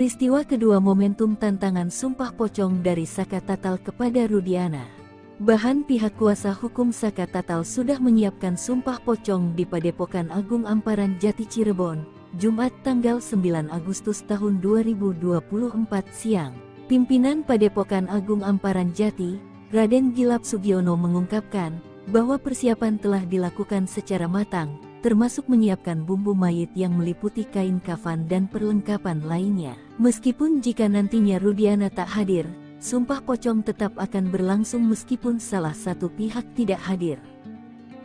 Peristiwa kedua momentum tantangan sumpah pocong dari Saka Tatal kepada Rudiana. Bahan pihak kuasa hukum Saka Tatal sudah menyiapkan sumpah pocong di Padepokan Agung Amparan Jati Cirebon, Jumat tanggal 9 Agustus tahun 2024 siang. Pimpinan Padepokan Agung Amparan Jati, Raden Gilap Sugiono mengungkapkan bahwa persiapan telah dilakukan secara matang, termasuk menyiapkan bumbu mayit yang meliputi kain kafan dan perlengkapan lainnya. Meskipun jika nantinya Rudiana tak hadir, sumpah pocong tetap akan berlangsung meskipun salah satu pihak tidak hadir.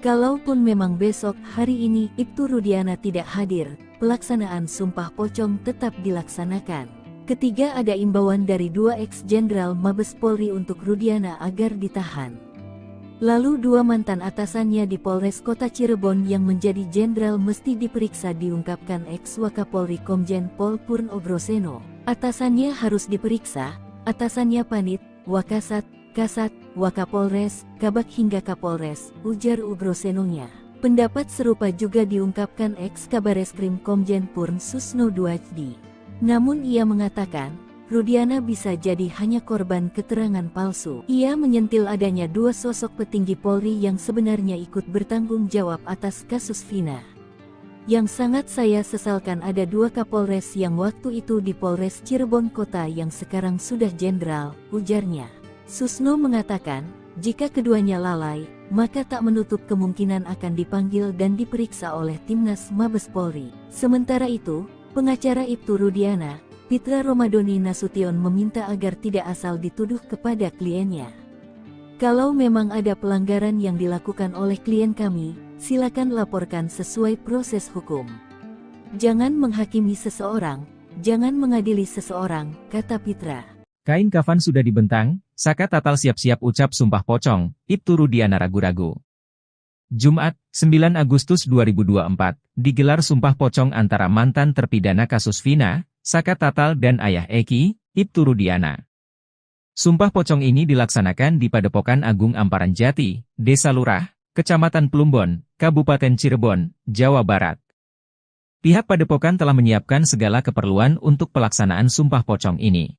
Kalaupun memang besok hari ini Ibtu Rudiana tidak hadir, pelaksanaan sumpah pocong tetap dilaksanakan. Ketiga, ada imbauan dari 2 ex-jenderal Mabes Polri untuk Rudiana agar ditahan. Lalu 2 mantan atasannya di Polres Kota Cirebon yang menjadi jenderal mesti diperiksa, diungkapkan ex-Wakapolri Komjen Pol Purno Groseno. Atasannya harus diperiksa, atasannya Panit, Wakasat, Kasat, Wakapolres, Kabak hingga Kapolres, ujar Ugrosenonya. Pendapat serupa juga diungkapkan ex-Kabareskrim Komjen Purn Susno Duajdi. Namun ia mengatakan, Rudiana bisa jadi hanya korban keterangan palsu. Ia menyentil adanya 2 sosok petinggi Polri yang sebenarnya ikut bertanggung jawab atas kasus Vina. Yang sangat saya sesalkan, ada 2 Kapolres yang waktu itu di Polres Cirebon Kota yang sekarang sudah jenderal, ujarnya. Susno mengatakan, jika keduanya lalai, maka tak menutup kemungkinan akan dipanggil dan diperiksa oleh Timnas Mabes Polri. Sementara itu, pengacara Ibtu Rudiana, Pitra Romadoni Nasution, meminta agar tidak asal dituduh kepada kliennya. Kalau memang ada pelanggaran yang dilakukan oleh klien kami, silakan laporkan sesuai proses hukum. Jangan menghakimi seseorang, jangan mengadili seseorang, kata Pitra. Kain kafan sudah dibentang, Saka Tatal siap-siap ucap sumpah pocong, Ibtu Rudiana ragu-ragu. Jumat, 9 Agustus 2024, digelar sumpah pocong antara mantan terpidana kasus Vina, Saka Tatal dan ayah Eki, Ibtu Rudiana. Sumpah pocong ini dilaksanakan di Padepokan Agung Amparan Jati, Desa Lurah, Kecamatan Plumbon, Kabupaten Cirebon, Jawa Barat. Pihak Padepokan telah menyiapkan segala keperluan untuk pelaksanaan sumpah pocong ini.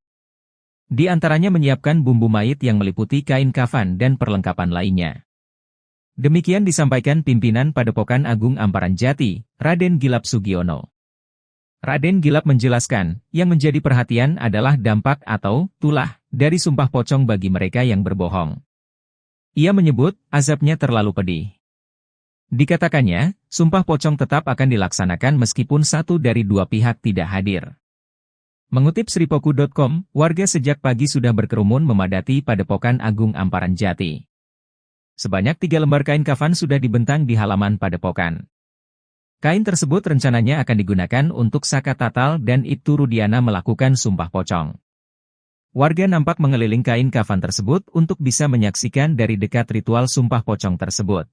Di antaranya menyiapkan bumbu mayit yang meliputi kain kafan dan perlengkapan lainnya. Demikian disampaikan pimpinan Padepokan Agung Amparan Jati, Raden Gilap Sugiono. Raden Gilap menjelaskan, yang menjadi perhatian adalah dampak atau tulah dari sumpah pocong bagi mereka yang berbohong. Ia menyebut, azabnya terlalu pedih. Dikatakannya, sumpah pocong tetap akan dilaksanakan meskipun satu dari 2 pihak tidak hadir. Mengutip Sripoku.com, warga sejak pagi sudah berkerumun memadati Padepokan Agung Amparan Jati. Sebanyak 3 lembar kain kafan sudah dibentang di halaman Padepokan. Kain tersebut rencananya akan digunakan untuk Saka Tatal dan Ibtu Rudiana melakukan sumpah pocong. Warga nampak mengeliling kain kafan tersebut untuk bisa menyaksikan dari dekat ritual sumpah pocong tersebut.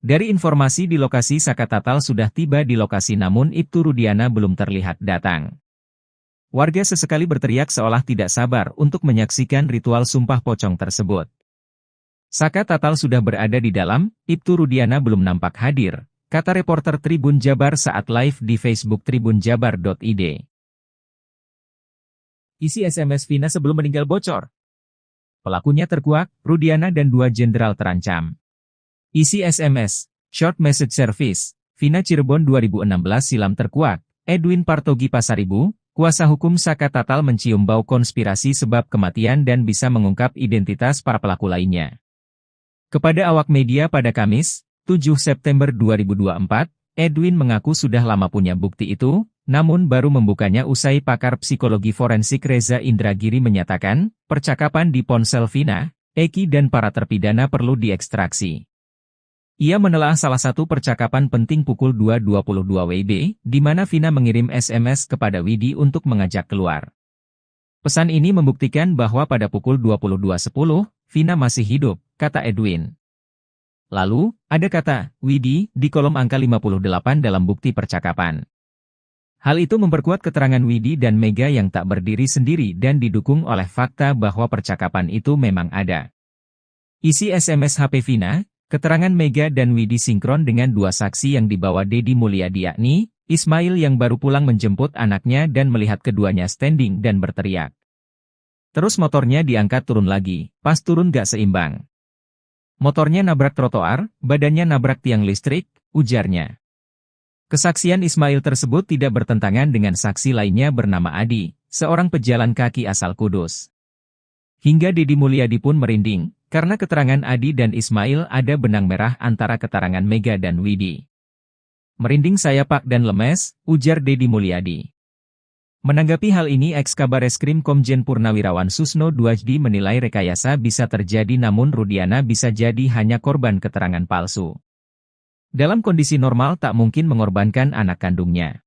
Dari informasi di lokasi, Saka Tatal sudah tiba di lokasi namun Ibtu Rudiana belum terlihat datang. Warga sesekali berteriak seolah tidak sabar untuk menyaksikan ritual sumpah pocong tersebut. Saka Tatal sudah berada di dalam, Ibtu Rudiana belum nampak hadir, kata reporter Tribun Jabar saat live di Facebook tribunjabar.id. Isi SMS Vina sebelum meninggal bocor. Pelakunya terkuak, Rudiana dan 2 jenderal terancam. Isi SMS, Short Message Service, Vina Cirebon 2016 silam terkuak, Edwin Partogi Pasaribu, kuasa hukum Saka Tatal mencium bau konspirasi sebab kematian dan bisa mengungkap identitas para pelaku lainnya. Kepada awak media pada Kamis, 7 September 2024, Edwin mengaku sudah lama punya bukti itu, namun baru membukanya usai pakar psikologi forensik Reza Indragiri menyatakan, percakapan di ponsel Vina, Eki dan para terpidana perlu diekstraksi. Ia menelaah salah satu percakapan penting pukul 2.22 WIB, di mana Vina mengirim SMS kepada Widi untuk mengajak keluar. Pesan ini membuktikan bahwa pada pukul 22.10, Vina masih hidup, kata Edwin. Lalu, ada kata, Widi, di kolom angka 58 dalam bukti percakapan. Hal itu memperkuat keterangan Widi dan Mega yang tak berdiri sendiri dan didukung oleh fakta bahwa percakapan itu memang ada. Isi SMS HP Vina, keterangan Mega dan Widi sinkron dengan 2 saksi yang dibawa Deddy Mulyadi yakni, Ismail yang baru pulang menjemput anaknya dan melihat keduanya standing dan berteriak. Terus motornya diangkat turun lagi, pas turun gak seimbang. Motornya nabrak trotoar, badannya nabrak tiang listrik, ujarnya. Kesaksian Ismail tersebut tidak bertentangan dengan saksi lainnya bernama Adi, seorang pejalan kaki asal Kudus. Hingga Dedi Mulyadi pun merinding, karena keterangan Adi dan Ismail ada benang merah antara keterangan Mega dan Widi. Merinding saya Pak dan lemes, ujar Dedi Mulyadi. Menanggapi hal ini Eks-Kabareskrim Komjen Purnawirawan Susno Duajdi menilai rekayasa bisa terjadi namun Rudiana bisa jadi hanya korban keterangan palsu. Dalam kondisi normal tak mungkin mengorbankan anak kandungnya.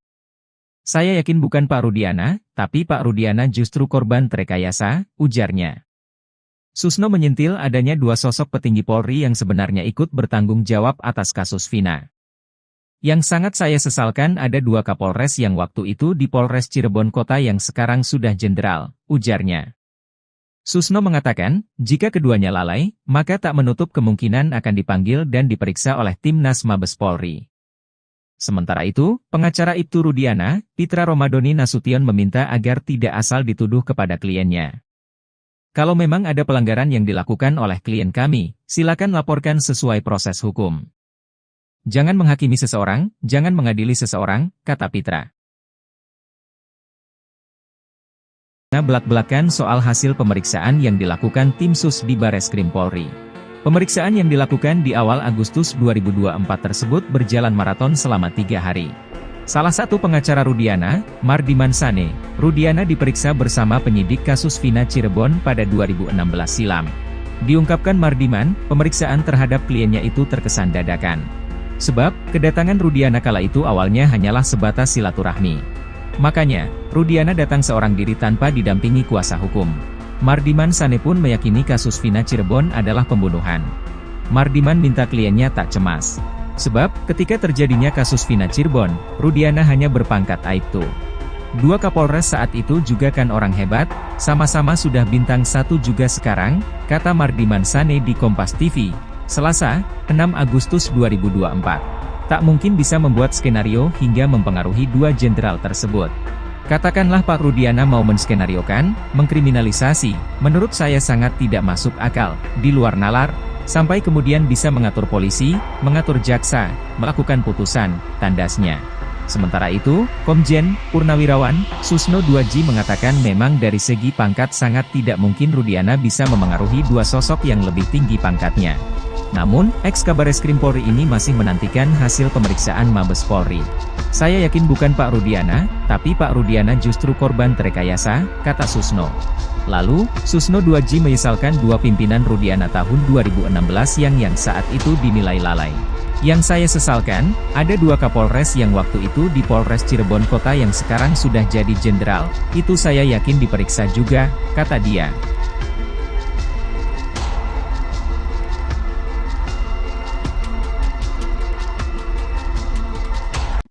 Saya yakin bukan Pak Rudiana, tapi Pak Rudiana justru korban terekayasa, ujarnya. Susno menyentil adanya dua sosok petinggi Polri yang sebenarnya ikut bertanggung jawab atas kasus Vina. Yang sangat saya sesalkan ada dua Kapolres yang waktu itu di Polres Cirebon Kota yang sekarang sudah jenderal, ujarnya. Susno mengatakan, jika keduanya lalai, maka tak menutup kemungkinan akan dipanggil dan diperiksa oleh Timnas Mabes Polri. Sementara itu, pengacara Ibtu Rudiana, Pitra Romadoni Nasution meminta agar tidak asal dituduh kepada kliennya. Kalau memang ada pelanggaran yang dilakukan oleh klien kami, silakan laporkan sesuai proses hukum. Jangan menghakimi seseorang, jangan mengadili seseorang, kata Pitra. Belak-belakan soal hasil pemeriksaan yang dilakukan tim sus di Bareskrim Polri. Pemeriksaan yang dilakukan di awal Agustus 2024 tersebut berjalan maraton selama 3 hari. Salah satu pengacara Rudiana, Mardiman Sane, Rudiana diperiksa bersama penyidik kasus Vina Cirebon pada 2016 silam. Diungkapkan Mardiman, pemeriksaan terhadap kliennya itu terkesan dadakan. Sebab, kedatangan Rudiana kala itu awalnya hanyalah sebatas silaturahmi. Makanya, Rudiana datang seorang diri tanpa didampingi kuasa hukum. Mardiman Sane pun meyakini kasus Vina Cirebon adalah pembunuhan. Mardiman minta kliennya tak cemas. Sebab, ketika terjadinya kasus Vina Cirebon, Rudiana hanya berpangkat Aibtu. Dua Kapolres saat itu juga kan orang hebat, sama-sama sudah bintang 1 juga sekarang, kata Mardiman Sane di Kompas TV. Selasa, 6 Agustus 2024. Tak mungkin bisa membuat skenario hingga mempengaruhi dua jenderal tersebut. Katakanlah Pak Rudiana mau menskenariokan, mengkriminalisasi, menurut saya sangat tidak masuk akal, di luar nalar, sampai kemudian bisa mengatur polisi, mengatur jaksa, melakukan putusan, tandasnya. Sementara itu, Komjen Purnawirawan Susno Duajdi mengatakan memang dari segi pangkat sangat tidak mungkin Rudiana bisa memengaruhi dua sosok yang lebih tinggi pangkatnya. Namun, Eks-Kabareskrim Polri ini masih menantikan hasil pemeriksaan Mabes Polri. Saya yakin bukan Pak Rudiana, tapi Pak Rudiana justru korban terekayasa, kata Susno. Lalu, Susno Duajdi menyesalkan dua pimpinan Rudiana tahun 2016 yang saat itu dinilai lalai. Yang saya sesalkan, ada dua Kapolres yang waktu itu di Polres Cirebon Kota yang sekarang sudah jadi jenderal, itu saya yakin diperiksa juga, kata dia.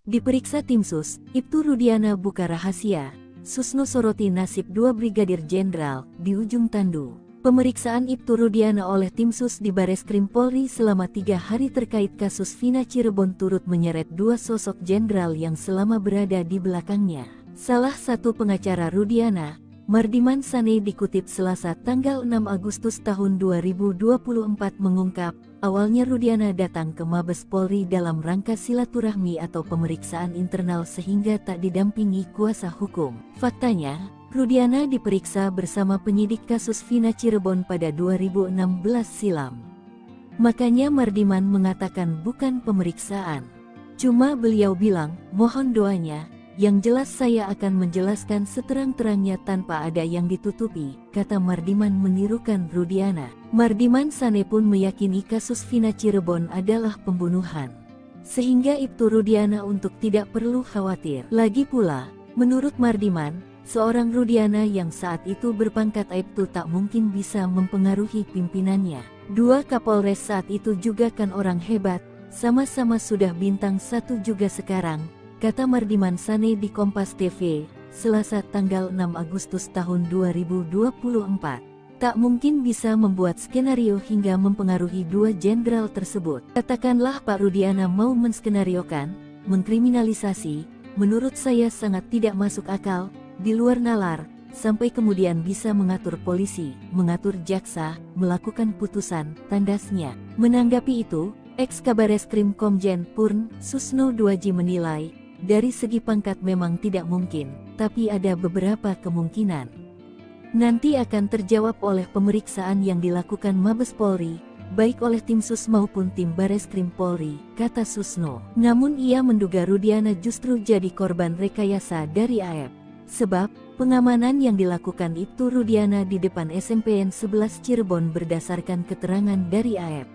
Diperiksa tim sus, Ibtu Rudiana buka rahasia. Susno soroti nasib dua Brigadir Jenderal di ujung tandu. Pemeriksaan Ibtu Rudiana oleh tim sus di Bareskrim Polri selama 3 hari terkait kasus Vina Cirebon turut menyeret dua sosok jenderal yang selama berada di belakangnya. Salah satu pengacara Rudiana, Mardiman Sane dikutip Selasa tanggal 6 Agustus tahun 2024 mengungkap, awalnya Rudiana datang ke Mabes Polri dalam rangka silaturahmi atau pemeriksaan internal sehingga tak didampingi kuasa hukum. Faktanya, Rudiana diperiksa bersama penyidik kasus Vina Cirebon pada 2016 silam. Makanya Mardiman mengatakan bukan pemeriksaan. Cuma beliau bilang, mohon doanya. Yang jelas saya akan menjelaskan seterang-terangnya tanpa ada yang ditutupi, kata Mardiman menirukan Rudiana. Mardiman Sane pun meyakini kasus Vina Cirebon adalah pembunuhan. Sehingga Ibtu Rudiana untuk tidak perlu khawatir. Lagi pula, menurut Mardiman, seorang Rudiana yang saat itu berpangkat Aibtu tak mungkin bisa mempengaruhi pimpinannya. Dua Kapolres saat itu juga kan orang hebat, sama-sama sudah bintang 1 juga sekarang, kata Mardiman Sane di Kompas TV, Selasa tanggal 6 Agustus tahun 2024. Tak mungkin bisa membuat skenario hingga mempengaruhi dua jenderal tersebut. Katakanlah Pak Rudiana mau menskenariokan, mengkriminalisasi, menurut saya sangat tidak masuk akal, di luar nalar, sampai kemudian bisa mengatur polisi, mengatur jaksa, melakukan putusan, tandasnya. Menanggapi itu, Ex-Kabareskrim Komjen Purn Susno Duaji menilai, dari segi pangkat memang tidak mungkin, tapi ada beberapa kemungkinan. Nanti akan terjawab oleh pemeriksaan yang dilakukan Mabes Polri, baik oleh tim Sus maupun tim Bareskrim Polri, kata Susno. Namun ia menduga Rudiana justru jadi korban rekayasa dari AF. Sebab, pengamanan yang dilakukan Ibtu Rudiana di depan SMPN 11 Cirebon berdasarkan keterangan dari AF.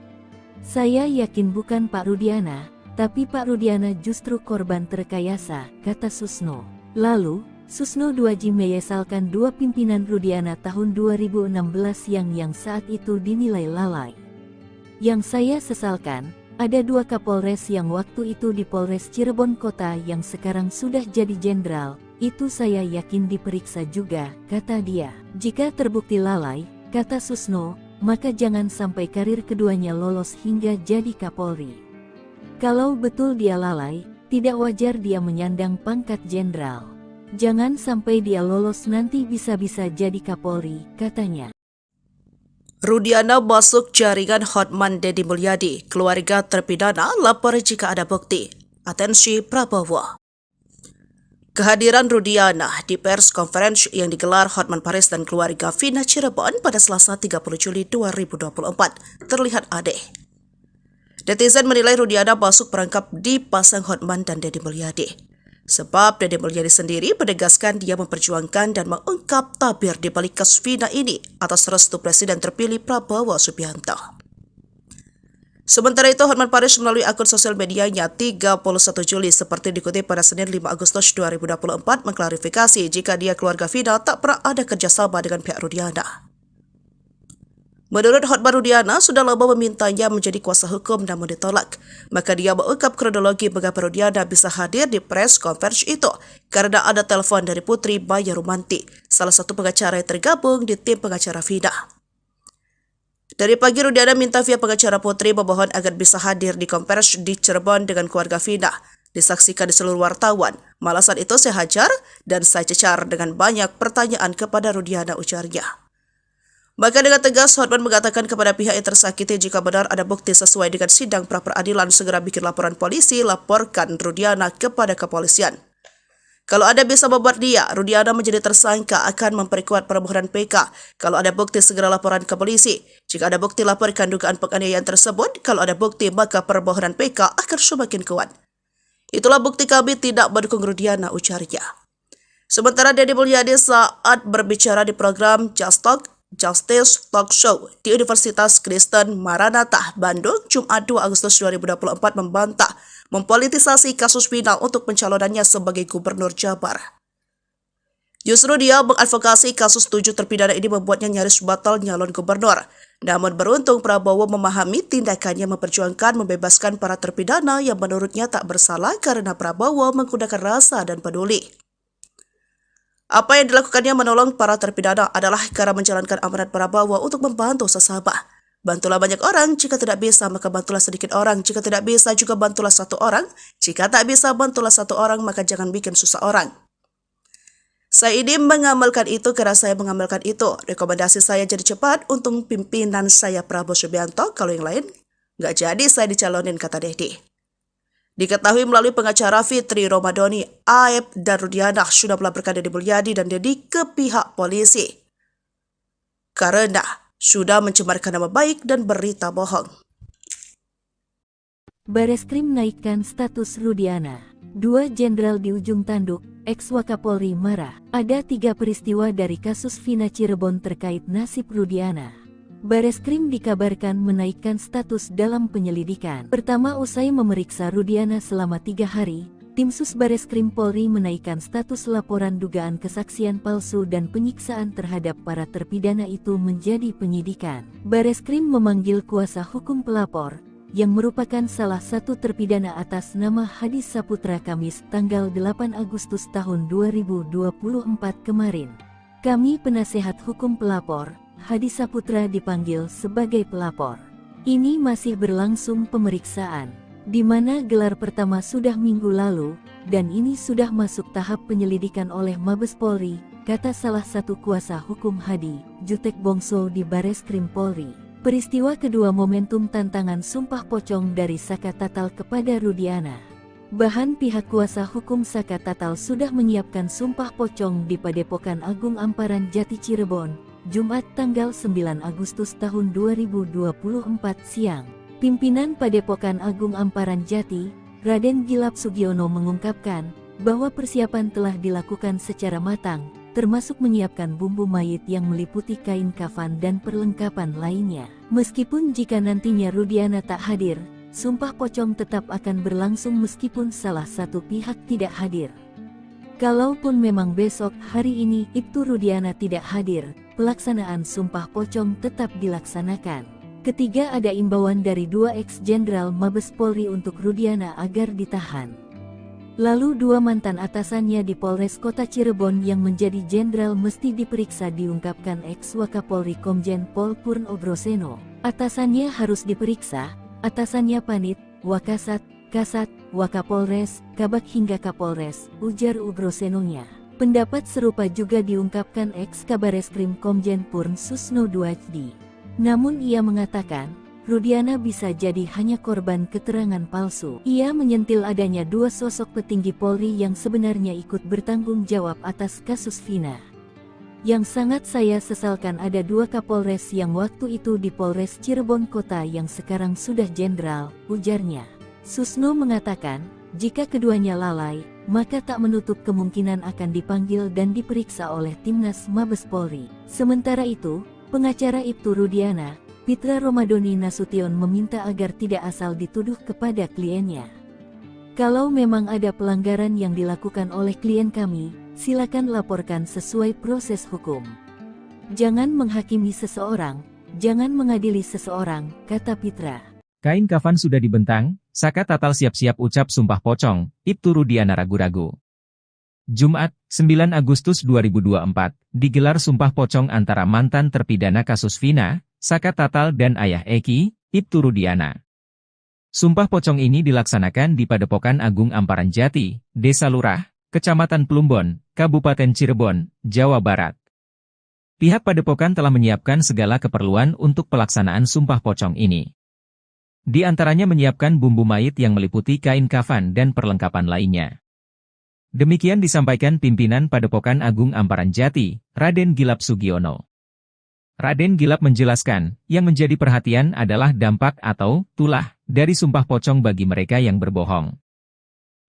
Saya yakin bukan Pak Rudiana, tapi Pak Rudiana justru korban terkayasa, kata Susno. Lalu, Susno Duaji menyesalkan dua pimpinan Rudiana tahun 2016 yang saat itu dinilai lalai. Yang saya sesalkan, ada dua Kapolres yang waktu itu di Polres Cirebon Kota yang sekarang sudah jadi jenderal, itu saya yakin diperiksa juga, kata dia. Jika terbukti lalai, kata Susno, maka jangan sampai karir keduanya lolos hingga jadi Kapolri. Kalau betul dia lalai, tidak wajar dia menyandang pangkat jenderal. Jangan sampai dia lolos nanti bisa-bisa jadi Kapolri, katanya. Rudiana masuk jaringan Hotman Deddy Mulyadi, keluarga terpidana lapor jika ada bukti. Atensi Prabowo. Kehadiran Rudiana di pers conference yang digelar Hotman Paris dan keluarga Vina Cirebon pada Selasa 30 Juli 2024 terlihat aneh. Netizen menilai Rudiana masuk perangkap dipasang Hotman dan Deddy Mulyadi. Sebab Deddy Mulyadi sendiri menegaskan dia memperjuangkan dan mengungkap tabir di balik kasus Vina ini atas restu Presiden terpilih Prabowo Subianto. Sementara itu, Hotman Paris melalui akun sosial medianya 31 Juli seperti dikutip pada Senin 5 Agustus 2024 mengklarifikasi jika dia keluarga Vina tak pernah ada kerjasama dengan pihak Rudiana. Menurut Hotman, Rudiana sudah lama memintanya menjadi kuasa hukum namun ditolak. Maka dia mengungkap kronologi mengapa Rudiana bisa hadir di press conference itu karena ada telepon dari Putri Maya Rumanti, salah satu pengacara yang tergabung di tim pengacara Vina. Dari pagi Rudiana minta via pengacara Putri memohon agar bisa hadir di konferensi di Cirebon dengan keluarga Vina. Disaksikan di seluruh wartawan. Malasan itu saya hajar dan saya cecar dengan banyak pertanyaan kepada Rudiana, ujarnya. Maka dengan tegas Hotman mengatakan kepada pihak yang tersakiti jika benar ada bukti sesuai dengan sidang pra-peradilan segera bikin laporan polisi, laporkan Rudiana kepada kepolisian. Kalau ada bisa membuat dia, Rudiana menjadi tersangka akan memperkuat permohonan PK. Kalau ada bukti segera laporan ke polisi. Jika ada bukti laporkan dugaan penganiayaan tersebut. Kalau ada bukti maka permohonan PK akan semakin kuat. Itulah bukti kami tidak mendukung Rudiana, ujarnya. Sementara Deddy Mulyadi saat berbicara di program Justice Talk Show di Universitas Kristen Maranatha, Bandung, Jumat 2 Agustus 2024 membantah mempolitisasi kasus Vina untuk pencalonannya sebagai Gubernur Jabar. Justru dia mengadvokasi kasus 7 terpidana ini membuatnya nyaris batal nyalon gubernur. Namun beruntung Prabowo memahami tindakannya memperjuangkan membebaskan para terpidana yang menurutnya tak bersalah karena Prabowo menggunakan rasa dan peduli. Apa yang dilakukannya menolong para terpidana adalah cara menjalankan amanat Prabowo untuk membantu sesama. Bantulah banyak orang, jika tidak bisa maka bantulah sedikit orang, jika tidak bisa juga bantulah satu orang, jika tak bisa bantulah satu orang maka jangan bikin susah orang. Saya ini mengamalkan itu karena saya mengamalkan itu. Rekomendasi saya jadi cepat untuk pimpinan saya Prabowo Subianto, kalau yang lain nggak jadi saya dicalonin, kata Deddy. Diketahui melalui pengacara Fitri Romadoni, Aep dan Rudiana sudah melaporkan Deddy Mulyadi dan Deddy ke pihak polisi karena sudah mencemarkan nama baik dan berita bohong. Bareskrim naikkan status Rudiana. 2 jenderal di ujung tanduk, ex-Wakapolri marah. Ada 3 peristiwa dari kasus Vina Cirebon terkait nasib Rudiana. Bareskrim dikabarkan menaikkan status dalam penyelidikan. Pertama, usai memeriksa Rudiana selama 3 hari, tim Sus Bareskrim Polri menaikkan status laporan dugaan kesaksian palsu dan penyiksaan terhadap para terpidana itu menjadi penyidikan. Bareskrim memanggil kuasa hukum pelapor, yang merupakan salah satu terpidana atas nama Hadis Saputra Kamis tanggal 8 Agustus tahun 2024 kemarin. Kami penasehat hukum pelapor, Hadis Saputra dipanggil sebagai pelapor. Ini masih berlangsung pemeriksaan, di mana gelar pertama sudah minggu lalu, dan ini sudah masuk tahap penyelidikan oleh Mabes Polri, kata salah satu kuasa hukum Hadi, Jutek Bongso di Bareskrim Polri. Peristiwa kedua momentum tantangan sumpah pocong dari Saka Tatal kepada Rudiana. Bahan pihak kuasa hukum Saka Tatal sudah menyiapkan sumpah pocong di Padepokan Agung Amparan Jati Cirebon, Jumat tanggal 9 Agustus tahun 2024 siang. Pimpinan Padepokan Agung Amparan Jati, Raden Gilap Sugiono mengungkapkan bahwa persiapan telah dilakukan secara matang, termasuk menyiapkan bumbu mayit yang meliputi kain kafan dan perlengkapan lainnya. Meskipun jika nantinya Rudiana tak hadir, sumpah pocong tetap akan berlangsung meskipun salah satu pihak tidak hadir. Kalaupun memang besok hari ini Ibtu Rudiana tidak hadir, pelaksanaan sumpah pocong tetap dilaksanakan. Ketiga, ada imbauan dari 2 ex-jenderal Mabes Polri untuk Rudiana agar ditahan. Lalu 2 mantan atasannya di Polres Kota Cirebon yang menjadi jenderal mesti diperiksa, diungkapkan ex-Wakapolri Komjen Pol Purno Broseno. Atasannya harus diperiksa, atasannya Panit, Wakasat, Kasat, Wakapolres, Kabak hingga Kapolres, ujar Ubrosenonya. Pendapat serupa juga diungkapkan ex-Kabareskrim Komjen Purn Susno Duajdi. Namun ia mengatakan, Rudiana bisa jadi hanya korban keterangan palsu. Ia menyentil adanya 2 sosok petinggi Polri yang sebenarnya ikut bertanggung jawab atas kasus Vina. Yang sangat saya sesalkan ada 2 Kapolres yang waktu itu di Polres Cirebon Kota yang sekarang sudah jenderal, ujarnya. Susno mengatakan, jika keduanya lalai, maka tak menutup kemungkinan akan dipanggil dan diperiksa oleh Timnas Mabes Polri. Sementara itu, pengacara Ibtu Rudiana, Pitra Romadoni Nasution meminta agar tidak asal dituduh kepada kliennya. Kalau memang ada pelanggaran yang dilakukan oleh klien kami, silakan laporkan sesuai proses hukum. Jangan menghakimi seseorang, jangan mengadili seseorang, kata Pitra. Kain kafan sudah dibentang, Saka Tatal siap-siap ucap sumpah pocong, Ibtu Rudiana ragu-ragu. Jumat, 9 Agustus 2024, digelar sumpah pocong antara mantan terpidana kasus Vina, Saka Tatal dan ayah Eki, Ibtu Rudiana. Sumpah pocong ini dilaksanakan di Padepokan Agung Amparan Jati, Desa Lurah, Kecamatan Plumbon, Kabupaten Cirebon, Jawa Barat. Pihak Padepokan telah menyiapkan segala keperluan untuk pelaksanaan sumpah pocong ini. Di antaranya menyiapkan bumbu mayit yang meliputi kain kafan dan perlengkapan lainnya. Demikian disampaikan pimpinan Padepokan Agung Amparan Jati, Raden Gilap Sugiono. Raden Gilap menjelaskan, yang menjadi perhatian adalah dampak atau tulah dari sumpah pocong bagi mereka yang berbohong.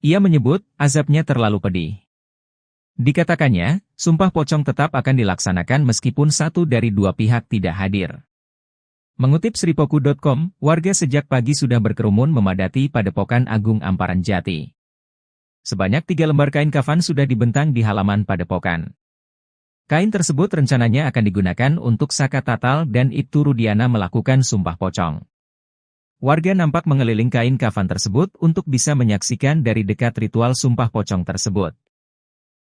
Ia menyebut, azabnya terlalu pedih. Dikatakannya, sumpah pocong tetap akan dilaksanakan meskipun satu dari 2 pihak tidak hadir. Mengutip Sripoku.com, warga sejak pagi sudah berkerumun memadati Padepokan Agung Amparan Jati. Sebanyak 3 lembar kain kafan sudah dibentang di halaman Padepokan. Kain tersebut rencananya akan digunakan untuk Saka Tatal dan Ibtu Rudiana melakukan sumpah pocong. Warga nampak mengeliling kain kafan tersebut untuk bisa menyaksikan dari dekat ritual sumpah pocong tersebut.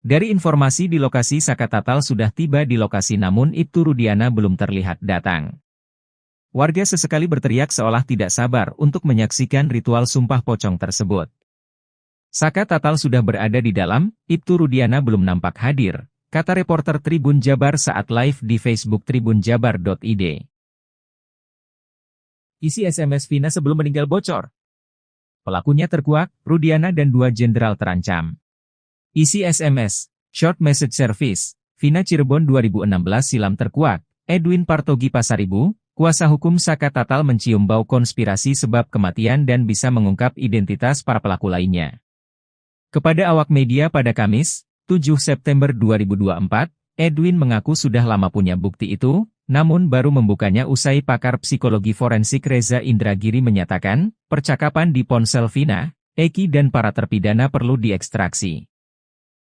Dari informasi di lokasi, Saka Tatal sudah tiba di lokasi namun Ibtu Rudiana belum terlihat datang. Warga sesekali berteriak seolah tidak sabar untuk menyaksikan ritual sumpah pocong tersebut. Saka Tatal sudah berada di dalam, Ibtu Rudiana belum nampak hadir, kata reporter Tribun Jabar saat live di Facebook tribunjabar.id. Isi SMS Vina sebelum meninggal bocor. Pelakunya terkuak, Rudiana dan 2 jenderal terancam. Isi SMS, Short Message Service, Vina Cirebon 2016 silam terkuak, Edwin Partogi Pasaribu, kuasa hukum Saka Tatal mencium bau konspirasi sebab kematian dan bisa mengungkap identitas para pelaku lainnya. Kepada awak media pada Kamis, 7 September 2024, Edwin mengaku sudah lama punya bukti itu, namun baru membukanya usai pakar psikologi forensik Reza Indragiri menyatakan, percakapan di ponsel Vina, Eki dan para terpidana perlu diekstraksi.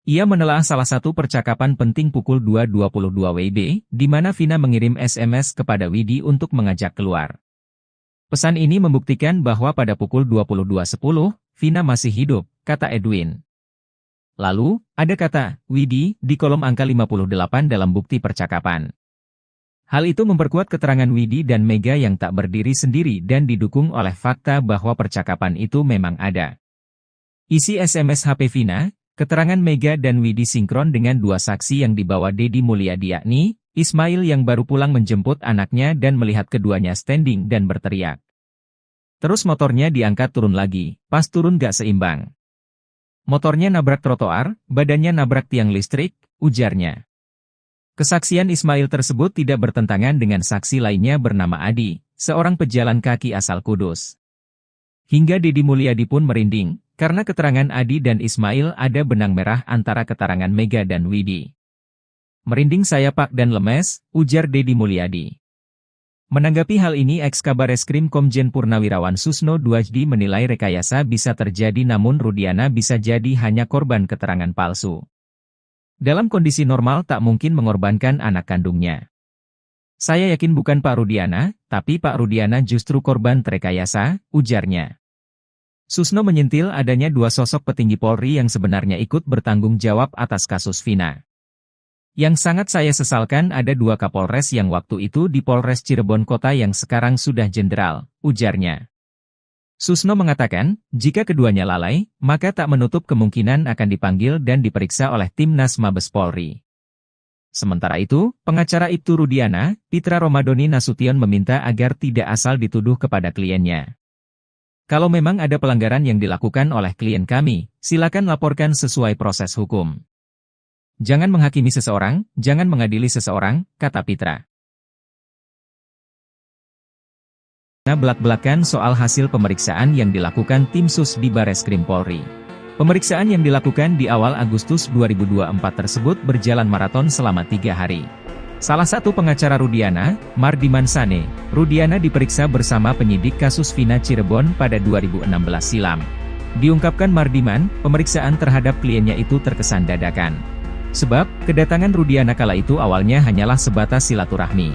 Ia menelaah salah satu percakapan penting pukul 2.22 WIB, di mana Vina mengirim SMS kepada Widi untuk mengajak keluar. Pesan ini membuktikan bahwa pada pukul 22.10, Vina masih hidup, kata Edwin. Lalu, ada kata, Widi, di kolom angka 58 dalam bukti percakapan. Hal itu memperkuat keterangan Widi dan Mega yang tak berdiri sendiri dan didukung oleh fakta bahwa percakapan itu memang ada. Isi SMS HP Vina, keterangan Mega dan Widi sinkron dengan dua saksi yang dibawa Deddy Mulyadi yakni, Ismail yang baru pulang menjemput anaknya dan melihat keduanya standing dan berteriak. Terus motornya diangkat turun lagi, pas turun gak seimbang. Motornya nabrak trotoar, badannya nabrak tiang listrik, ujarnya. Kesaksian Ismail tersebut tidak bertentangan dengan saksi lainnya bernama Adi, seorang pejalan kaki asal Kudus. Hingga Deddy Mulyadi pun merinding, karena keterangan Adi dan Ismail ada benang merah antara keterangan Mega dan Widi. Merinding saya Pak dan lemes, ujar Deddy Mulyadi. Menanggapi hal ini ex-Kabareskrim Komjen Purnawirawan Susno Duajdi menilai rekayasa bisa terjadi namun Rudiana bisa jadi hanya korban keterangan palsu. Dalam kondisi normal tak mungkin mengorbankan anak kandungnya. Saya yakin bukan Pak Rudiana, tapi Pak Rudiana justru korban rekayasa, ujarnya. Susno menyentil adanya dua sosok petinggi Polri yang sebenarnya ikut bertanggung jawab atas kasus Vina. Yang sangat saya sesalkan ada dua Kapolres yang waktu itu di Polres Cirebon Kota yang sekarang sudah jenderal, ujarnya. Susno mengatakan, jika keduanya lalai, maka tak menutup kemungkinan akan dipanggil dan diperiksa oleh Timnas Mabes Polri. Sementara itu, pengacara Ibtu Rudiana, Pitra Romadoni Nasution meminta agar tidak asal dituduh kepada kliennya. Kalau memang ada pelanggaran yang dilakukan oleh klien kami, silakan laporkan sesuai proses hukum. Jangan menghakimi seseorang, jangan mengadili seseorang, kata Pitra. Belak-belakan soal hasil pemeriksaan yang dilakukan tim sus di Bareskrim Polri. Pemeriksaan yang dilakukan di awal Agustus 2024 tersebut berjalan maraton selama 3 hari. Salah satu pengacara Rudiana, Mardiman Sane, Rudiana diperiksa bersama penyidik kasus Vina Cirebon pada 2016 silam. Diungkapkan Mardiman, pemeriksaan terhadap kliennya itu terkesan dadakan. Sebab, kedatangan Rudiana kala itu awalnya hanyalah sebatas silaturahmi.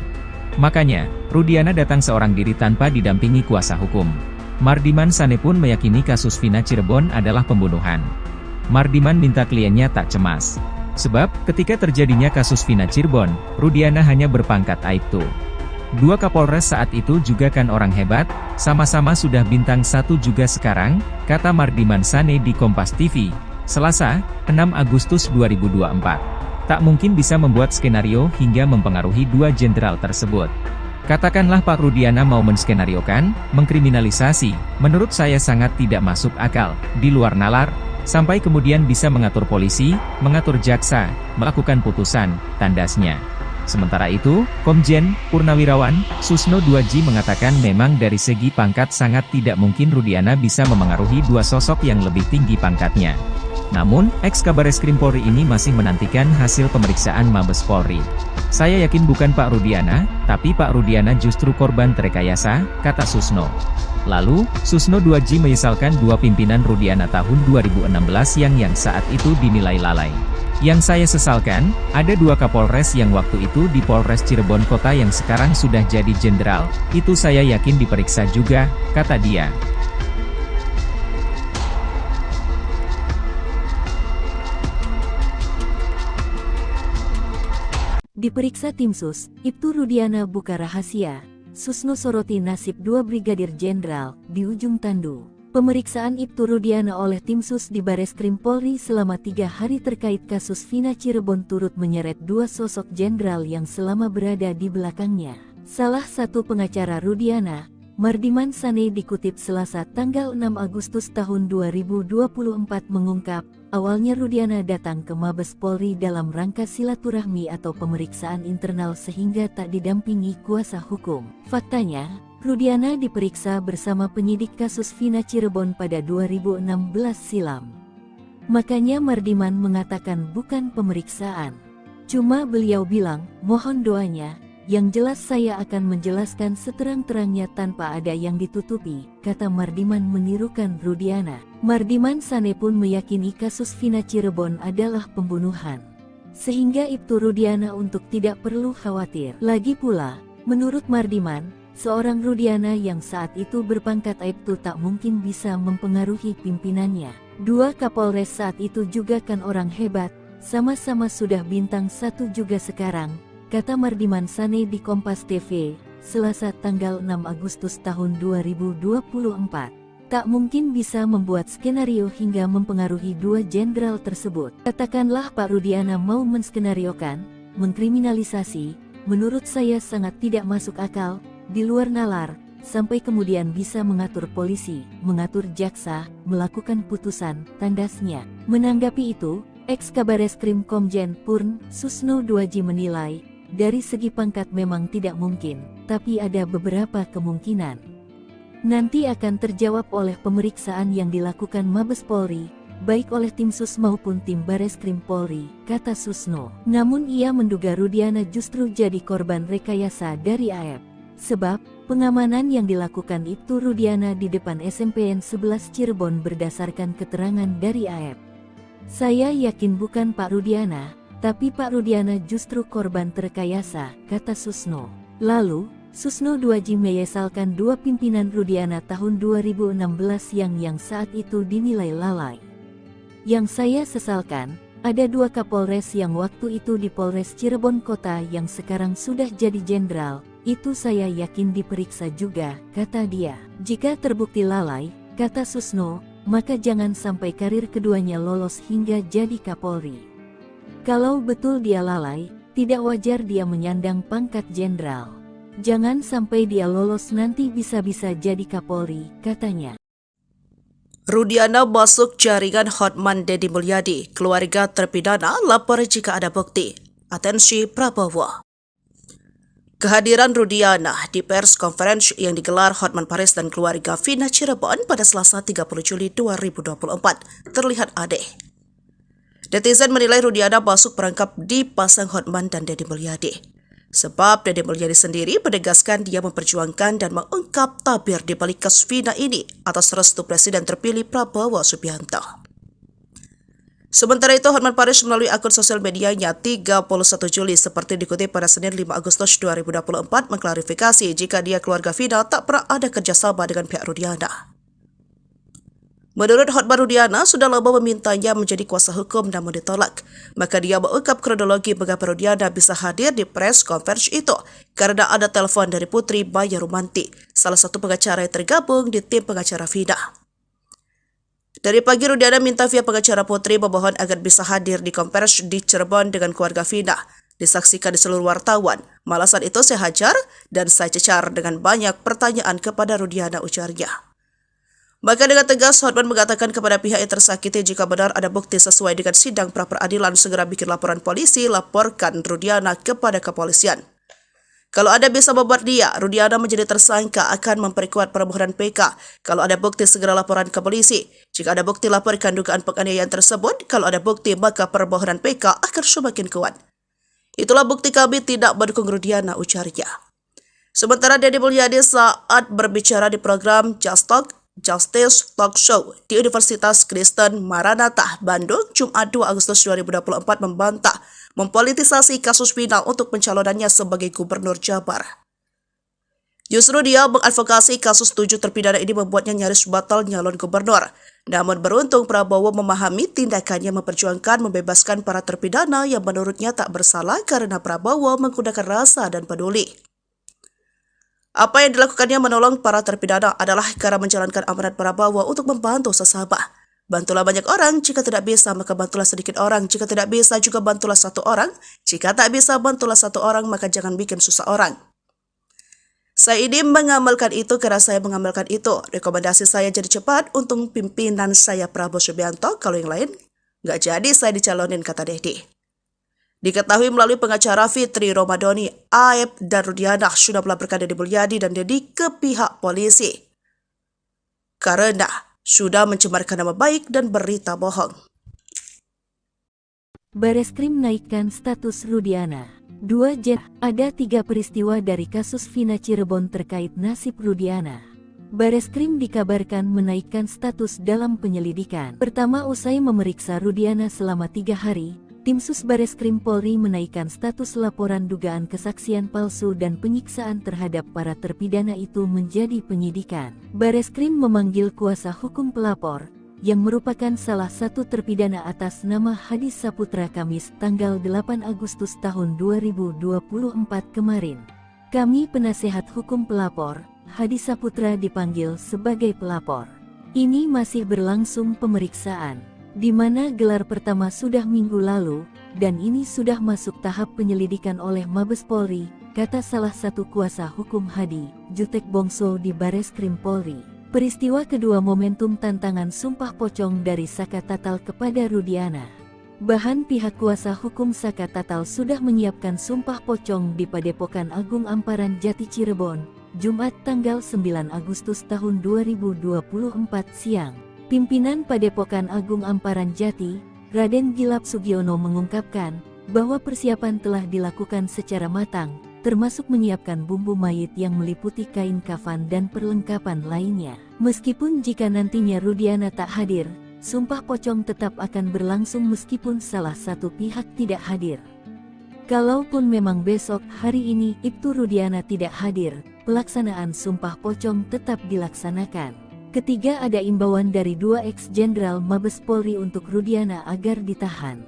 Makanya, Rudiana datang seorang diri tanpa didampingi kuasa hukum. Mardiman Sane pun meyakini kasus Vina Cirebon adalah pembunuhan. Mardiman minta kliennya tak cemas. Sebab, ketika terjadinya kasus Vina Cirebon, Rudiana hanya berpangkat Aibtu. Dua Kapolres saat itu juga kan orang hebat, sama-sama sudah bintang 1 juga sekarang, kata Mardiman Sane di Kompas TV, Selasa, 6 Agustus 2024. Tak mungkin bisa membuat skenario hingga mempengaruhi dua jenderal tersebut. Katakanlah Pak Rudiana mau menskenariokan, mengkriminalisasi, menurut saya sangat tidak masuk akal, di luar nalar, sampai kemudian bisa mengatur polisi, mengatur jaksa, melakukan putusan, tandasnya. Sementara itu, Komjen Purnawirawan Susno Duajdi mengatakan memang dari segi pangkat sangat tidak mungkin Rudiana bisa memengaruhi dua sosok yang lebih tinggi pangkatnya. Namun, ex-Kabareskrim Polri ini masih menantikan hasil pemeriksaan Mabes Polri. Saya yakin bukan Pak Rudiana, tapi Pak Rudiana justru korban rekayasa, kata Susno. Lalu, Susno Duajdi menyesalkan dua pimpinan Rudiana tahun 2016 yang saat itu dinilai lalai. Yang saya sesalkan, ada dua Kapolres yang waktu itu di Polres Cirebon Kota yang sekarang sudah jadi jenderal, itu saya yakin diperiksa juga, kata dia. Diperiksa tim sus, Ibtu Rudiana buka rahasia. Susno soroti nasib dua Brigadir Jenderal di ujung tandu. Pemeriksaan Ibtu Rudiana oleh tim sus di Bareskrim Polri selama 3 hari terkait kasus Vina Cirebon turut menyeret dua sosok jenderal yang selama berada di belakangnya. Salah satu pengacara Rudiana, Mardiman Sane dikutip Selasa tanggal 6 Agustus tahun 2024 mengungkap, awalnya Rudiana datang ke Mabes Polri dalam rangka silaturahmi atau pemeriksaan internal sehingga tak didampingi kuasa hukum. Faktanya, Rudiana diperiksa bersama penyidik kasus Vina Cirebon pada 2016 silam. Makanya Mardiman mengatakan bukan pemeriksaan. Cuma beliau bilang, mohon doanya. Yang jelas saya akan menjelaskan seterang-terangnya tanpa ada yang ditutupi, kata Mardiman menirukan Rudiana. Mardiman Sane pun meyakini kasus Vina Cirebon adalah pembunuhan. Sehingga Ibtu Rudiana untuk tidak perlu khawatir. Lagi pula, menurut Mardiman, seorang Rudiana yang saat itu berpangkat Aibtu tak mungkin bisa mempengaruhi pimpinannya. Dua Kapolres saat itu juga kan orang hebat, sama-sama sudah bintang 1 juga sekarang, kata Mardiman Sane di Kompas TV, Selasa tanggal 6 Agustus tahun 2024. tak mungkin bisa membuat skenario hingga mempengaruhi dua jenderal tersebut. Katakanlah Pak Rudiana mau menskenariokan, mengkriminalisasi, menurut saya sangat tidak masuk akal, di luar nalar, sampai kemudian bisa mengatur polisi, mengatur jaksa, melakukan putusan, tandasnya. Menanggapi itu, Ex-Kabareskrim Komjen Purn Susno Duaji menilai, dari segi pangkat memang tidak mungkin, tapi ada beberapa kemungkinan. Nanti akan terjawab oleh pemeriksaan yang dilakukan Mabes Polri, baik oleh tim Sus maupun tim Bareskrim Polri, kata Susno. Namun ia menduga Rudiana justru jadi korban rekayasa dari AF. Sebab, pengamanan yang dilakukan Ibtu Rudiana di depan SMPN 11 Cirebon berdasarkan keterangan dari AF. Saya yakin bukan Pak Rudiana, tapi Pak Rudiana justru korban terrekayasa, kata Susno. Lalu, Susno Duaji menyesalkan dua pimpinan Rudiana tahun 2016 yang saat itu dinilai lalai. Yang saya sesalkan, ada dua Kapolres yang waktu itu di Polres Cirebon Kota yang sekarang sudah jadi jenderal, itu saya yakin diperiksa juga, kata dia. Jika terbukti lalai, kata Susno, maka jangan sampai karir keduanya lolos hingga jadi Kapolri. Kalau betul dia lalai, tidak wajar dia menyandang pangkat jenderal. Jangan sampai dia lolos nanti bisa-bisa jadi Kapolri, katanya. Rudiana masuk jaringan Hotman Deddy Mulyadi. Keluarga terpidana lapor jika ada bukti. Atensi Prabowo. Kehadiran Rudiana di pers conference yang digelar Hotman Paris dan keluarga Vina Cirebon pada Selasa 30 Juli 2024 terlihat aneh. Netizen menilai Rudiana masuk perangkap dipasang Hotman dan Deddy Mulyadi. Sebab Deddy Mulyadi sendiri menegaskan dia memperjuangkan dan mengungkap tabir di balik kasus Vina ini atas restu Presiden terpilih Prabowo Subianto. Sementara itu, Hotman Paris melalui akun sosial medianya 31 Juli seperti dikutip pada Senin 5 Agustus 2024 mengklarifikasi jika dia keluarga Vina tak pernah ada kerjasama dengan pihak Rudiana. Menurut Hotman, Rudiana sudah lama memintanya menjadi kuasa hukum namun ditolak. Maka dia mengungkap kronologi mengapa Rudiana bisa hadir di press conference itu karena ada telepon dari Putri Maya Rumanti, salah satu pengacara yang tergabung di tim pengacara Vina. Dari pagi Rudiana minta via pengacara Putri memohon agar bisa hadir di konferensi di Cirebon dengan keluarga Vina. Disaksikan di seluruh wartawan. Malasan itu saya hajar dan saya cecar dengan banyak pertanyaan kepada Rudiana, ujarnya. Maka dengan tegas, Hotman mengatakan kepada pihak yang tersakiti jika benar ada bukti sesuai dengan sidang pra-peradilan segera bikin laporan polisi, laporkan Rudiana kepada kepolisian. Kalau Anda bisa membuat dia, Rudiana menjadi tersangka akan memperkuat permohonan PK. Kalau ada bukti segera laporan ke polisi. Jika ada bukti laporkan dugaan penganiayaan tersebut. Kalau ada bukti maka permohonan PK akan semakin kuat. Itulah bukti kami tidak mendukung Rudiana, ujarnya. Sementara Deddy Mulyadi saat berbicara di program Justice Talk Show di Universitas Kristen Maranatha, Bandung, Jumat 2 Agustus 2024 membantah mempolitisasi kasus Vina untuk pencalonannya sebagai Gubernur Jabar. Justru dia mengadvokasi kasus 7 terpidana ini membuatnya nyaris batal nyalon gubernur. Namun beruntung Prabowo memahami tindakannya memperjuangkan membebaskan para terpidana yang menurutnya tak bersalah karena Prabowo menggunakan rasa dan peduli. Apa yang dilakukannya menolong para terpidana adalah cara menjalankan amanat Prabowo untuk membantu sesama. Bantulah banyak orang, jika tidak bisa maka bantulah sedikit orang, jika tidak bisa juga bantulah satu orang, jika tak bisa bantulah satu orang maka jangan bikin susah orang. Saya ini mengamalkan itu karena saya mengamalkan itu. Rekomendasi saya jadi cepat untuk pimpinan saya Prabowo Subianto, kalau yang lain nggak jadi saya dicalonin, kata Deddy. Diketahui melalui pengacara Fitri Romadoni, Aep dan Rudiana sudah melaporkan Deddy Mulyadi dan Deddy ke pihak polisi karena sudah mencemarkan nama baik dan berita bohong. Bareskrim naikkan status Rudiana. Ada 3 peristiwa dari kasus Vina Cirebon terkait nasib Rudiana. Bareskrim dikabarkan menaikkan status dalam penyelidikan. Pertama, usai memeriksa Rudiana selama 3 hari, Tim Sus Bareskrim Polri menaikkan status laporan dugaan kesaksian palsu dan penyiksaan terhadap para terpidana itu menjadi penyidikan. Bareskrim memanggil kuasa hukum pelapor, yang merupakan salah satu terpidana atas nama Hadis Saputra Kamis tanggal 8 Agustus tahun 2024 kemarin. Kami penasehat hukum pelapor, Hadis Saputra dipanggil sebagai pelapor. Ini masih berlangsung pemeriksaan, di mana gelar pertama sudah minggu lalu, dan ini sudah masuk tahap penyelidikan oleh Mabes Polri, kata salah satu kuasa hukum Hadi, Jutek Bongso di Bareskrim Polri. Peristiwa kedua momentum tantangan sumpah pocong dari Saka Tatal kepada Rudiana. Bahan pihak kuasa hukum Saka Tatal sudah menyiapkan sumpah pocong di Padepokan Agung Amparan Jati Cirebon, Jumat tanggal 9 Agustus tahun 2024 siang. Pimpinan Padepokan Agung Amparan Jati, Raden Gilap Sugiono mengungkapkan bahwa persiapan telah dilakukan secara matang, termasuk menyiapkan bumbu mayit yang meliputi kain kafan dan perlengkapan lainnya. Meskipun jika nantinya Rudiana tak hadir, sumpah pocong tetap akan berlangsung meskipun salah satu pihak tidak hadir. Kalaupun memang besok hari ini Ibtu Rudiana tidak hadir, pelaksanaan sumpah pocong tetap dilaksanakan. Ketiga, ada imbauan dari 2 ex-jenderal Mabes Polri untuk Rudiana agar ditahan.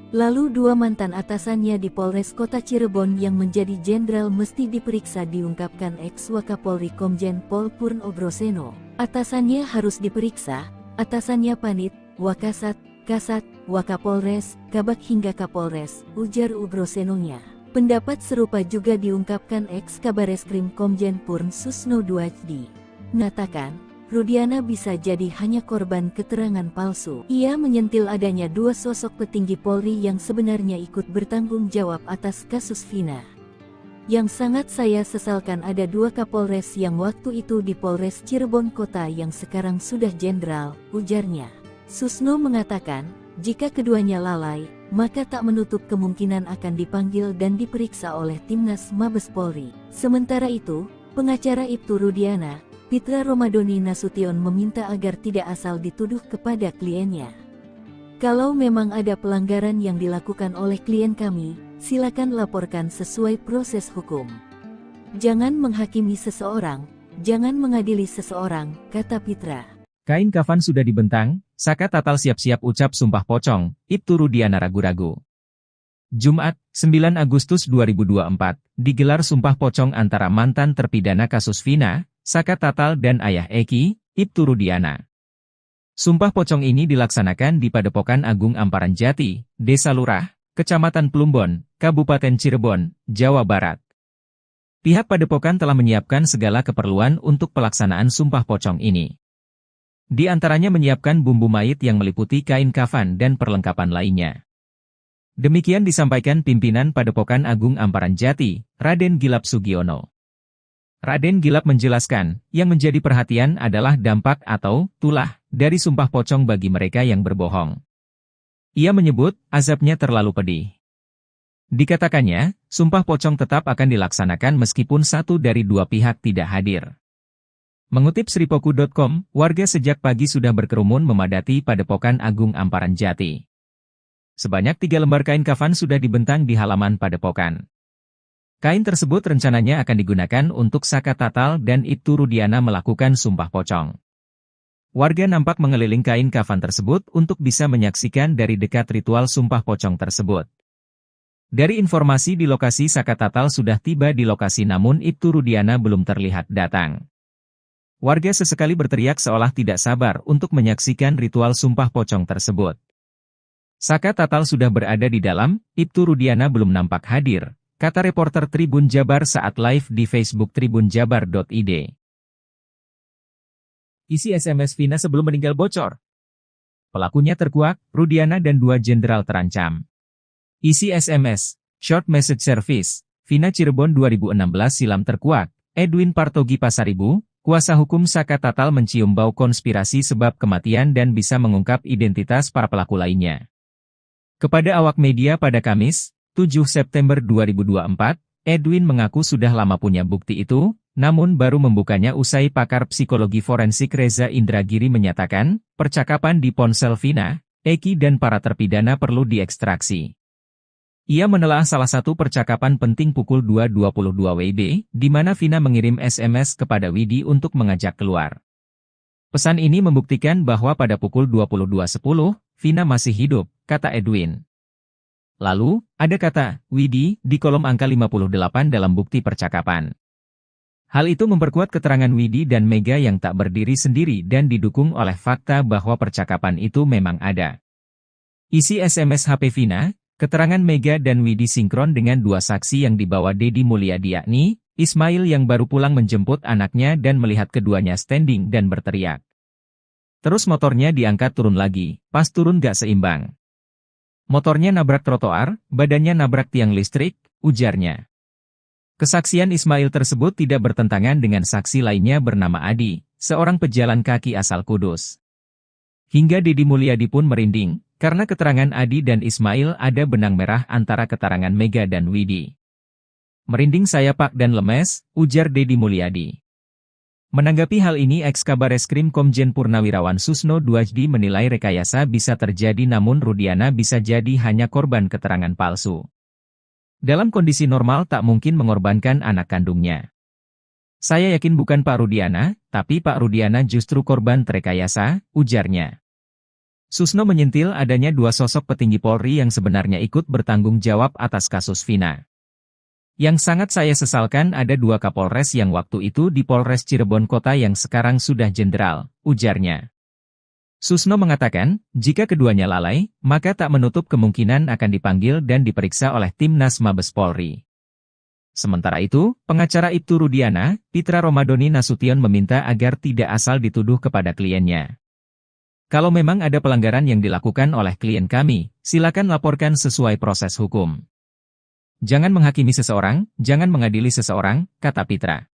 Lalu 2 mantan atasannya di Polres Kota Cirebon yang menjadi jenderal mesti diperiksa, diungkapkan ex-Wakapolri Komjen Pol Purno Groseno. Atasannya harus diperiksa, atasannya Panit, Wakasat, Kasat, Wakapolres, Kabak hingga Kapolres, ujar Ugrosenonya. Pendapat serupa juga diungkapkan ex-Kabareskrim Komjen Purn Susno Duajdi. Mengatakan, Rudiana bisa jadi hanya korban keterangan palsu. Ia menyentil adanya 2 sosok petinggi Polri yang sebenarnya ikut bertanggung jawab atas kasus Vina. Yang sangat saya sesalkan ada 2 Kapolres yang waktu itu di Polres Cirebon Kota yang sekarang sudah jenderal, ujarnya. Susno mengatakan, jika keduanya lalai, maka tak menutup kemungkinan akan dipanggil dan diperiksa oleh Timnas Mabes Polri. Sementara itu, pengacara Ibtu Rudiana, Pitra Romadoni Nasution meminta agar tidak asal dituduh kepada kliennya. Kalau memang ada pelanggaran yang dilakukan oleh klien kami, silakan laporkan sesuai proses hukum. Jangan menghakimi seseorang, jangan mengadili seseorang, kata Pitra. Kain kafan sudah dibentang, Saka Tatal siap-siap ucap sumpah pocong, Ibtu Rudiana ragu-ragu. Jumat, 9 Agustus 2024, digelar sumpah pocong antara mantan terpidana kasus Vina, Saka Tatal dan ayah Eki, Ibtu Rudiana. Sumpah pocong ini dilaksanakan di Padepokan Agung Amparan Jati, Desa Lurah, Kecamatan Plumbon, Kabupaten Cirebon, Jawa Barat. Pihak Padepokan telah menyiapkan segala keperluan untuk pelaksanaan sumpah pocong ini. Di antaranya menyiapkan bumbu mayit yang meliputi kain kafan dan perlengkapan lainnya. Demikian disampaikan pimpinan Padepokan Agung Amparan Jati, Raden Gilap Sugiono. Raden Gilap menjelaskan, yang menjadi perhatian adalah dampak atau tulah dari sumpah pocong bagi mereka yang berbohong. Ia menyebut, azabnya terlalu pedih. Dikatakannya, sumpah pocong tetap akan dilaksanakan meskipun satu dari 2 pihak tidak hadir. Mengutip Sripoku.com, warga sejak pagi sudah berkerumun memadati Padepokan Agung Amparan Jati. Sebanyak 3 lembar kain kafan sudah dibentang di halaman Padepokan. Kain tersebut rencananya akan digunakan untuk Saka Tatal dan Ibtu Rudiana melakukan sumpah pocong. Warga nampak mengeliling kain kafan tersebut untuk bisa menyaksikan dari dekat ritual sumpah pocong tersebut. Dari informasi di lokasi, Saka Tatal sudah tiba di lokasi namun Ibtu Rudiana belum terlihat datang. Warga sesekali berteriak seolah tidak sabar untuk menyaksikan ritual sumpah pocong tersebut. Saka Tatal sudah berada di dalam, Ibtu Rudiana belum nampak hadir, kata reporter Tribun Jabar saat live di Facebook tribunjabar.id. Isi SMS Vina sebelum meninggal bocor. Pelakunya terkuak, Rudiana dan 2 jenderal terancam. Isi SMS, Short Message Service, Vina Cirebon 2016 silam terkuak, Edwin Partogi Pasaribu, kuasa hukum Saka Tatal mencium bau konspirasi sebab kematian dan bisa mengungkap identitas para pelaku lainnya. Kepada awak media pada Kamis, 7 September 2024, Edwin mengaku sudah lama punya bukti itu, namun baru membukanya usai pakar psikologi forensik Reza Indragiri menyatakan, percakapan di ponsel Vina, Eki dan para terpidana perlu diekstraksi. Ia menelaah salah satu percakapan penting pukul 2.22 WIB, di mana Vina mengirim SMS kepada Widi untuk mengajak keluar. Pesan ini membuktikan bahwa pada pukul 22.10, Vina masih hidup, kata Edwin. Lalu, ada kata, Widi, di kolom angka 58 dalam bukti percakapan. Hal itu memperkuat keterangan Widi dan Mega yang tak berdiri sendiri dan didukung oleh fakta bahwa percakapan itu memang ada. Isi SMS HP Vina, keterangan Mega dan Widi sinkron dengan dua saksi yang dibawa Deddy Mulyadi yakni, Ismail yang baru pulang menjemput anaknya dan melihat keduanya standing dan berteriak. Terus motornya diangkat turun lagi, pas turun gak seimbang. Motornya nabrak trotoar, badannya nabrak tiang listrik, ujarnya. Kesaksian Ismail tersebut tidak bertentangan dengan saksi lainnya bernama Adi, seorang pejalan kaki asal Kudus. Hingga Deddy Mulyadi pun merinding, karena keterangan Adi dan Ismail ada benang merah antara keterangan Mega dan Widi. Merinding saya Pak dan lemes, ujar Deddy Mulyadi. Menanggapi hal ini Eks-Kabareskrim Komjen Purnawirawan Susno Duajdi menilai rekayasa bisa terjadi namun Rudiana bisa jadi hanya korban keterangan palsu. Dalam kondisi normal tak mungkin mengorbankan anak kandungnya. Saya yakin bukan Pak Rudiana, tapi Pak Rudiana justru korban terekayasa, ujarnya. Susno menyentil adanya dua sosok petinggi Polri yang sebenarnya ikut bertanggung jawab atas kasus Vina. Yang sangat saya sesalkan ada dua Kapolres yang waktu itu di Polres Cirebon Kota yang sekarang sudah jenderal, ujarnya. Susno mengatakan, jika keduanya lalai, maka tak menutup kemungkinan akan dipanggil dan diperiksa oleh Timnas Mabes Polri. Sementara itu, pengacara Ibtu Rudiana, Pitra Romadoni Nasution meminta agar tidak asal dituduh kepada kliennya. Kalau memang ada pelanggaran yang dilakukan oleh klien kami, silakan laporkan sesuai proses hukum. Jangan menghakimi seseorang, jangan mengadili seseorang, kata Pitra.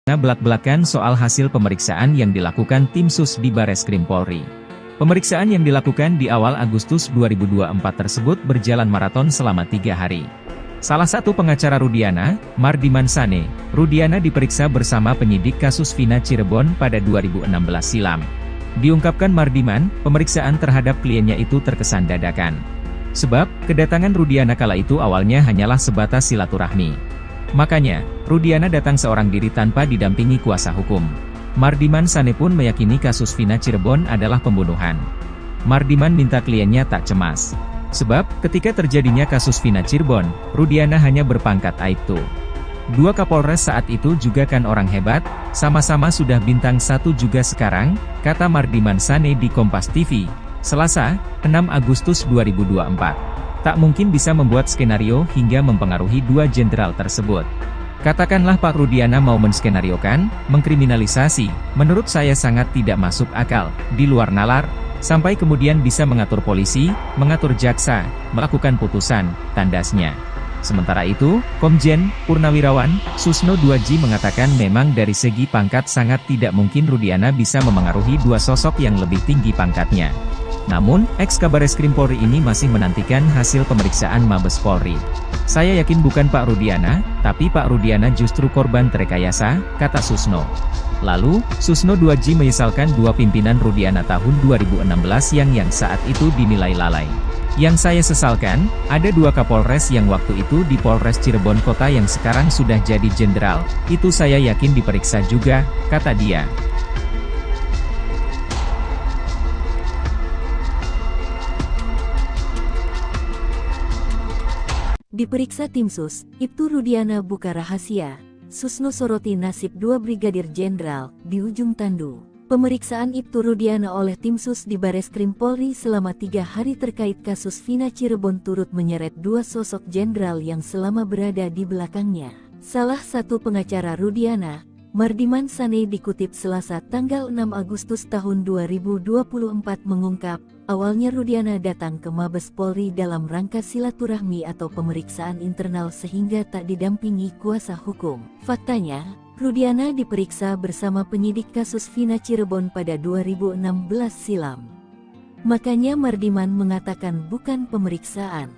Belak-belakan soal hasil pemeriksaan yang dilakukan tim sus di Bareskrim Polri. Pemeriksaan yang dilakukan di awal Agustus 2024 tersebut berjalan maraton selama 3 hari. Salah satu pengacara Rudiana, Mardiman Sane, Rudiana diperiksa bersama penyidik kasus Vina Cirebon pada 2016 silam. Diungkapkan Mardiman, pemeriksaan terhadap kliennya itu terkesan dadakan. Sebab, kedatangan Rudiana kala itu awalnya hanyalah sebatas silaturahmi. Makanya, Rudiana datang seorang diri tanpa didampingi kuasa hukum. Mardiman Sane pun meyakini kasus Vina Cirebon adalah pembunuhan. Mardiman minta kliennya tak cemas. Sebab, ketika terjadinya kasus Vina Cirebon, Rudiana hanya berpangkat Aibtu. Dua Kapolres saat itu juga kan orang hebat, sama-sama sudah bintang 1 juga sekarang, kata Mardiman Sane di Kompas TV. Selasa, 6 Agustus 2024. Tak mungkin bisa membuat skenario hingga mempengaruhi dua jenderal tersebut. Katakanlah Pak Rudiana mau menskenariokan, mengkriminalisasi, menurut saya sangat tidak masuk akal, di luar nalar, sampai kemudian bisa mengatur polisi, mengatur jaksa, melakukan putusan, tandasnya. Sementara itu, Komjen Purnawirawan Susno Duajdi mengatakan memang dari segi pangkat sangat tidak mungkin Rudiana bisa memengaruhi dua sosok yang lebih tinggi pangkatnya. Namun, Eks-Kabareskrim Polri ini masih menantikan hasil pemeriksaan Mabes Polri. Saya yakin bukan Pak Rudiana, tapi Pak Rudiana justru korban terekayasa, kata Susno. Lalu, Susno Duajdi menyesalkan dua pimpinan Rudiana tahun 2016 yang saat itu dinilai lalai. Yang saya sesalkan, ada dua Kapolres yang waktu itu di Polres Cirebon Kota yang sekarang sudah jadi jenderal, itu saya yakin diperiksa juga, kata dia. Diperiksa tim sus, Ibtu Rudiana buka rahasia. Susno soroti nasib dua Brigadir Jenderal di ujung tandu. Pemeriksaan Ibtu Rudiana oleh tim sus di Bareskrim Polri selama 3 hari terkait kasus Vina Cirebon turut menyeret dua sosok jenderal yang selama berada di belakangnya. Salah satu pengacara Rudiana, Mardiman Sane dikutip Selasa tanggal 6 Agustus tahun 2024 mengungkap, awalnya Rudiana datang ke Mabes Polri dalam rangka silaturahmi atau pemeriksaan internal sehingga tak didampingi kuasa hukum. Faktanya, Rudiana diperiksa bersama penyidik kasus Vina Cirebon pada 2016 silam. Makanya Mardiman mengatakan bukan pemeriksaan.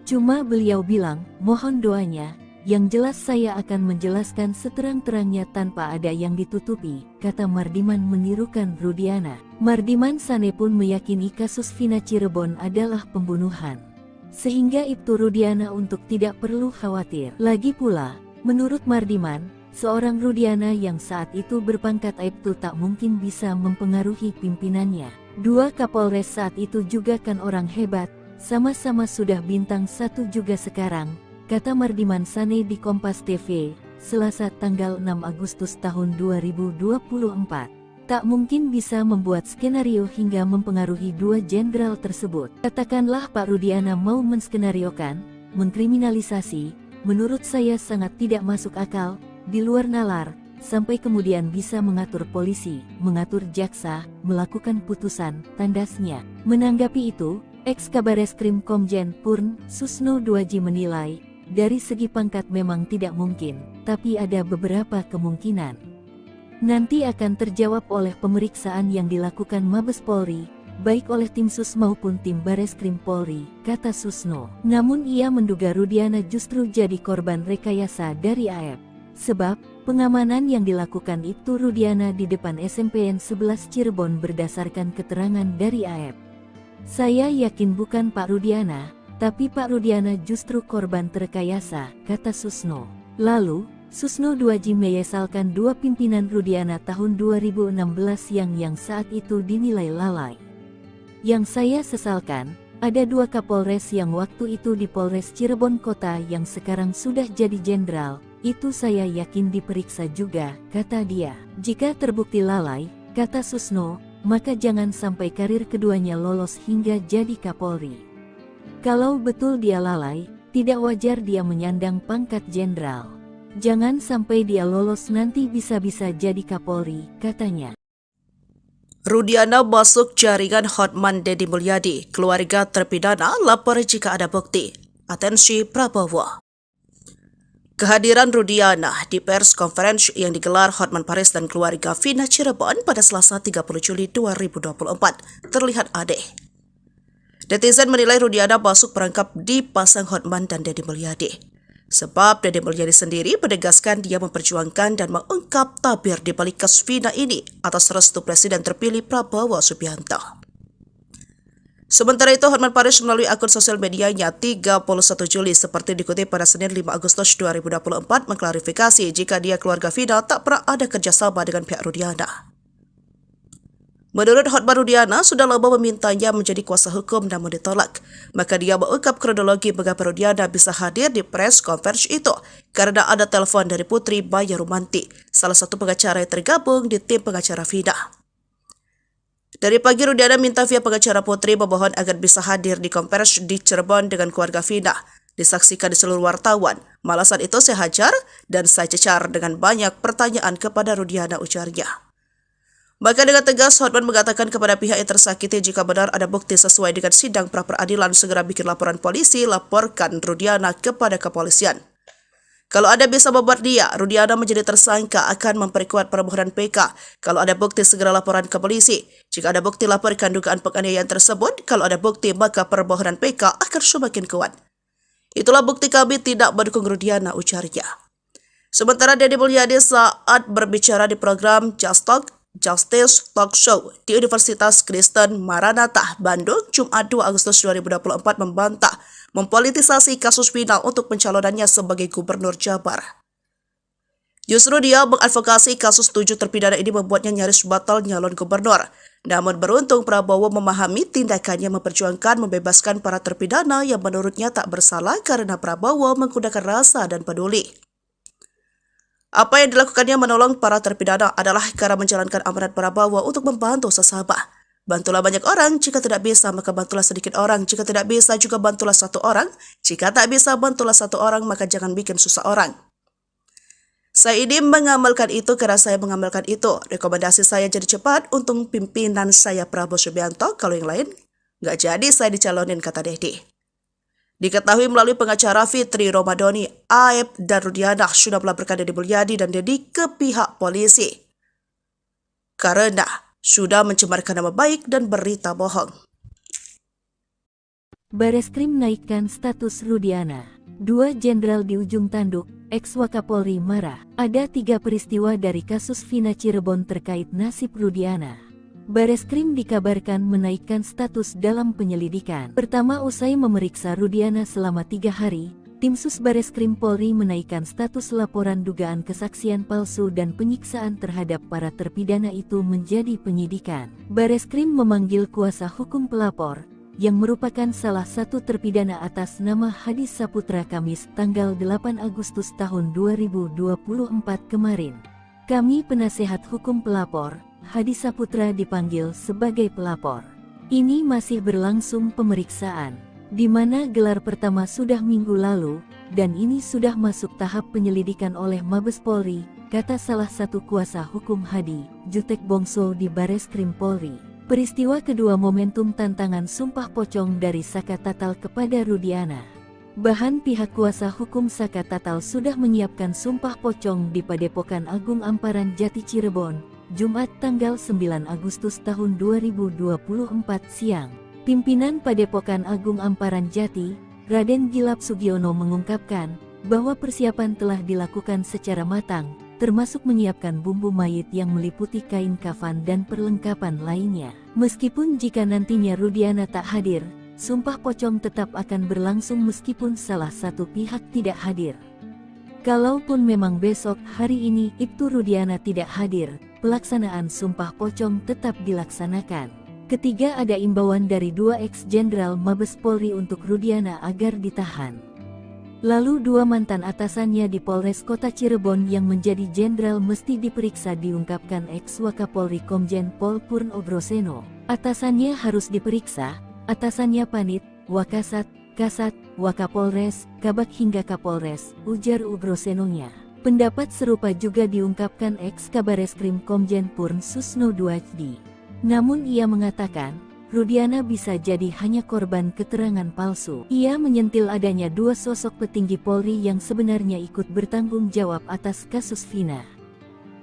Cuma beliau bilang, mohon doanya. Yang jelas saya akan menjelaskan seterang-terangnya tanpa ada yang ditutupi, kata Mardiman menirukan Rudiana. Mardiman Sane pun meyakini kasus Vina Cirebon adalah pembunuhan. Sehingga Ibtu Rudiana untuk tidak perlu khawatir. Lagi pula, menurut Mardiman, seorang Rudiana yang saat itu berpangkat Aibtu tak mungkin bisa mempengaruhi pimpinannya. Dua Kapolres saat itu juga kan orang hebat, sama-sama sudah bintang 1 juga sekarang, kata Mardiman Sane di Kompas TV, Selasa tanggal 6 Agustus tahun 2024. Tak mungkin bisa membuat skenario hingga mempengaruhi dua jenderal tersebut. Katakanlah Pak Rudiana mau menskenariokan, mengkriminalisasi, menurut saya sangat tidak masuk akal, di luar nalar, sampai kemudian bisa mengatur polisi, mengatur jaksa, melakukan putusan, tandasnya. Menanggapi itu, ex-Kabareskrim Komjen Purn, Susno Duaji menilai, dari segi pangkat memang tidak mungkin, tapi ada beberapa kemungkinan. Nanti akan terjawab oleh pemeriksaan yang dilakukan Mabes Polri, baik oleh tim Sus maupun tim Bareskrim Polri, kata Susno. Namun ia menduga Rudiana justru jadi korban rekayasa dari AF. Sebab, pengamanan yang dilakukan Ibtu Rudiana di depan SMPN 11 Cirebon berdasarkan keterangan dari AF. Saya yakin bukan Pak Rudiana, tapi Pak Rudiana justru korban terekayasa, kata Susno. Lalu, Susno Duaji menyesalkan dua pimpinan Rudiana tahun 2016 yang saat itu dinilai lalai. Yang saya sesalkan, ada dua Kapolres yang waktu itu di Polres Cirebon Kota yang sekarang sudah jadi jenderal, itu saya yakin diperiksa juga, kata dia. Jika terbukti lalai, kata Susno, maka jangan sampai karir keduanya lolos hingga jadi Kapolri. Kalau betul dia lalai, tidak wajar dia menyandang pangkat jenderal. Jangan sampai dia lolos nanti bisa-bisa jadi Kapolri, katanya. Rudiana masuk jaringan Hotman Deddy Mulyadi. Keluarga terpidana lapor jika ada bukti. Atensi Prabowo. Kehadiran Rudiana di pers conference yang digelar Hotman Paris dan keluarga Vina Cirebon pada Selasa 30 Juli 2024 terlihat aneh. Netizen menilai Rudiana masuk perangkap dipasang Hotman dan Deddy Mulyadi. Sebab Deddy Mulyadi sendiri menegaskan dia memperjuangkan dan mengungkap tabir di balik kasus Vina ini atas restu Presiden terpilih Prabowo Subianto. Sementara itu, Hotman Paris melalui akun sosial medianya 31 Juli seperti dikutip pada Senin 5 Agustus 2024 mengklarifikasi jika dia keluarga Vina tak pernah ada kerjasama dengan pihak Rudiana. Menurut Hotman, Rudiana sudah lama memintanya menjadi kuasa hukum namun ditolak. Maka dia mengungkap kronologi mengapa Rudiana bisa hadir di press conference itu karena ada telepon dari Putri Maya Rumanti, salah satu pengacara yang tergabung di tim pengacara Vina. Dari pagi Rudiana minta via pengacara Putri memohon agar bisa hadir di konferensi di Cirebon dengan keluarga Vina. Disaksikan di seluruh wartawan. Malasan itu saya hajar dan saya cecar dengan banyak pertanyaan kepada Rudiana, ujarnya. Maka dengan tegas, Hotman mengatakan kepada pihak yang tersakiti jika benar ada bukti sesuai dengan sidang pra-peradilan segera bikin laporan polisi, laporkan Rudiana kepada kepolisian. Kalau Anda bisa membuat dia, Rudiana menjadi tersangka akan memperkuat permohonan PK. Kalau ada bukti segera laporan ke polisi. Jika ada bukti laporkan dugaan penganiayaan tersebut. Kalau ada bukti maka permohonan PK akan semakin kuat. Itulah bukti kami tidak mendukung Rudiana, ujarnya. Sementara Deddy Mulyadi saat berbicara di program Justice Talk Show di Universitas Kristen Maranatha, Bandung, Jumat 2 Agustus 2024 membantah mempolitisasi kasus Vina untuk pencalonannya sebagai Gubernur Jabar. Justru dia mengadvokasi kasus 7 terpidana ini membuatnya nyaris batal nyalon gubernur. Namun beruntung Prabowo memahami tindakannya memperjuangkan membebaskan para terpidana yang menurutnya tak bersalah karena Prabowo menggunakan rasa dan peduli. Apa yang dilakukannya menolong para terpidana adalah cara menjalankan amanat Prabowo untuk membantu sesama. Bantulah banyak orang, jika tidak bisa maka bantulah sedikit orang, jika tidak bisa juga bantulah satu orang, jika tak bisa bantulah satu orang maka jangan bikin susah orang. Saya ini mengamalkan itu karena saya mengamalkan itu. Rekomendasi saya jadi cepat untuk pimpinan saya Prabowo Subianto, kalau yang lain nggak jadi saya dicalonin, kata Deddy. Diketahui melalui pengacara Fitri Romadoni, Aep dan Rudiana sudah melaporkan Deddy Mulyadi dan Deddy ke pihak polisi karena sudah mencemarkan nama baik dan berita bohong. Bareskrim naikkan status Rudiana. 2 jenderal di ujung tanduk, ex-Wakapolri marah. Ada 3 peristiwa dari kasus Vina Cirebon terkait nasib Rudiana. Bareskrim dikabarkan menaikkan status dalam penyelidikan. Pertama, usai memeriksa Rudiana selama 3 hari, tim Sus Bareskrim Polri menaikkan status laporan dugaan kesaksian palsu dan penyiksaan terhadap para terpidana itu menjadi penyidikan. Bareskrim memanggil kuasa hukum pelapor, yang merupakan salah satu terpidana atas nama Hadi Saputra Kamis tanggal 8 Agustus tahun 2024 kemarin. Kami penasehat hukum pelapor, Hadi Saputra dipanggil sebagai pelapor. Ini masih berlangsung pemeriksaan, di mana gelar pertama sudah minggu lalu, dan ini sudah masuk tahap penyelidikan oleh Mabes Polri, kata salah satu kuasa hukum Hadi, Jutek Bongso di Bareskrim Polri. Peristiwa kedua momentum tantangan sumpah pocong dari Saka Tatal kepada Rudiana. Bahan pihak kuasa hukum Saka Tatal sudah menyiapkan sumpah pocong di Padepokan Agung Amparan Jati Cirebon, Jumat tanggal 9 Agustus tahun 2024 siang. Pimpinan Padepokan Agung Amparan Jati, Raden Gilap Sugiono mengungkapkan bahwa persiapan telah dilakukan secara matang, termasuk menyiapkan bumbu mayit yang meliputi kain kafan dan perlengkapan lainnya. Meskipun jika nantinya Rudiana tak hadir, sumpah pocong tetap akan berlangsung meskipun salah satu pihak tidak hadir. Kalaupun memang besok hari ini Ibtu Rudiana tidak hadir, pelaksanaan sumpah pocong tetap dilaksanakan. Ketiga, ada imbauan dari 2 ex-jenderal Mabes Polri untuk Rudiana agar ditahan. Lalu 2 mantan atasannya di Polres Kota Cirebon yang menjadi jenderal mesti diperiksa, diungkapkan ex-Wakapolri Komjen Pol Purno Broseno. Atasannya harus diperiksa, atasannya Panit, Wakasat, Kasat, Wakapolres, Kabak hingga Kapolres, ujar Ubrosenonya. Pendapat serupa juga diungkapkan ex-Kabareskrim Komjen Purn Susno Duajdi. Namun ia mengatakan, Rudiana bisa jadi hanya korban keterangan palsu. Ia menyentil adanya 2 sosok petinggi Polri yang sebenarnya ikut bertanggung jawab atas kasus Vina.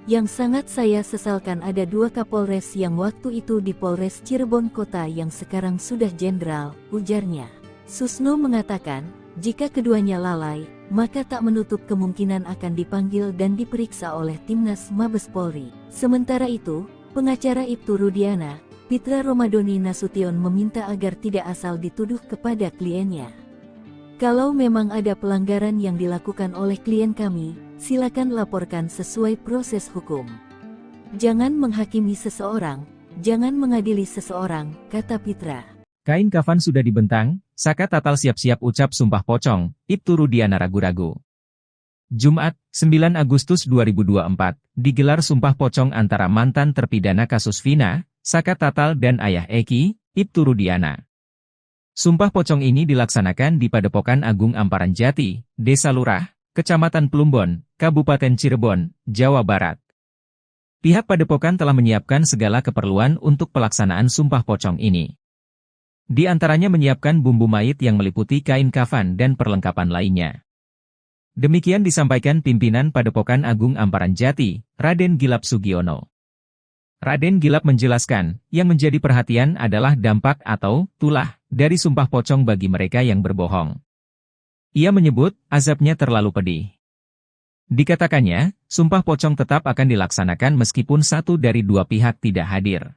Yang sangat saya sesalkan ada 2 Kapolres yang waktu itu di Polres Cirebon Kota yang sekarang sudah jenderal, ujarnya. Susno mengatakan, jika keduanya lalai, maka tak menutup kemungkinan akan dipanggil dan diperiksa oleh Timnas Mabes Polri. Sementara itu, pengacara Ibtu Rudiana, Pitra Romadoni Nasution meminta agar tidak asal dituduh kepada kliennya. Kalau memang ada pelanggaran yang dilakukan oleh klien kami, silakan laporkan sesuai proses hukum. Jangan menghakimi seseorang, jangan mengadili seseorang, kata Pitra. Kain kafan sudah dibentang, Saka Tatal siap-siap ucap sumpah pocong, Ibtu Rudiana ragu-ragu. Jumat, 9 Agustus 2024, digelar sumpah pocong antara mantan terpidana kasus Vina, Saka Tatal dan ayah Eki, Ibtu Rudiana. Sumpah pocong ini dilaksanakan di Padepokan Agung Amparan Jati, Desa Lurah, Kecamatan Plumbon, Kabupaten Cirebon, Jawa Barat. Pihak Padepokan telah menyiapkan segala keperluan untuk pelaksanaan sumpah pocong ini. Di antaranya menyiapkan bumbu mayit yang meliputi kain kafan dan perlengkapan lainnya. Demikian disampaikan pimpinan Padepokan Agung Amparan Jati, Raden Gilap Sugiono. Raden Gilap menjelaskan, yang menjadi perhatian adalah dampak atau tulah dari sumpah pocong bagi mereka yang berbohong. Ia menyebut, azabnya terlalu pedih. Dikatakannya, sumpah pocong tetap akan dilaksanakan meskipun satu dari 2 pihak tidak hadir.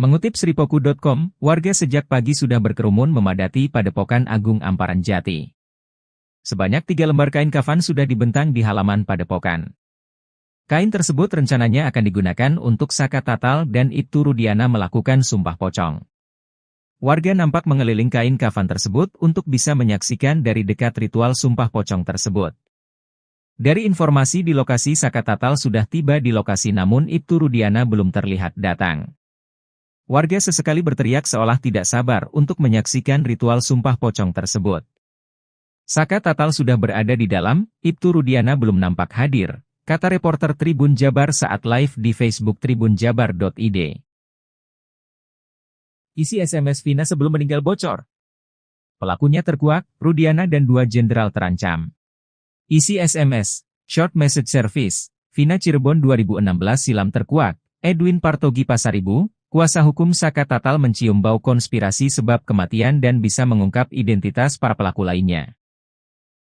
Mengutip Sripoku.com, warga sejak pagi sudah berkerumun memadati Padepokan Agung Amparan Jati. Sebanyak 3 lembar kain kafan sudah dibentang di halaman Padepokan. Kain tersebut rencananya akan digunakan untuk Saka Tatal dan Ibtu Rudiana melakukan sumpah pocong. Warga nampak mengeliling kain kafan tersebut untuk bisa menyaksikan dari dekat ritual sumpah pocong tersebut. Dari informasi di lokasi, Saka Tatal sudah tiba di lokasi namun Ibtu Rudiana belum terlihat datang. Warga sesekali berteriak seolah tidak sabar untuk menyaksikan ritual sumpah pocong tersebut. Saka Tatal sudah berada di dalam, Ibtu Rudiana belum nampak hadir, kata reporter Tribun Jabar saat live di Facebook tribunjabar.id. Isi SMS Vina sebelum meninggal bocor. Pelakunya terkuak, Rudiana dan 2 jenderal terancam. Isi SMS, Short Message Service, Vina Cirebon 2016 silam terkuak, Edwin Partogi Pasaribu, kuasa hukum Saka Tatal mencium bau konspirasi sebab kematian dan bisa mengungkap identitas para pelaku lainnya.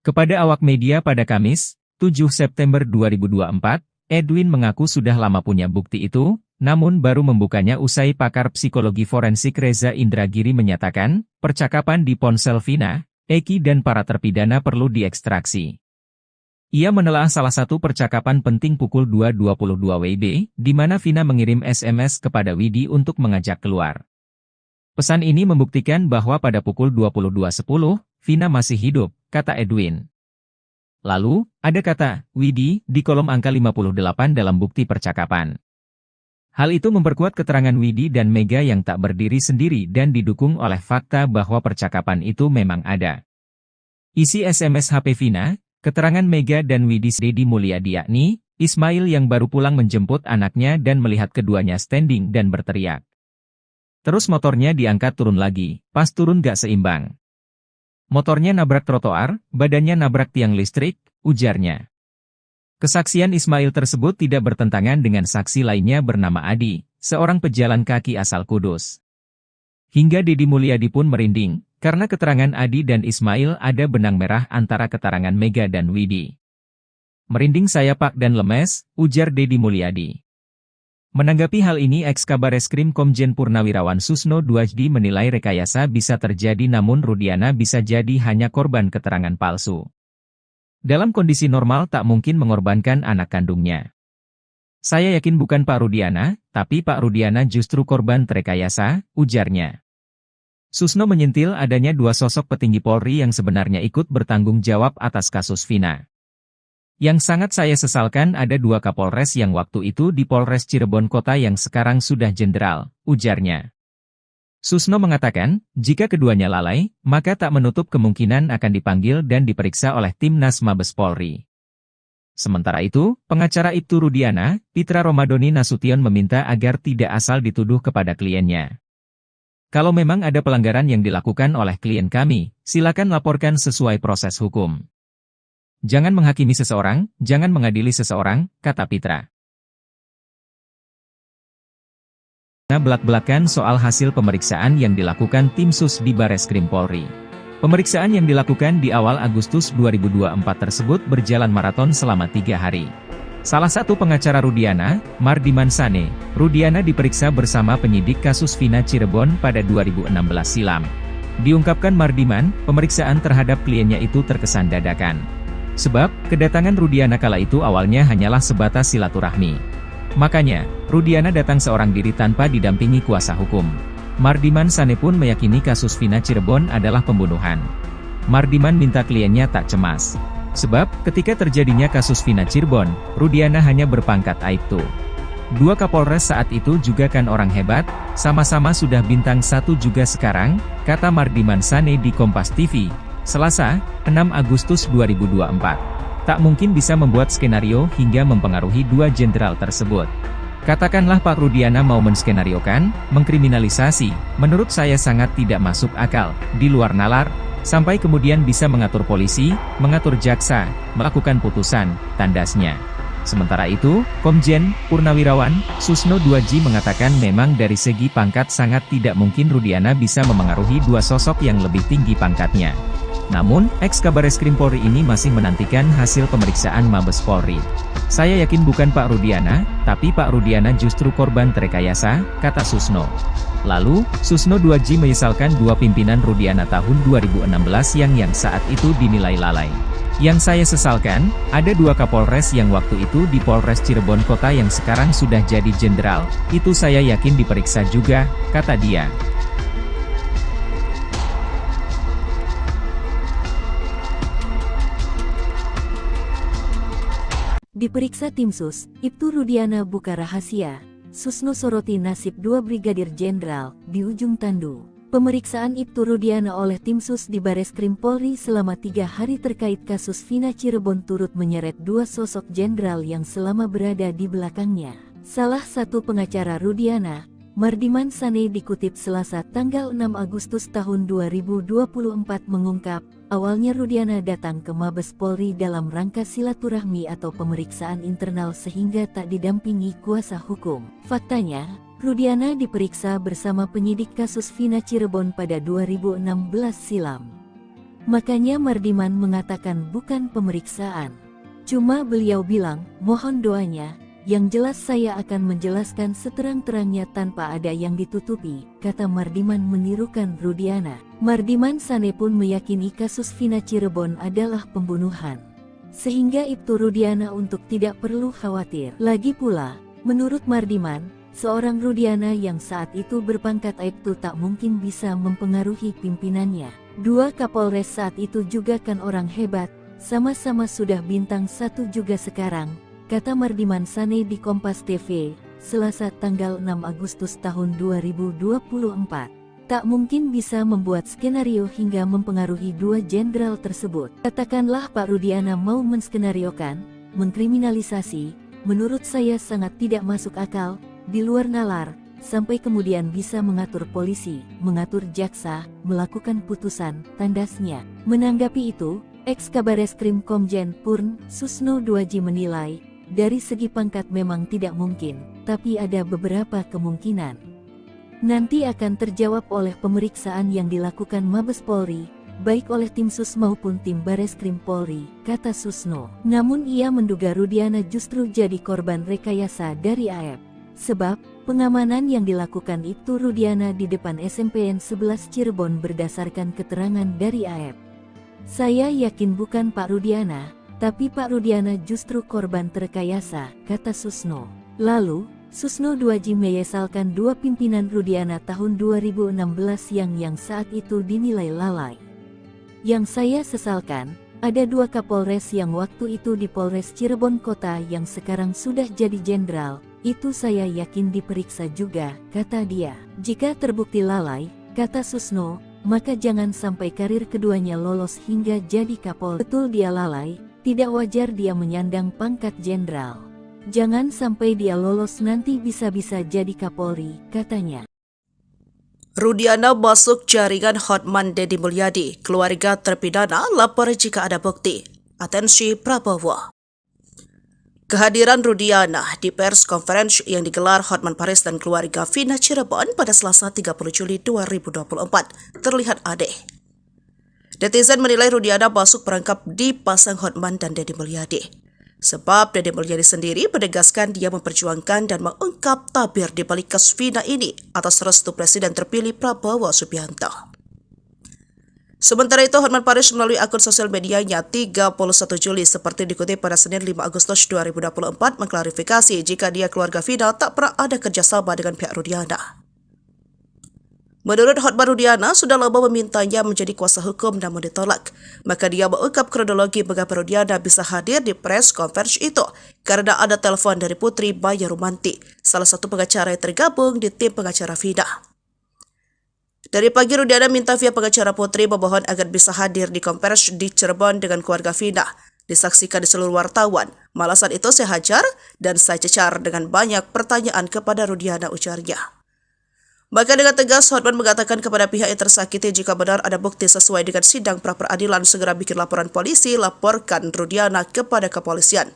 Kepada awak media pada Kamis, 7 September 2024, Edwin mengaku sudah lama punya bukti itu, namun baru membukanya usai pakar psikologi forensik Reza Indragiri menyatakan, percakapan di ponsel Vina, Eki dan para terpidana perlu diekstraksi. Ia menelaah salah satu percakapan penting pukul 2.22 WIB, di mana Vina mengirim SMS kepada Widi untuk mengajak keluar. Pesan ini membuktikan bahwa pada pukul 22.10, Vina masih hidup, kata Edwin. Lalu, ada kata, Widi, di kolom angka 58 dalam bukti percakapan. Hal itu memperkuat keterangan Widi dan Mega yang tak berdiri sendiri dan didukung oleh fakta bahwa percakapan itu memang ada. Isi SMS HP Vina, keterangan Mega dan Widi Dedi Mulyadi yakni, Ismail yang baru pulang menjemput anaknya dan melihat keduanya standing dan berteriak. Terus motornya diangkat turun lagi, pas turun gak seimbang. Motornya nabrak trotoar, badannya nabrak tiang listrik, ujarnya. Kesaksian Ismail tersebut tidak bertentangan dengan saksi lainnya bernama Adi, seorang pejalan kaki asal Kudus. Hingga Dedi Mulyadi pun merinding, karena keterangan Adi dan Ismail ada benang merah antara keterangan Mega dan Widi. Merinding saya Pak dan lemes, ujar Dedi Mulyadi. Menanggapi hal ini Eks-Kabareskrim Komjen Purnawirawan Susno Duajdi menilai rekayasa bisa terjadi namun Rudiana bisa jadi hanya korban keterangan palsu. Dalam kondisi normal tak mungkin mengorbankan anak kandungnya. Saya yakin bukan Pak Rudiana, tapi Pak Rudiana justru korban terekayasa, ujarnya. Susno menyentil adanya dua sosok petinggi Polri yang sebenarnya ikut bertanggung jawab atas kasus Vina. Yang sangat saya sesalkan ada dua Kapolres yang waktu itu di Polres Cirebon Kota yang sekarang sudah jenderal, ujarnya. Susno mengatakan, jika keduanya lalai, maka tak menutup kemungkinan akan dipanggil dan diperiksa oleh Timnas Mabes Polri. Sementara itu, pengacara Ibtu Rudiana, Pitra Romadoni Nasution meminta agar tidak asal dituduh kepada kliennya. Kalau memang ada pelanggaran yang dilakukan oleh klien kami, silakan laporkan sesuai proses hukum. Jangan menghakimi seseorang, jangan mengadili seseorang, kata Pitra. Belak-belakan soal hasil pemeriksaan yang dilakukan tim sus di Bareskrim Polri. Pemeriksaan yang dilakukan di awal Agustus 2024 tersebut berjalan maraton selama 3 hari. Salah satu pengacara Rudiana, Mardiman Sane, Rudiana diperiksa bersama penyidik kasus Vina Cirebon pada 2016 silam. Diungkapkan Mardiman, pemeriksaan terhadap kliennya itu terkesan dadakan. Sebab, kedatangan Rudiana kala itu awalnya hanyalah sebatas silaturahmi. Makanya, Rudiana datang seorang diri tanpa didampingi kuasa hukum. Mardiman Sane pun meyakini kasus Vina Cirebon adalah pembunuhan. Mardiman minta kliennya tak cemas. Sebab, ketika terjadinya kasus Vina Cirebon, Rudiana hanya berpangkat Aibtu. Dua Kapolres saat itu juga kan orang hebat, sama-sama sudah bintang 1 juga sekarang, kata Mardiman Sane di Kompas TV. Selasa, 6 Agustus 2024. Tak mungkin bisa membuat skenario hingga mempengaruhi dua jenderal tersebut. Katakanlah Pak Rudiana mau menskenariokan, mengkriminalisasi, menurut saya sangat tidak masuk akal, di luar nalar, sampai kemudian bisa mengatur polisi, mengatur jaksa, melakukan putusan, tandasnya. Sementara itu, Komjen Purnawirawan Susno Duajdi mengatakan memang dari segi pangkat sangat tidak mungkin Rudiana bisa memengaruhi dua sosok yang lebih tinggi pangkatnya. Namun, Eks-Kabareskrim Polri ini masih menantikan hasil pemeriksaan Mabes Polri. Saya yakin bukan Pak Rudiana, tapi Pak Rudiana justru korban terekayasa, kata Susno. Lalu, Susno Duajdi menyesalkan dua pimpinan Rudiana tahun 2016 yang saat itu dinilai lalai. Yang saya sesalkan, ada dua Kapolres yang waktu itu di Polres Cirebon Kota yang sekarang sudah jadi jenderal, itu saya yakin diperiksa juga, kata dia. Diperiksa tim sus, Ibtu Rudiana buka rahasia. Susno soroti nasib dua Brigadir Jenderal di ujung tandu. Pemeriksaan Ibtu Rudiana oleh tim sus di Bareskrim Polri selama 3 hari terkait kasus Vina Cirebon turut menyeret dua sosok jenderal yang selama berada di belakangnya. Salah satu pengacara Rudiana, Mardiman Sane dikutip Selasa tanggal 6 Agustus tahun 2024 mengungkap, awalnya Rudiana datang ke Mabes Polri dalam rangka silaturahmi atau pemeriksaan internal sehingga tak didampingi kuasa hukum. Faktanya, Rudiana diperiksa bersama penyidik kasus Vina Cirebon pada 2016 silam. Makanya Mardiman mengatakan bukan pemeriksaan. Cuma beliau bilang, mohon doanya. Yang jelas saya akan menjelaskan seterang-terangnya tanpa ada yang ditutupi, kata Mardiman menirukan Rudiana. Mardiman Sane pun meyakini kasus Vina Cirebon adalah pembunuhan. Sehingga Ibtu Rudiana untuk tidak perlu khawatir. Lagi pula, menurut Mardiman, Seorang Rudiana yang saat itu berpangkat Aibtu tak mungkin bisa mempengaruhi pimpinannya. Dua Kapolres saat itu juga kan orang hebat, sama-sama sudah bintang 1 juga sekarang, kata Mardiman Sane di Kompas TV, Selasa tanggal 6 Agustus tahun 2024. Tak mungkin bisa membuat skenario hingga mempengaruhi dua jenderal tersebut. Katakanlah Pak Rudiana mau menskenariokan, mengkriminalisasi, menurut saya sangat tidak masuk akal, di luar nalar, sampai kemudian bisa mengatur polisi, mengatur jaksa, melakukan putusan, tandasnya. Menanggapi itu, Ex-Kabareskrim Komjen Purn, Susno Duaji menilai, dari segi pangkat memang tidak mungkin, tapi ada beberapa kemungkinan. Nanti akan terjawab oleh pemeriksaan yang dilakukan Mabes Polri, baik oleh tim Sus maupun tim Bareskrim Polri, kata Susno. Namun ia menduga Rudiana justru jadi korban rekayasa dari AEP. Sebab, pengamanan yang dilakukan Ibtu Rudiana di depan SMPN 11 Cirebon berdasarkan keterangan dari AEP. Saya yakin bukan Pak Rudiana, tapi Pak Rudiana justru korban terkayasa, kata Susno. Lalu, Susno Duaji menyesalkan dua pimpinan Rudiana tahun 2016 yang saat itu dinilai lalai. Yang saya sesalkan, ada dua Kapolres yang waktu itu di Polres Cirebon Kota yang sekarang sudah jadi jenderal, itu saya yakin diperiksa juga, kata dia. Jika terbukti lalai, kata Susno, maka jangan sampai karir keduanya lolos hingga jadi Kapolres. Betul dia lalai, tidak wajar dia menyandang pangkat jenderal. Jangan sampai dia lolos nanti bisa-bisa jadi Kapolri, katanya. Rudiana masuk jaringan Hotman Deddy Mulyadi. Keluarga terpidana lapor jika ada bukti. Atensi Prabowo. Kehadiran Rudiana di pers conference yang digelar Hotman Paris dan keluarga Vina Cirebon pada Selasa 30 Juli 2024 terlihat aneh. Netizen menilai Rudiana masuk perangkap dipasang Hotman dan Deddy Mulyadi. Sebab Deddy Mulyadi sendiri menegaskan dia memperjuangkan dan mengungkap tabir di balik kasus Vina ini atas restu Presiden terpilih Prabowo Subianto. Sementara itu, Hotman Paris melalui akun sosial medianya 31 Juli seperti dikutip pada Senin 5 Agustus 2024 mengklarifikasi jika dia keluarga Vina tak pernah ada kerjasama dengan pihak Rudiana. Menurut Hotman, Rudiana sudah lama memintanya menjadi kuasa hukum namun ditolak. Maka dia mengungkap kronologi mengapa Rudiana bisa hadir di press conference itu karena ada telepon dari Putri Maya Rumanti, salah satu pengacara yang tergabung di tim pengacara Vina. Dari pagi Rudiana minta via pengacara Putri memohon agar bisa hadir di konferensi di Cirebon dengan keluarga Vina. Disaksikan di seluruh wartawan. Malasan itu saya hajar dan saya cecar dengan banyak pertanyaan kepada Rudiana, ujarnya. Maka dengan tegas, Hotman mengatakan kepada pihak yang tersakiti jika benar ada bukti sesuai dengan sidang pra-peradilan segera bikin laporan polisi, laporkan Rudiana kepada kepolisian.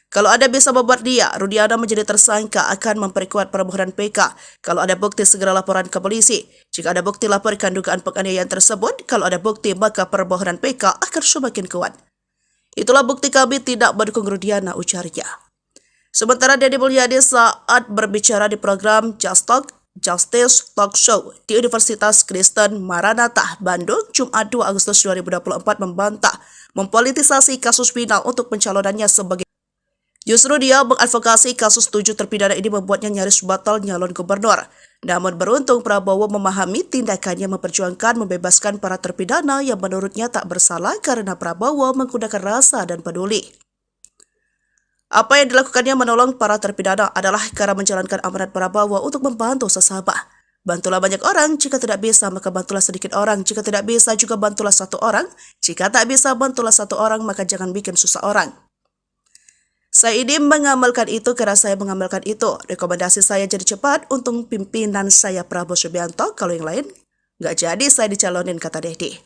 Kalau Anda bisa membuat dia, Rudiana menjadi tersangka akan memperkuat permohonan PK. Kalau ada bukti segera laporan ke polisi. Jika ada bukti laporkan dugaan penganiayaan tersebut. Kalau ada bukti maka permohonan PK akan semakin kuat. Itulah bukti kami tidak mendukung Rudiana, ujarnya. Sementara Deddy Mulyadi saat berbicara di program Justice Talk Show di Universitas Kristen Maranatha, Bandung, Jumat 2 Agustus 2024 membantah mempolitisasi kasus Vina untuk pencalonannya sebagai. Justru dia mengadvokasi kasus 7 terpidana ini membuatnya nyaris batal nyalon gubernur. Namun beruntung Prabowo memahami tindakannya memperjuangkan membebaskan para terpidana yang menurutnya tak bersalah karena Prabowo menggunakan rasa dan peduli. Apa yang dilakukannya menolong para terpidana adalah karena menjalankan amanat Prabowo untuk membantu sesama. Bantulah banyak orang, jika tidak bisa maka bantulah sedikit orang, jika tidak bisa juga bantulah satu orang, jika tak bisa bantulah satu orang maka jangan bikin susah orang. Saya ini mengamalkan itu karena saya mengamalkan itu. Rekomendasi saya jadi cepat untuk pimpinan saya Prabowo Subianto, kalau yang lain nggak jadi saya dicalonin, kata Deddy.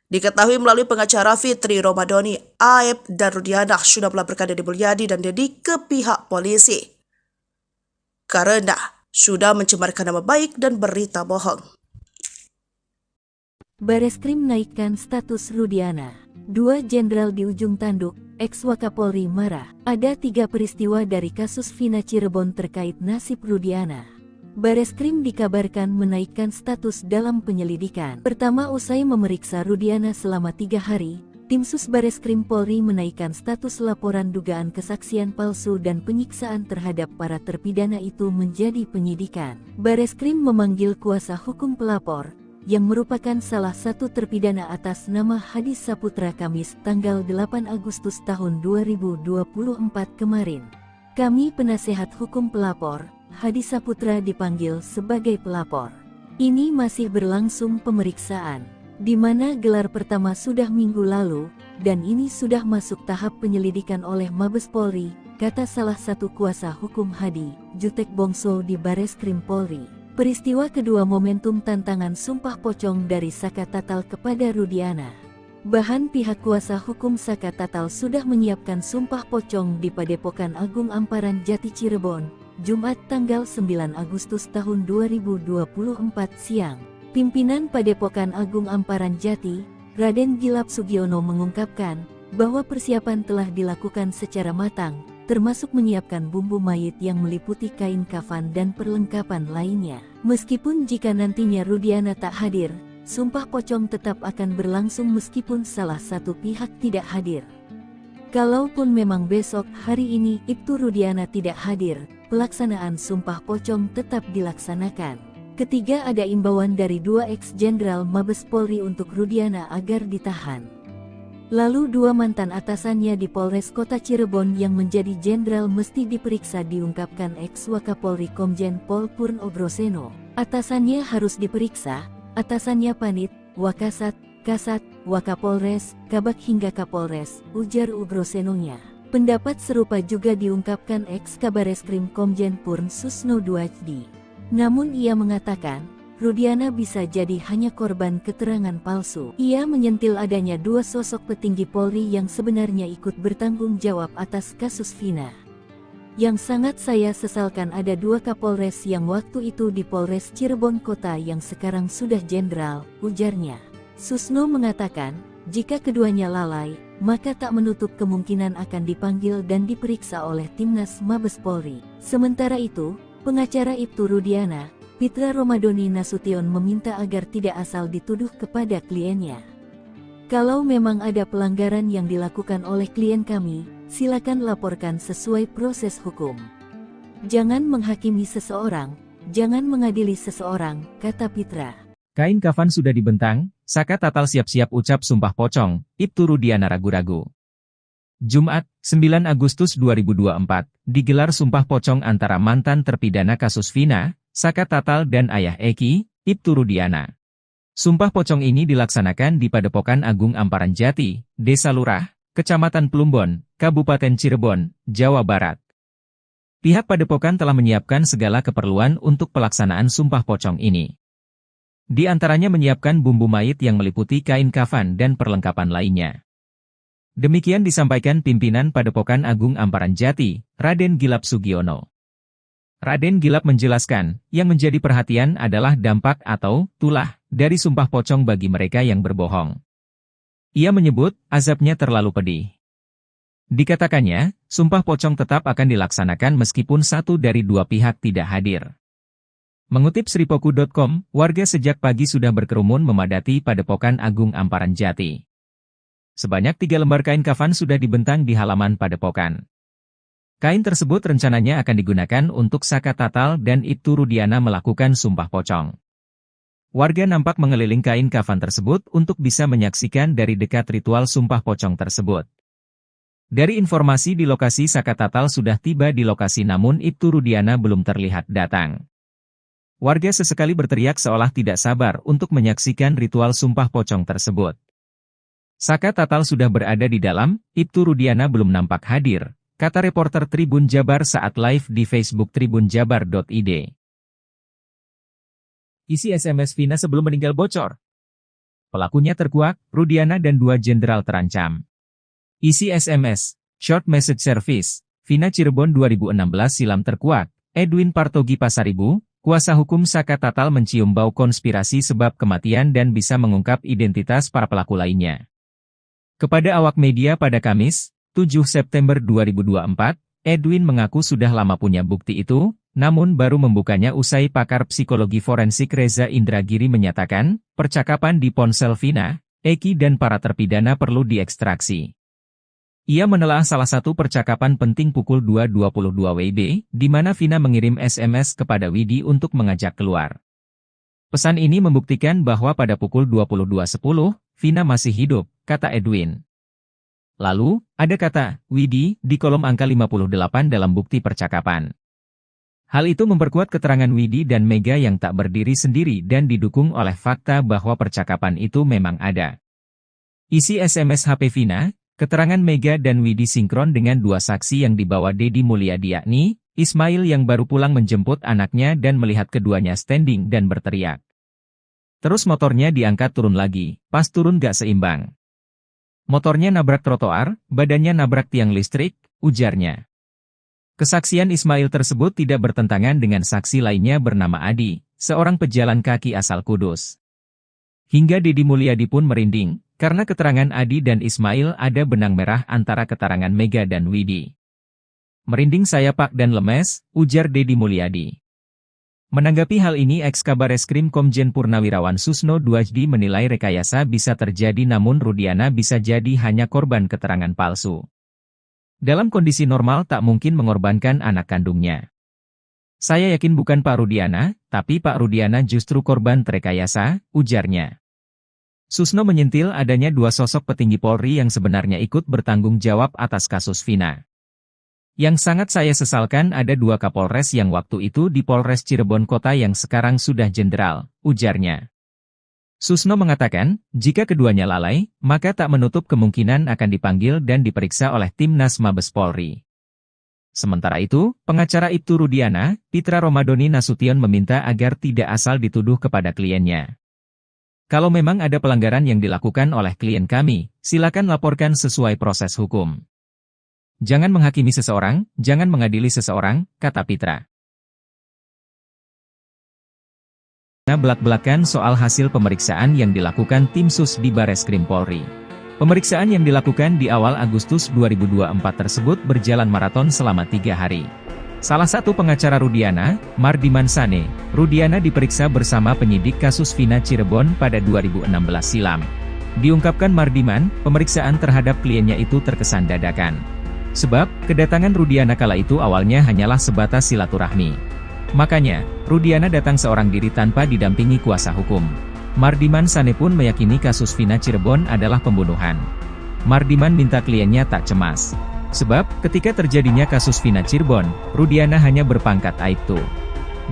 Diketahui melalui pengacara Fitri Romadoni, Aep dan Rudiana sudah melaporkan Deddy Mulyadi dan Deddy ke pihak polisi karena sudah mencemarkan nama baik dan berita bohong. Bareskrim naikkan status Rudiana. 2 jenderal di ujung tanduk, ex-Wakapolri marah. Ada 3 peristiwa dari kasus Vina Cirebon terkait nasib Rudiana. Bareskrim dikabarkan menaikkan status dalam penyelidikan. Pertama, usai memeriksa Rudiana selama 3 hari, Tim Sus Bareskrim Polri menaikkan status laporan dugaan kesaksian palsu dan penyiksaan terhadap para terpidana itu menjadi penyidikan. Bareskrim memanggil kuasa hukum pelapor, yang merupakan salah satu terpidana atas nama Hadi Saputra Kamis tanggal 8 Agustus tahun 2024 kemarin. Kami penasehat hukum pelapor, Hadi Saputra dipanggil sebagai pelapor. Ini masih berlangsung pemeriksaan, di mana gelar pertama sudah minggu lalu, dan ini sudah masuk tahap penyelidikan oleh Mabes Polri, kata salah satu kuasa hukum Hadi, Jutek Bongso di Bareskrim Polri. Peristiwa kedua momentum tantangan sumpah pocong dari Saka Tatal kepada Rudiana. Bahan pihak kuasa hukum Saka Tatal sudah menyiapkan sumpah pocong di Padepokan Agung Amparan Jati Cirebon, Jumat tanggal 9 Agustus tahun 2024 siang. Pimpinan Padepokan Agung Amparan Jati, Raden Gilap Sugiono mengungkapkan bahwa persiapan telah dilakukan secara matang, termasuk menyiapkan bumbu mayit yang meliputi kain kafan dan perlengkapan lainnya. Meskipun jika nantinya Rudiana tak hadir, sumpah pocong tetap akan berlangsung meskipun salah satu pihak tidak hadir. Kalaupun memang besok hari ini Ibtu Rudiana tidak hadir, pelaksanaan sumpah pocong tetap dilaksanakan. Ketiga, ada imbauan dari 2 ex-jenderal Mabes Polri untuk Rudiana agar ditahan. Lalu 2 mantan atasannya di Polres Kota Cirebon yang menjadi jenderal mesti diperiksa, diungkapkan ex-Wakapolri Komjen Pol Purno Groseno. Atasannya harus diperiksa, atasannya Panit, Wakasat, Kasat, Wakapolres, Kabak hingga Kapolres, ujar Ugrosenonya. Pendapat serupa juga diungkapkan ex-Kabareskrim Komjen Purn Susno Duajdi. Namun ia mengatakan, Rudiana bisa jadi hanya korban keterangan palsu. Ia menyentil adanya 2 sosok petinggi Polri yang sebenarnya ikut bertanggung jawab atas kasus Vina. Yang sangat saya sesalkan ada 2 Kapolres yang waktu itu di Polres Cirebon Kota yang sekarang sudah jenderal, ujarnya. Susno mengatakan, jika keduanya lalai, maka tak menutup kemungkinan akan dipanggil dan diperiksa oleh Timnas Mabes Polri. Sementara itu, pengacara Ibtu Rudiana, Pitra Romadoni Nasution meminta agar tidak asal dituduh kepada kliennya. Kalau memang ada pelanggaran yang dilakukan oleh klien kami, silakan laporkan sesuai proses hukum. Jangan menghakimi seseorang, jangan mengadili seseorang, kata Pitra. Kain kafan sudah dibentang, Saka Tatal siap-siap ucap sumpah pocong, Ibtu Rudiana ragu-ragu. Jumat, 9 Agustus 2024, digelar sumpah pocong antara mantan terpidana kasus Vina, Saka Tatal dan ayah Eki, Ibtu Rudiana. Sumpah pocong ini dilaksanakan di Padepokan Agung Amparan Jati, Desa Lurah, Kecamatan Plumbon, Kabupaten Cirebon, Jawa Barat. Pihak Padepokan telah menyiapkan segala keperluan untuk pelaksanaan sumpah pocong ini. Di antaranya menyiapkan bumbu mayit yang meliputi kain kafan dan perlengkapan lainnya. Demikian disampaikan pimpinan Padepokan Agung Amparan Jati, Raden Gilap Sugiono. Raden Gilap menjelaskan, yang menjadi perhatian adalah dampak atau tulah dari sumpah pocong bagi mereka yang berbohong. Ia menyebut, azabnya terlalu pedih. Dikatakannya, sumpah pocong tetap akan dilaksanakan meskipun satu dari 2 pihak tidak hadir. Mengutip Sripoku.com, warga sejak pagi sudah berkerumun memadati Padepokan Agung Amparan Jati. Sebanyak 3 lembar kain kafan sudah dibentang di halaman Padepokan. Kain tersebut rencananya akan digunakan untuk Saka Tatal dan Ibtu Rudiana melakukan sumpah pocong. Warga nampak mengeliling kain kafan tersebut untuk bisa menyaksikan dari dekat ritual sumpah pocong tersebut. Dari informasi di lokasi, Saka Tatal sudah tiba di lokasi namun Ibtu Rudiana belum terlihat datang. Warga sesekali berteriak seolah tidak sabar untuk menyaksikan ritual sumpah pocong tersebut. Saka Tatal sudah berada di dalam, Ibtu Rudiana belum nampak hadir, kata reporter Tribun Jabar saat live di Facebook tribunjabar.id. Isi SMS Vina sebelum meninggal bocor. Pelakunya terkuak, Rudiana dan 2 jenderal terancam. Isi SMS, Short Message Service, Vina Cirebon 2016 silam terkuak, Edwin Partogi Pasaribu, kuasa hukum Saka Tatal mencium bau konspirasi sebab kematian dan bisa mengungkap identitas para pelaku lainnya. Kepada awak media pada Kamis, 7 September 2024, Edwin mengaku sudah lama punya bukti itu, namun baru membukanya usai pakar psikologi forensik Reza Indragiri menyatakan, percakapan di ponsel Vina, Eki dan para terpidana perlu diekstraksi. Ia menelaah salah satu percakapan penting pukul 2.22 WIB, di mana Vina mengirim SMS kepada Widi untuk mengajak keluar. Pesan ini membuktikan bahwa pada pukul 22.10, Vina masih hidup, kata Edwin. Lalu, ada kata, Widi, di kolom angka 58 dalam bukti percakapan. Hal itu memperkuat keterangan Widi dan Mega yang tak berdiri sendiri dan didukung oleh fakta bahwa percakapan itu memang ada. Isi SMS HP Vina, keterangan Mega dan Widi sinkron dengan dua saksi yang dibawa Deddy Mulyadi yakni, Ismail yang baru pulang menjemput anaknya dan melihat keduanya standing dan berteriak. Terus motornya diangkat turun lagi, pas turun gak seimbang. Motornya nabrak trotoar, badannya nabrak tiang listrik, ujarnya. Kesaksian Ismail tersebut tidak bertentangan dengan saksi lainnya bernama Adi, seorang pejalan kaki asal Kudus. Hingga Deddy Mulyadi pun merinding, karena keterangan Adi dan Ismail ada benang merah antara keterangan Mega dan Widi. Merinding saya Pak dan lemes, ujar Deddy Mulyadi. Menanggapi hal ini Eks-Kabareskrim Komjen Purnawirawan Susno Duajdi menilai rekayasa bisa terjadi namun Rudiana bisa jadi hanya korban keterangan palsu. Dalam kondisi normal tak mungkin mengorbankan anak kandungnya. Saya yakin bukan Pak Rudiana, tapi Pak Rudiana justru korban terekayasa, ujarnya. Susno menyentil adanya dua sosok petinggi Polri yang sebenarnya ikut bertanggung jawab atas kasus Vina. Yang sangat saya sesalkan ada dua Kapolres yang waktu itu di Polres Cirebon Kota yang sekarang sudah jenderal, ujarnya. Susno mengatakan, jika keduanya lalai, maka tak menutup kemungkinan akan dipanggil dan diperiksa oleh Timnas Mabes Polri. Sementara itu, pengacara Ibtu Rudiana, Pitra Romadoni Nasution meminta agar tidak asal dituduh kepada kliennya. Kalau memang ada pelanggaran yang dilakukan oleh klien kami, silakan laporkan sesuai proses hukum. Jangan menghakimi seseorang, jangan mengadili seseorang, kata Pitra. Belak-belakan soal hasil pemeriksaan yang dilakukan tim sus di Bareskrim Polri. Pemeriksaan yang dilakukan di awal Agustus 2024 tersebut berjalan maraton selama 3 hari. Salah satu pengacara Rudiana, Mardiman Sane, Rudiana diperiksa bersama penyidik kasus Vina Cirebon pada 2016 silam. Diungkapkan Mardiman, pemeriksaan terhadap kliennya itu terkesan dadakan. Sebab, kedatangan Rudiana kala itu awalnya hanyalah sebatas silaturahmi. Makanya, Rudiana datang seorang diri tanpa didampingi kuasa hukum. Mardiman Sane pun meyakini kasus Vina Cirebon adalah pembunuhan. Mardiman minta kliennya tak cemas. Sebab, ketika terjadinya kasus Vina Cirebon, Rudiana hanya berpangkat Aibtu.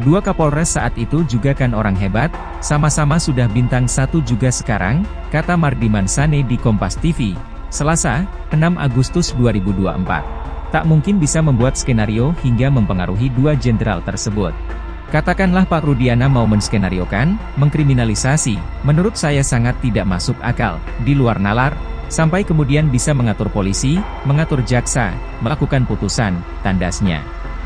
Dua Kapolres saat itu juga kan orang hebat, sama-sama sudah bintang 1 juga sekarang, kata Mardiman Sane di Kompas TV, Selasa, 6 Agustus 2024. Tak mungkin bisa membuat skenario hingga mempengaruhi dua jenderal tersebut. Katakanlah Pak Rudiana mau menskenariokan, mengkriminalisasi, menurut saya sangat tidak masuk akal, di luar nalar, sampai kemudian bisa mengatur polisi, mengatur jaksa, melakukan putusan, tandasnya.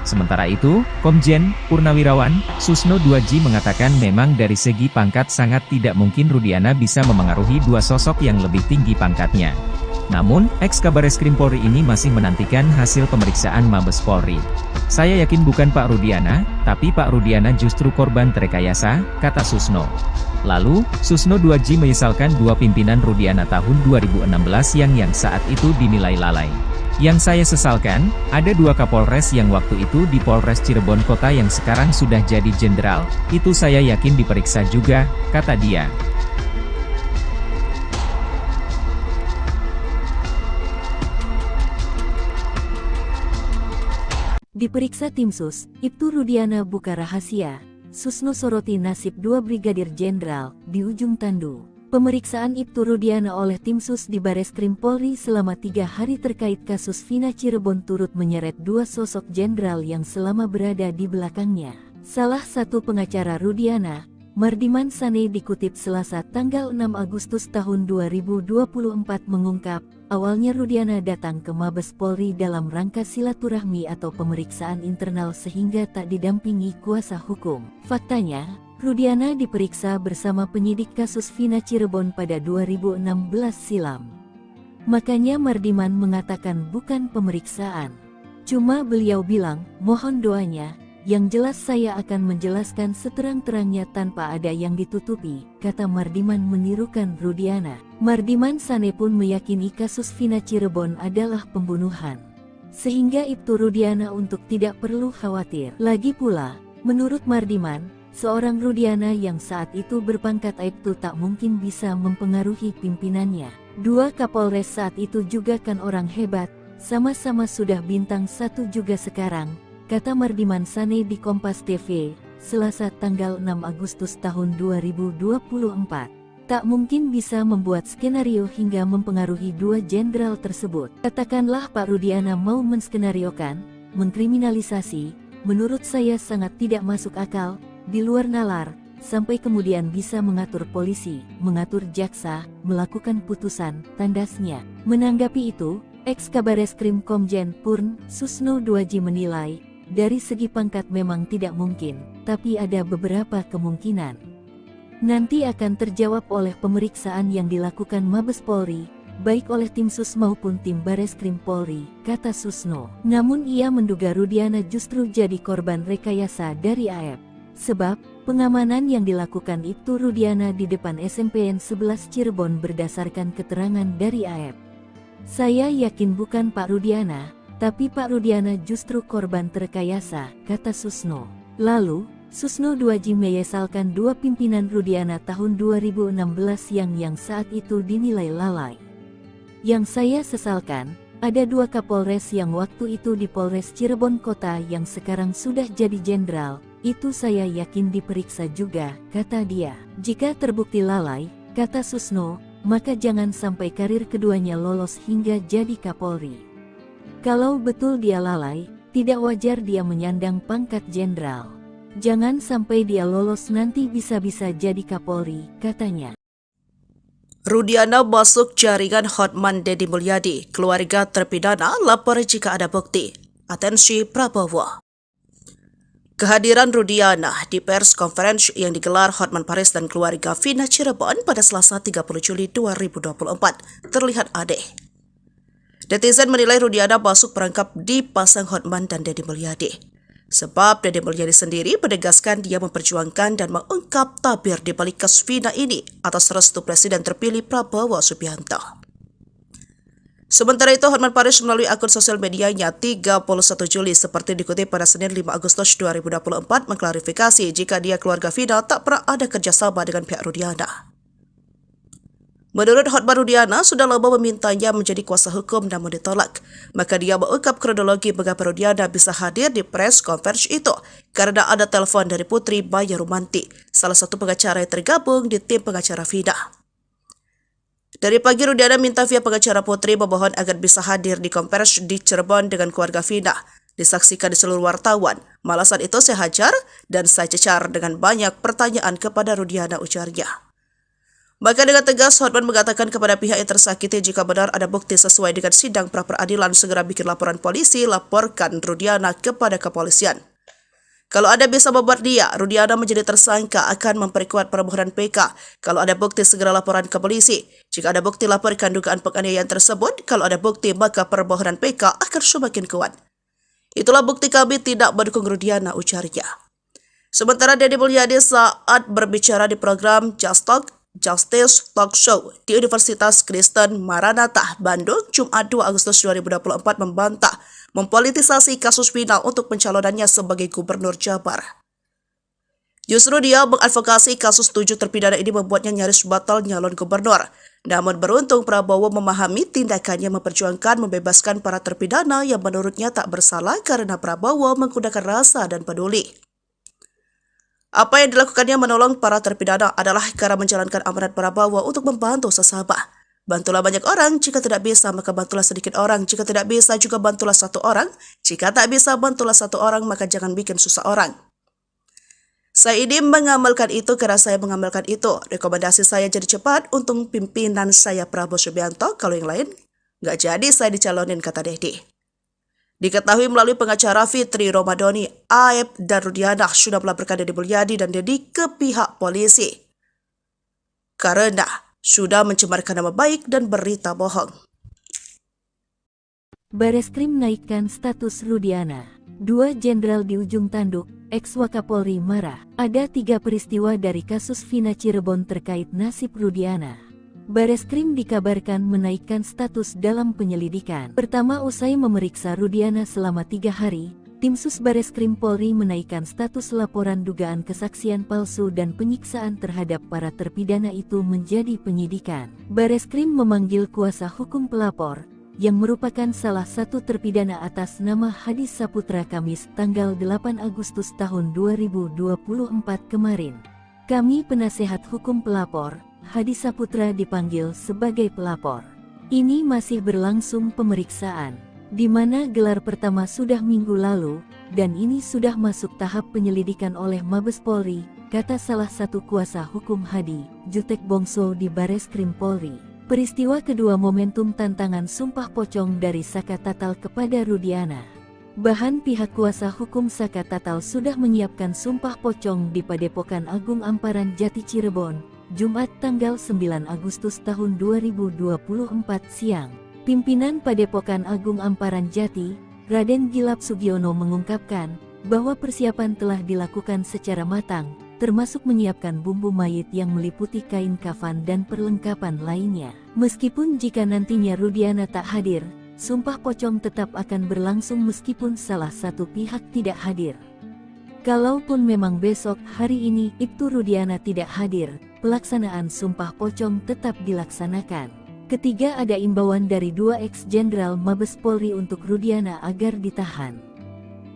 Sementara itu, Komjen Purnawirawan Susno Duajdi mengatakan memang dari segi pangkat sangat tidak mungkin Rudiana bisa memengaruhi dua sosok yang lebih tinggi pangkatnya. Namun, Eks-Kabareskrim Polri ini masih menantikan hasil pemeriksaan Mabes Polri. Saya yakin bukan Pak Rudiana, tapi Pak Rudiana justru korban terekayasa, kata Susno. Lalu, Susno Duajdi menyesalkan dua pimpinan Rudiana tahun 2016 yang saat itu dinilai lalai. Yang saya sesalkan, ada dua Kapolres yang waktu itu di Polres Cirebon Kota yang sekarang sudah jadi jenderal, itu saya yakin diperiksa juga, kata dia. Diperiksa tim sus, Ibtu Rudiana buka rahasia. Susno soroti nasib dua Brigadir Jenderal di ujung tandu. Pemeriksaan Ibtu Rudiana oleh tim sus di Bareskrim Polri selama 3 hari terkait kasus Vina Cirebon turut menyeret dua sosok jenderal yang selama berada di belakangnya. Salah satu pengacara Rudiana, Mardiman Sane dikutip Selasa tanggal 6 Agustus tahun 2024 mengungkap, awalnya Rudiana datang ke Mabes Polri dalam rangka silaturahmi atau pemeriksaan internal sehingga tak didampingi kuasa hukum. Faktanya, Rudiana diperiksa bersama penyidik kasus Vina Cirebon pada 2016 silam. Makanya Mardiman mengatakan bukan pemeriksaan. Cuma beliau bilang, mohon doanya, Yang jelas saya akan menjelaskan seterang-terangnya tanpa ada yang ditutupi, kata Mardiman menirukan Rudiana. Mardiman Sane pun meyakini kasus Vina Cirebon adalah pembunuhan. Sehingga Ibtu Rudiana untuk tidak perlu khawatir. Lagi pula, menurut Mardiman, seorang Rudiana yang saat itu berpangkat Aibtu tak mungkin bisa mempengaruhi pimpinannya. Dua Kapolres saat itu juga kan orang hebat, sama-sama sudah bintang 1 juga sekarang, kata Mardiman Sane di Kompas TV, Selasa tanggal 6 Agustus tahun 2024. Tak mungkin bisa membuat skenario hingga mempengaruhi dua jenderal tersebut. Katakanlah Pak Rudiana mau menskenariokan, mengkriminalisasi, menurut saya sangat tidak masuk akal, di luar nalar, sampai kemudian bisa mengatur polisi, mengatur jaksa, melakukan putusan, tandasnya. Menanggapi itu, Ex-Kabareskrim Komjen Purn, Susno Duaji menilai, dari segi pangkat memang tidak mungkin, tapi ada beberapa kemungkinan. Nanti akan terjawab oleh pemeriksaan yang dilakukan Mabes Polri, baik oleh tim Sus maupun tim Bareskrim Polri, kata Susno. Namun ia menduga Rudiana justru jadi korban rekayasa dari AF. Sebab, pengamanan yang dilakukan Ibtu Rudiana di depan SMPN 11 Cirebon berdasarkan keterangan dari AF. Saya yakin bukan Pak Rudiana, tapi Pak Rudiana justru korban terkayasa, kata Susno. Lalu, Susno Duaji menyesalkan dua pimpinan Rudiana tahun 2016 yang saat itu dinilai lalai. Yang saya sesalkan, ada dua Kapolres yang waktu itu di Polres Cirebon Kota yang sekarang sudah jadi jenderal, itu saya yakin diperiksa juga, kata dia. Jika terbukti lalai, kata Susno, maka jangan sampai karir keduanya lolos hingga jadi Kapolri. Kalau betul dia lalai, tidak wajar dia menyandang pangkat jenderal. Jangan sampai dia lolos nanti bisa-bisa jadi Kapolri, katanya. Rudiana masuk jaringan Hotman Deddy Mulyadi. Keluarga terpidana lapor jika ada bukti. Atensi Prabowo. Kehadiran Rudiana di pers conference yang digelar Hotman Paris dan keluarga Vina Cirebon pada Selasa 30 Juli 2024 terlihat aneh. Netizen menilai Rudiana masuk perangkap dipasang Hotman dan Deddy Mulyadi. Sebab Deddy Mulyadi sendiri menegaskan dia memperjuangkan dan mengungkap tabir di balik kasus Vina ini atas restu Presiden terpilih Prabowo Subianto. Sementara itu, Hotman Paris melalui akun sosial medianya 31 Juli seperti dikutip pada Senin 5 Agustus 2024 mengklarifikasi jika dia keluarga Vina tak pernah ada kerjasama dengan pihak Rudiana. Menurut Hotman, Rudiana sudah lama memintanya menjadi kuasa hukum namun ditolak. Maka dia mengungkap kronologi mengapa Rudiana bisa hadir di press conference itu karena ada telepon dari Putri Maya Rumanti, salah satu pengacara yang tergabung di tim pengacara Vina. Dari pagi Rudiana minta via pengacara Putri memohon agar bisa hadir di konferensi di Cirebon dengan keluarga Vina. Disaksikan di seluruh wartawan. Malasan itu saya hajar dan saya cecar dengan banyak pertanyaan kepada Rudiana, ujarnya. Maka dengan tegas Hotman mengatakan kepada pihak yang tersakiti jika benar ada bukti sesuai dengan sidang pra-peradilan segera bikin laporan polisi, laporkan Rudiana kepada kepolisian. Kalau Anda bisa membuat dia, Rudiana menjadi tersangka akan memperkuat permohonan PK. Kalau ada bukti segera laporan ke polisi. Jika ada bukti laporkan dugaan penganiayaan tersebut. Kalau ada bukti maka permohonan PK akan semakin kuat. Itulah bukti kami tidak mendukung Rudiana, ujarnya. Sementara Deddy Mulyadi saat berbicara di program Justice Talk Show di Universitas Kristen Maranatha, Bandung, Jumat 2 Agustus 2024 membantah mempolitisasi kasus Vina untuk pencalonannya sebagai Gubernur Jabar. Justru dia mengadvokasi kasus 7 terpidana ini membuatnya nyaris batal nyalon gubernur. Namun beruntung Prabowo memahami tindakannya memperjuangkan membebaskan para terpidana yang menurutnya tak bersalah karena Prabowo menggunakan rasa dan peduli. Apa yang dilakukannya menolong para terpidana adalah cara menjalankan amanat Prabowo untuk membantu sesama. Bantulah banyak orang, jika tidak bisa maka bantulah sedikit orang, jika tidak bisa juga bantulah satu orang, jika tak bisa bantulah satu orang maka jangan bikin susah orang. Saya ini mengamalkan itu karena saya mengamalkan itu. Rekomendasi saya jadi cepat untuk pimpinan saya Prabowo Subianto, kalau yang lain nggak jadi saya dicalonin, kata Deddy. Diketahui melalui pengacara Fitri Romadoni, Aep dan Rudiana sudah melaporkan Deddy Mulyadi dan Deddy ke pihak polisi karena sudah mencemarkan nama baik dan berita bohong. Bareskrim naikkan status Rudiana. Dua jenderal di ujung tanduk, Ex-Wakapolri marah. Ada 3 peristiwa dari kasus Vina Cirebon terkait nasib Rudiana. Bareskrim dikabarkan menaikkan status dalam penyelidikan. Pertama, usai memeriksa Rudiana selama 3 hari, tim Sus Bareskrim Polri menaikkan status laporan dugaan kesaksian palsu dan penyiksaan terhadap para terpidana itu menjadi penyidikan. Bareskrim memanggil kuasa hukum pelapor, yang merupakan salah satu terpidana atas nama Hadi Saputra Kamis tanggal 8 Agustus tahun 2024 kemarin. Kami penasehat hukum pelapor, Hadi Saputra dipanggil sebagai pelapor. Ini masih berlangsung pemeriksaan, di mana gelar pertama sudah minggu lalu, dan ini sudah masuk tahap penyelidikan oleh Mabes Polri, kata salah satu kuasa hukum Hadi, Jutek Bongso di Bareskrim Polri. Peristiwa kedua momentum tantangan sumpah pocong dari Saka Tatal kepada Rudiana. Bahan pihak kuasa hukum Saka Tatal sudah menyiapkan sumpah pocong di Padepokan Agung Amparan Jati Cirebon, Jumat tanggal 9 Agustus tahun 2024 siang. Pimpinan Padepokan Agung Amparan Jati, Raden Gilap Sugiono mengungkapkan bahwa persiapan telah dilakukan secara matang, termasuk menyiapkan bumbu mayit yang meliputi kain kafan dan perlengkapan lainnya. Meskipun jika nantinya Rudiana tak hadir, sumpah pocong tetap akan berlangsung meskipun salah satu pihak tidak hadir. Kalaupun memang besok hari ini Ibtu Rudiana tidak hadir, pelaksanaan sumpah pocong tetap dilaksanakan. Ketiga, ada imbauan dari 2 ex-jenderal Mabes Polri untuk Rudiana agar ditahan.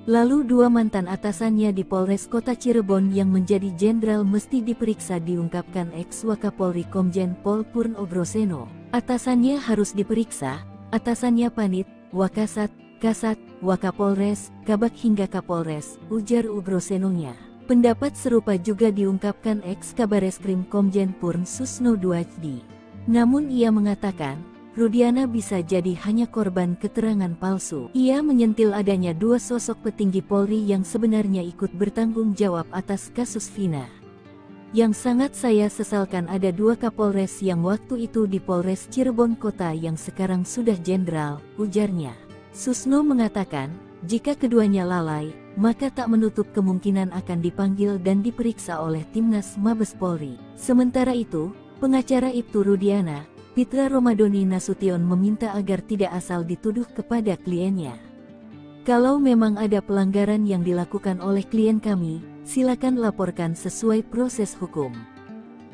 Lalu 2 mantan atasannya di Polres Kota Cirebon yang menjadi jenderal mesti diperiksa, diungkapkan ex-Wakapolri Komjen Pol Purno Groseno. Atasannya harus diperiksa, atasannya Panit, Wakasat, Kasat, Wakapolres, Kabak hingga Kapolres, ujar Ugrosenonya. Pendapat serupa juga diungkapkan ex-Kabareskrim Komjen Purn Susno Duajdi. Namun ia mengatakan, Rudiana bisa jadi hanya korban keterangan palsu. Ia menyentil adanya 2 sosok petinggi Polri yang sebenarnya ikut bertanggung jawab atas kasus Vina. Yang sangat saya sesalkan ada 2 Kapolres yang waktu itu di Polres Cirebon Kota yang sekarang sudah jenderal, ujarnya. Susno mengatakan, jika keduanya lalai, maka tak menutup kemungkinan akan dipanggil dan diperiksa oleh Timnas Mabes Polri. Sementara itu, pengacara Ibtu Rudiana, Pitra Romadoni Nasution meminta agar tidak asal dituduh kepada kliennya. Kalau memang ada pelanggaran yang dilakukan oleh klien kami, silakan laporkan sesuai proses hukum.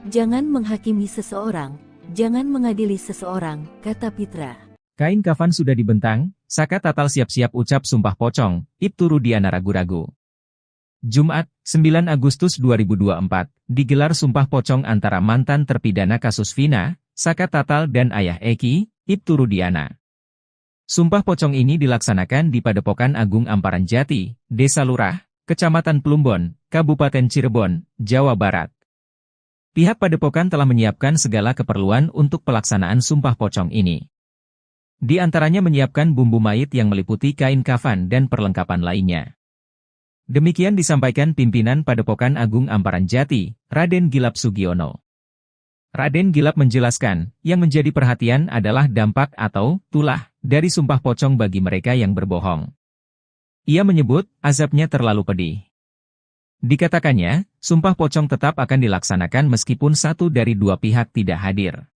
Jangan menghakimi seseorang, jangan mengadili seseorang, kata Pitra. Kain kafan sudah dibentang, Saka Tatal siap-siap ucap sumpah pocong, Ibtu Rudiana ragu-ragu. Jumat, 9 Agustus 2024, digelar sumpah pocong antara mantan terpidana kasus Vina, Saka Tatal dan ayah Eki, Ibtu Rudiana. Sumpah pocong ini dilaksanakan di Padepokan Agung Amparan Jati, Desa Lurah, Kecamatan Plumbon, Kabupaten Cirebon, Jawa Barat. Pihak Padepokan telah menyiapkan segala keperluan untuk pelaksanaan sumpah pocong ini. Di antaranya menyiapkan bumbu mayit yang meliputi kain kafan dan perlengkapan lainnya. Demikian disampaikan pimpinan Padepokan Agung Amparan Jati, Raden Gilap Sugiono. Raden Gilap menjelaskan, yang menjadi perhatian adalah dampak atau tulah dari sumpah pocong bagi mereka yang berbohong. Ia menyebut, azabnya terlalu pedih. Dikatakannya, sumpah pocong tetap akan dilaksanakan meskipun satu dari 2 pihak tidak hadir.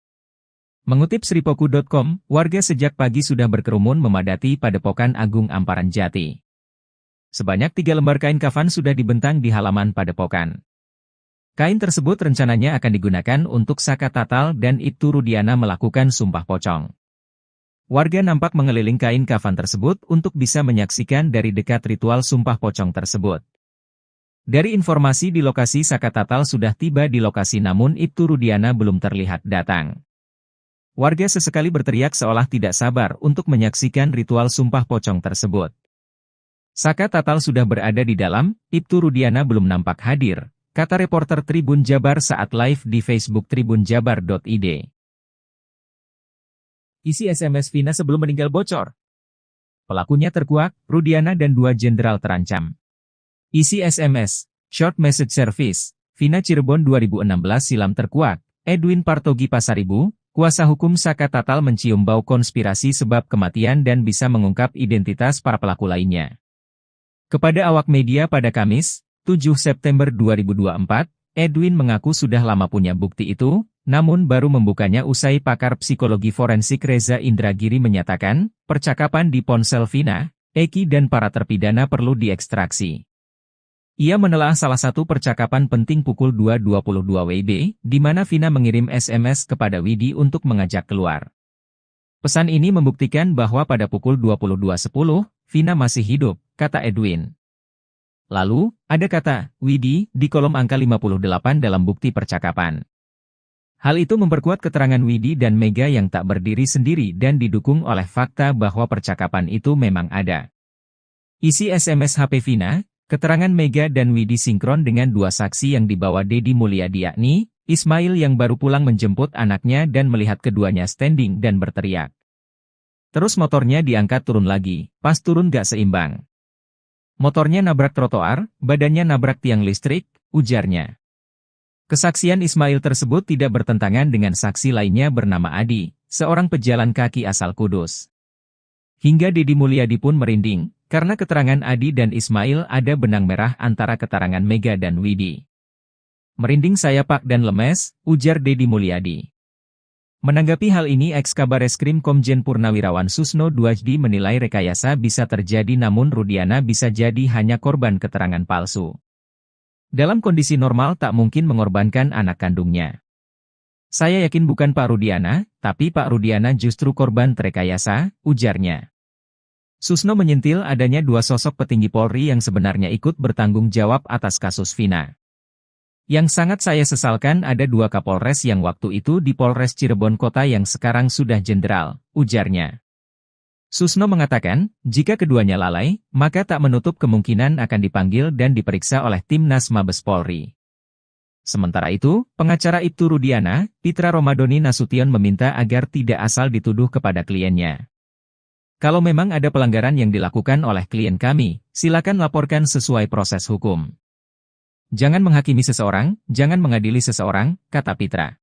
Mengutip Sripoku.com, warga sejak pagi sudah berkerumun memadati Padepokan Agung Amparan Jati. Sebanyak 3 lembar kain kafan sudah dibentang di halaman Padepokan. Kain tersebut rencananya akan digunakan untuk Saka Tatal dan Ibtu Rudiana melakukan sumpah pocong. Warga nampak mengeliling kain kafan tersebut untuk bisa menyaksikan dari dekat ritual sumpah pocong tersebut. Dari informasi di lokasi, Saka Tatal sudah tiba di lokasi namun Ibtu Rudiana belum terlihat datang. Warga sesekali berteriak seolah tidak sabar untuk menyaksikan ritual sumpah pocong tersebut. Saka Tatal sudah berada di dalam, Ibtu Rudiana belum nampak hadir, kata reporter Tribun Jabar saat live di Facebook tribunjabar.id. Isi SMS Vina sebelum meninggal bocor. Pelakunya terkuak, Rudiana dan 2 jenderal terancam. Isi SMS, Short Message Service, Vina Cirebon 2016 silam terkuak, Edwin Partogi Pasaribu, kuasa hukum Saka Tatal mencium bau konspirasi sebab kematian dan bisa mengungkap identitas para pelaku lainnya. Kepada awak media pada Kamis, 7 September 2024, Edwin mengaku sudah lama punya bukti itu, namun baru membukanya usai pakar psikologi forensik Reza Indragiri menyatakan, percakapan di ponsel Vina, Eki dan para terpidana perlu diekstraksi. Ia menelaah salah satu percakapan penting pukul 2.22 WIB, di mana Vina mengirim SMS kepada Widi untuk mengajak keluar. Pesan ini membuktikan bahwa pada pukul 22.10, Vina masih hidup, kata Edwin. Lalu, ada kata, Widi, di kolom angka 58 dalam bukti percakapan. Hal itu memperkuat keterangan Widi dan Mega yang tak berdiri sendiri dan didukung oleh fakta bahwa percakapan itu memang ada. Isi SMS HP Vina, keterangan Mega dan Widi sinkron dengan dua saksi yang dibawa Deddy Mulyadi yakni, Ismail yang baru pulang menjemput anaknya dan melihat keduanya standing dan berteriak. Terus motornya diangkat turun lagi, pas turun gak seimbang. Motornya nabrak trotoar, badannya nabrak tiang listrik, ujarnya. Kesaksian Ismail tersebut tidak bertentangan dengan saksi lainnya bernama Adi, seorang pejalan kaki asal Kudus. Hingga Deddy Mulyadi pun merinding, karena keterangan Adi dan Ismail ada benang merah antara keterangan Mega dan Widi. Merinding saya Pak dan lemes, ujar Deddy Mulyadi. Menanggapi hal ini Eks-Kabareskrim Komjen Purnawirawan Susno Duajdi menilai rekayasa bisa terjadi namun Rudiana bisa jadi hanya korban keterangan palsu. Dalam kondisi normal tak mungkin mengorbankan anak kandungnya. Saya yakin bukan Pak Rudiana, tapi Pak Rudiana justru korban rekayasa, ujarnya. Susno menyentil adanya dua sosok petinggi Polri yang sebenarnya ikut bertanggung jawab atas kasus Vina. Yang sangat saya sesalkan ada dua Kapolres yang waktu itu di Polres Cirebon Kota yang sekarang sudah jenderal, ujarnya. Susno mengatakan, jika keduanya lalai, maka tak menutup kemungkinan akan dipanggil dan diperiksa oleh Timnas Mabes Polri. Sementara itu, pengacara Ibtu Rudiana, Pitra Romadoni Nasution meminta agar tidak asal dituduh kepada kliennya. Kalau memang ada pelanggaran yang dilakukan oleh klien kami, silakan laporkan sesuai proses hukum. Jangan menghakimi seseorang, jangan mengadili seseorang, kata Pitra.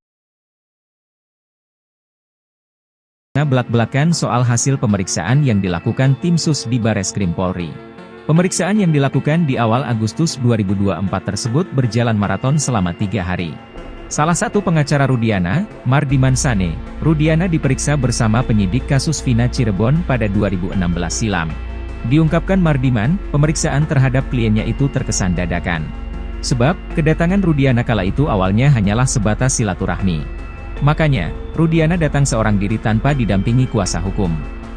Belak-belakan soal hasil pemeriksaan yang dilakukan tim sus di Bareskrim Polri. Pemeriksaan yang dilakukan di awal Agustus 2024 tersebut berjalan maraton selama 3 hari. Salah satu pengacara Rudiana, Mardiman Sane, Rudiana diperiksa bersama penyidik kasus Vina Cirebon pada 2016 silam. Diungkapkan Mardiman, pemeriksaan terhadap kliennya itu terkesan dadakan. Sebab, kedatangan Rudiana kala itu awalnya hanyalah sebatas silaturahmi. Makanya, Rudiana datang seorang diri tanpa didampingi kuasa hukum.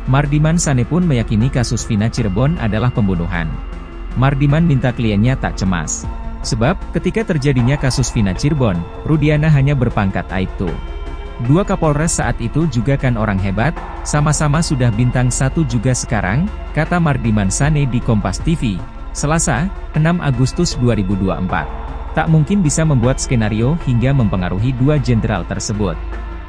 Mardiman Sane pun meyakini kasus Vina Cirebon adalah pembunuhan. Mardiman minta kliennya tak cemas. Sebab, ketika terjadinya kasus Vina Cirebon, Rudiana hanya berpangkat Aibtu. Dua Kapolres saat itu juga kan orang hebat, sama-sama sudah bintang 1 juga sekarang, kata Mardiman Sane di Kompas TV. Selasa, 6 Agustus 2024. Tak mungkin bisa membuat skenario hingga mempengaruhi dua jenderal tersebut.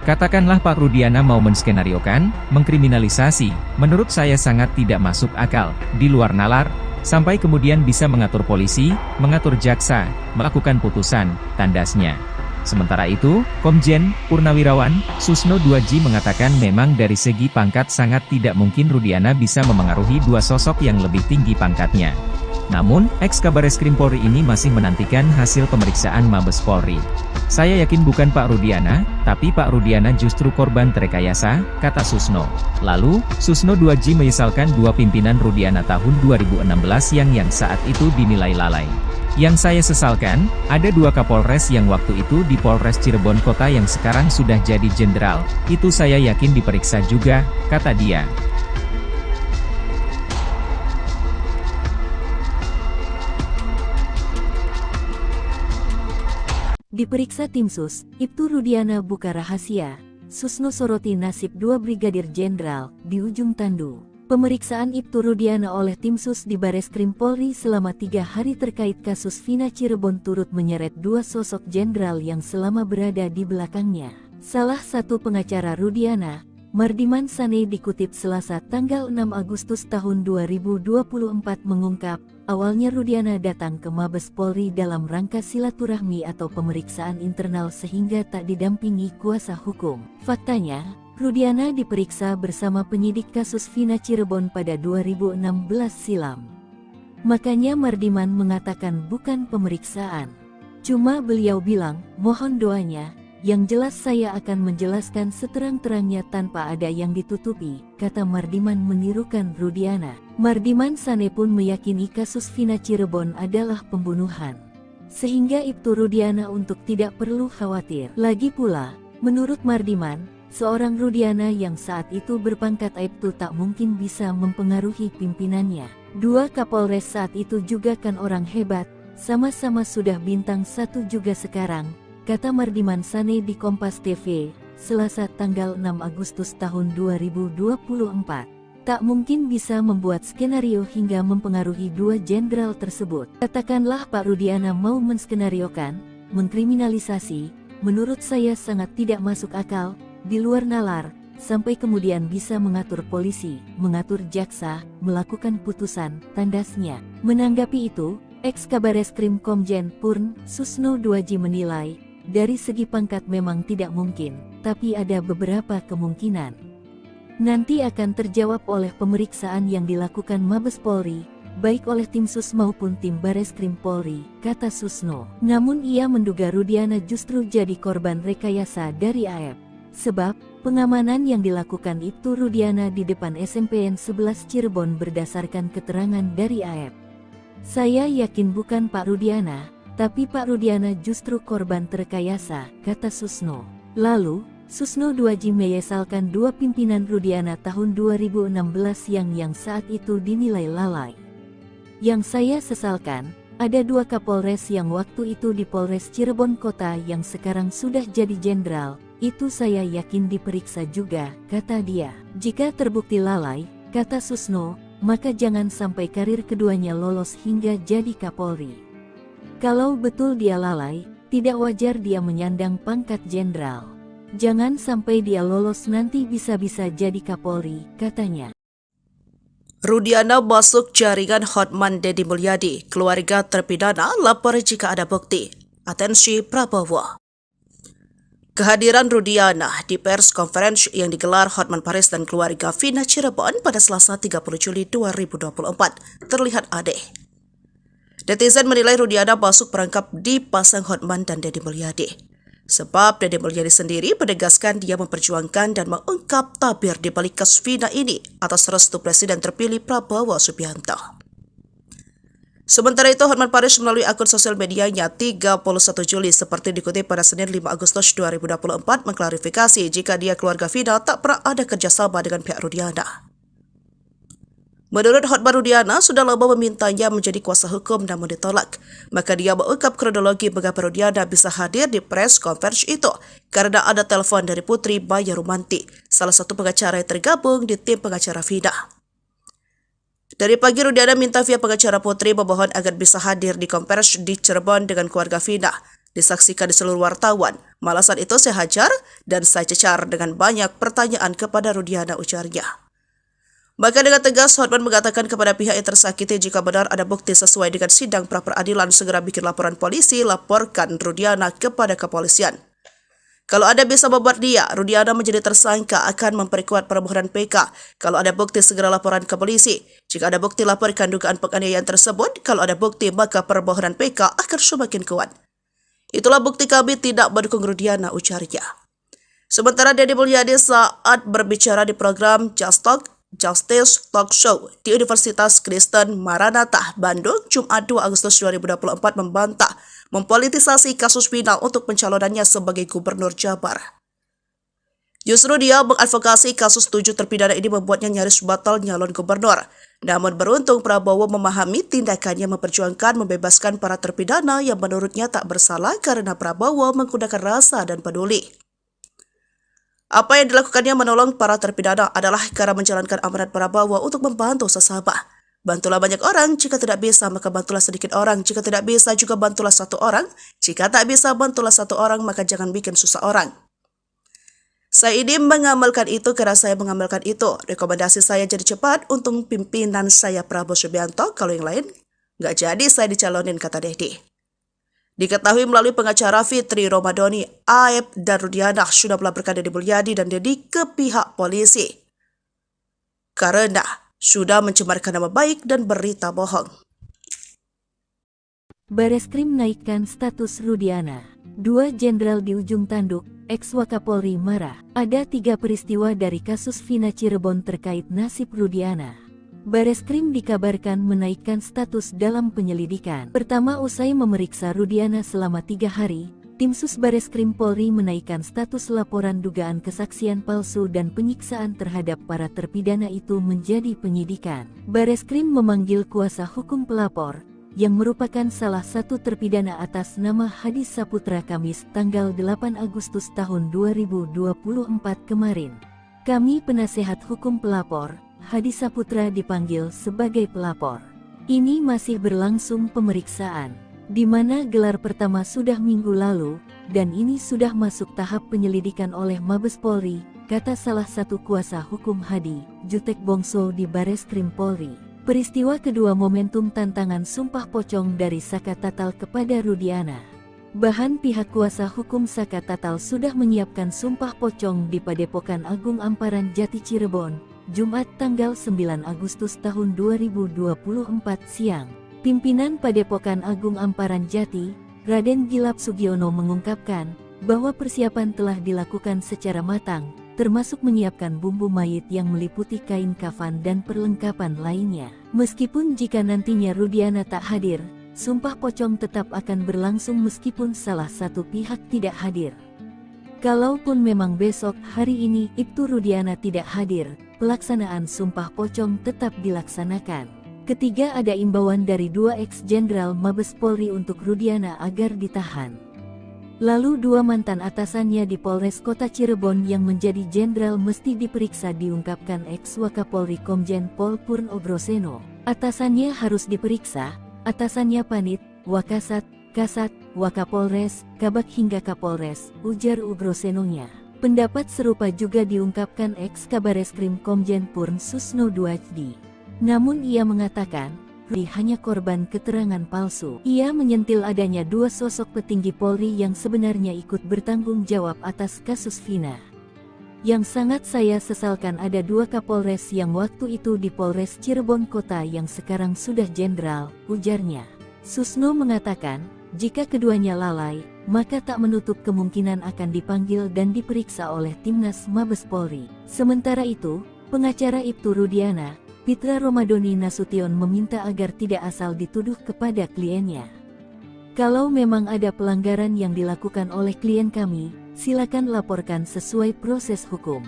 Katakanlah Pak Rudiana mau menskenariokan, mengkriminalisasi, menurut saya sangat tidak masuk akal, di luar nalar, sampai kemudian bisa mengatur polisi, mengatur jaksa, melakukan putusan, tandasnya. Sementara itu, Komjen Purnawirawan Susno Duajdi mengatakan memang dari segi pangkat sangat tidak mungkin Rudiana bisa memengaruhi dua sosok yang lebih tinggi pangkatnya. Namun, Eks-Kabareskrim Polri ini masih menantikan hasil pemeriksaan Mabes Polri. Saya yakin bukan Pak Rudiana, tapi Pak Rudiana justru korban terekayasa, kata Susno. Lalu, Susno Duajdi menyesalkan dua pimpinan Rudiana tahun 2016 yang saat itu dinilai lalai. Yang saya sesalkan, ada dua Kapolres yang waktu itu di Polres Cirebon Kota yang sekarang sudah jadi jenderal, itu saya yakin diperiksa juga, kata dia. Diperiksa tim sus, Ibtu Rudiana buka rahasia. Susno soroti nasib dua Brigadir Jenderal di ujung tandu. Pemeriksaan Ibtu Rudiana oleh tim sus di Bareskrim Polri selama 3 hari terkait kasus Vina Cirebon turut menyeret dua sosok jenderal yang selama berada di belakangnya. Salah satu pengacara Rudiana, Mardiman Sane dikutip Selasa tanggal 6 Agustus tahun 2024 mengungkap, awalnya Rudiana datang ke Mabes Polri dalam rangka silaturahmi atau pemeriksaan internal sehingga tak didampingi kuasa hukum. Faktanya, Rudiana diperiksa bersama penyidik kasus Vina Cirebon pada 2016 silam. Makanya Mardiman mengatakan bukan pemeriksaan. Cuma beliau bilang, mohon doanya, yang jelas saya akan menjelaskan seterang-terangnya tanpa ada yang ditutupi, kata Mardiman menirukan Rudiana. Mardiman Sane pun meyakini kasus Vina Cirebon adalah pembunuhan. Sehingga Ibtu Rudiana untuk tidak perlu khawatir. Lagi pula, menurut Mardiman, seorang Rudiana yang saat itu berpangkat Aibtu tak mungkin bisa mempengaruhi pimpinannya. Dua Kapolres saat itu juga kan orang hebat, sama-sama sudah bintang 1 juga sekarang, kata Mardiman Sane di Kompas TV, Selasa tanggal 6 Agustus tahun 2024. Tak mungkin bisa membuat skenario hingga mempengaruhi dua jenderal tersebut. Katakanlah Pak Rudiana mau menskenariokan, mengkriminalisasi, menurut saya sangat tidak masuk akal, di luar nalar, sampai kemudian bisa mengatur polisi, mengatur jaksa, melakukan putusan, tandasnya. Menanggapi itu, Ex-Kabareskrim Komjen Purn, Susno Duaji menilai, dari segi pangkat memang tidak mungkin, tapi ada beberapa kemungkinan. Nanti akan terjawab oleh pemeriksaan yang dilakukan Mabes Polri, baik oleh tim Sus maupun tim Bareskrim Polri, kata Susno. Namun ia menduga Rudiana justru jadi korban rekayasa dari AEP. Sebab, pengamanan yang dilakukan Ibtu Rudiana di depan SMPN 11 Cirebon berdasarkan keterangan dari AEP. Saya yakin bukan Pak Rudiana, tapi Pak Rudiana justru korban terkayasa, kata Susno. Lalu, Susno Duaji menyesalkan dua pimpinan Rudiana tahun 2016 yang saat itu dinilai lalai. Yang saya sesalkan, ada dua Kapolres yang waktu itu di Polres Cirebon Kota yang sekarang sudah jadi jenderal, itu saya yakin diperiksa juga, kata dia. Jika terbukti lalai, kata Susno, maka jangan sampai karir keduanya lolos hingga jadi Kapolri. Kalau betul dia lalai, tidak wajar dia menyandang pangkat jenderal. Jangan sampai dia lolos nanti bisa-bisa jadi Kapolri, katanya. Rudiana masuk jaringan Hotman Deddy Mulyadi. Keluarga terpidana lapor jika ada bukti. Atensi Prabowo. Kehadiran Rudiana di pers conference yang digelar Hotman Paris dan keluarga Vina Cirebon pada Selasa 30 Juli 2024 terlihat aneh. Netizen menilai Rudiana masuk perangkap dipasang Hotman dan Deddy Mulyadi. Sebab Deddy Mulyadi sendiri menegaskan dia memperjuangkan dan mengungkap tabir di balik kasus Vina ini atas restu Presiden terpilih Prabowo Subianto. Sementara itu, Hotman Paris melalui akun sosial medianya 31 Juli seperti dikutip pada Senin 5 Agustus 2024 mengklarifikasi jika dia keluarga Vina tak pernah ada kerjasama dengan pihak Rudiana. Menurut Hotman, Rudiana sudah lama memintanya menjadi kuasa hukum namun ditolak. Maka dia mengungkap kronologi mengapa Rudiana bisa hadir di press conference itu karena ada telepon dari Putri Maya Rumanti, salah satu pengacara yang tergabung di tim pengacara Vina. Dari pagi Rudiana minta via pengacara Putri memohon agar bisa hadir di konferensi di Cirebon dengan keluarga Vina. Disaksikan di seluruh wartawan. Malasan itu saya hajar dan saya cecar dengan banyak pertanyaan kepada Rudiana, ujarnya. Maka dengan tegas, Hotman mengatakan kepada pihak yang tersakiti jika benar ada bukti sesuai dengan sidang pra-peradilan segera bikin laporan polisi, laporkan Rudiana kepada kepolisian. Kalau Anda bisa membuat dia, Rudiana menjadi tersangka akan memperkuat permohonan PK. Kalau ada bukti segera laporan ke polisi. Jika ada bukti laporkan dugaan penganiayaan tersebut. Kalau ada bukti maka permohonan PK akan semakin kuat. Itulah bukti kami tidak mendukung Rudiana, ujarnya. Sementara Deddy Mulyadi saat berbicara di program Justice Talk Show di Universitas Kristen Maranatha, Bandung, Jumat 2 Agustus 2024 membantah mempolitisasi kasus Vina untuk pencalonannya sebagai Gubernur Jabar. Justru dia mengadvokasi kasus 7 terpidana ini membuatnya nyaris batal nyalon gubernur. Namun beruntung Prabowo memahami tindakannya memperjuangkan membebaskan para terpidana yang menurutnya tak bersalah karena Prabowo menggunakan rasa dan peduli. Apa yang dilakukannya menolong para terpidana adalah cara menjalankan amanat Prabowo untuk membantu sesama. Bantulah banyak orang, jika tidak bisa maka bantulah sedikit orang, jika tidak bisa juga bantulah satu orang, jika tak bisa bantulah satu orang maka jangan bikin susah orang. Saya ini mengamalkan itu karena saya mengamalkan itu. Rekomendasi saya jadi cepat untuk pimpinan saya Prabowo Subianto, kalau yang lain nggak jadi saya dicalonin, kata Deddy. Diketahui melalui pengacara Fitri Romadoni, AEP dan Rudiana sudah melaporkan Deddy Mulyadi dan Deddy ke pihak polisi karena sudah mencemarkan nama baik dan berita bohong. Bareskrim naikkan status Rudiana. 2 jenderal di ujung tanduk, ex-Wakapolri marah. Ada 3 peristiwa dari kasus Vina Cirebon terkait nasib Rudiana. Bareskrim dikabarkan menaikkan status dalam penyelidikan. Pertama, usai memeriksa Rudiana selama 3 hari, Tim Sus Bareskrim Polri menaikkan status laporan dugaan kesaksian palsu dan penyiksaan terhadap para terpidana itu menjadi penyidikan. Bareskrim memanggil kuasa hukum pelapor, yang merupakan salah satu terpidana atas nama Hadi Saputra Kamis tanggal 8 Agustus tahun 2024 kemarin. Kami penasehat hukum pelapor, Hadi Saputra dipanggil sebagai pelapor. Ini masih berlangsung pemeriksaan, di mana gelar pertama sudah minggu lalu, dan ini sudah masuk tahap penyelidikan oleh Mabes Polri, kata salah satu kuasa hukum Hadi, Jutek Bongso di Bareskrim Polri. Peristiwa kedua momentum tantangan sumpah pocong dari Saka Tatal kepada Rudiana. Bahan pihak kuasa hukum Saka Tatal sudah menyiapkan sumpah pocong di Padepokan Agung Amparan Jati Cirebon, Jumat tanggal 9 Agustus tahun 2024 siang. Pimpinan Padepokan Agung Amparan Jati, Raden Gilap Sugiono mengungkapkan bahwa persiapan telah dilakukan secara matang, termasuk menyiapkan bumbu mayit yang meliputi kain kafan dan perlengkapan lainnya. Meskipun jika nantinya Rudiana tak hadir, sumpah pocong tetap akan berlangsung meskipun salah satu pihak tidak hadir. Kalaupun memang besok hari ini Ibtu Rudiana tidak hadir, pelaksanaan sumpah pocong tetap dilaksanakan. Ketiga, ada imbauan dari 2 ex-jenderal Mabes Polri untuk Rudiana agar ditahan. Lalu 2 mantan atasannya di Polres Kota Cirebon yang menjadi jenderal mesti diperiksa, diungkapkan ex-Wakapolri Komjen Pol Purno Groseno. Atasannya harus diperiksa, atasannya Panit, Wakasat, Kasat, Wakapolres, Kabak hingga Kapolres, ujar Ugrosenonya. Pendapat serupa juga diungkapkan ex-Kabareskrim Komjen Purn Susno Duajdi. Namun ia mengatakan, Rudi hanya korban keterangan palsu. Ia menyentil adanya 2 sosok petinggi Polri yang sebenarnya ikut bertanggung jawab atas kasus Vina. Yang sangat saya sesalkan ada 2 Kapolres yang waktu itu di Polres Cirebon Kota yang sekarang sudah jenderal, ujarnya. Susno mengatakan, jika keduanya lalai, maka tak menutup kemungkinan akan dipanggil dan diperiksa oleh Timnas Mabes Polri. Sementara itu, pengacara Ibtu Rudiana, Pitra Romadoni Nasution meminta agar tidak asal dituduh kepada kliennya. Kalau memang ada pelanggaran yang dilakukan oleh klien kami, silakan laporkan sesuai proses hukum.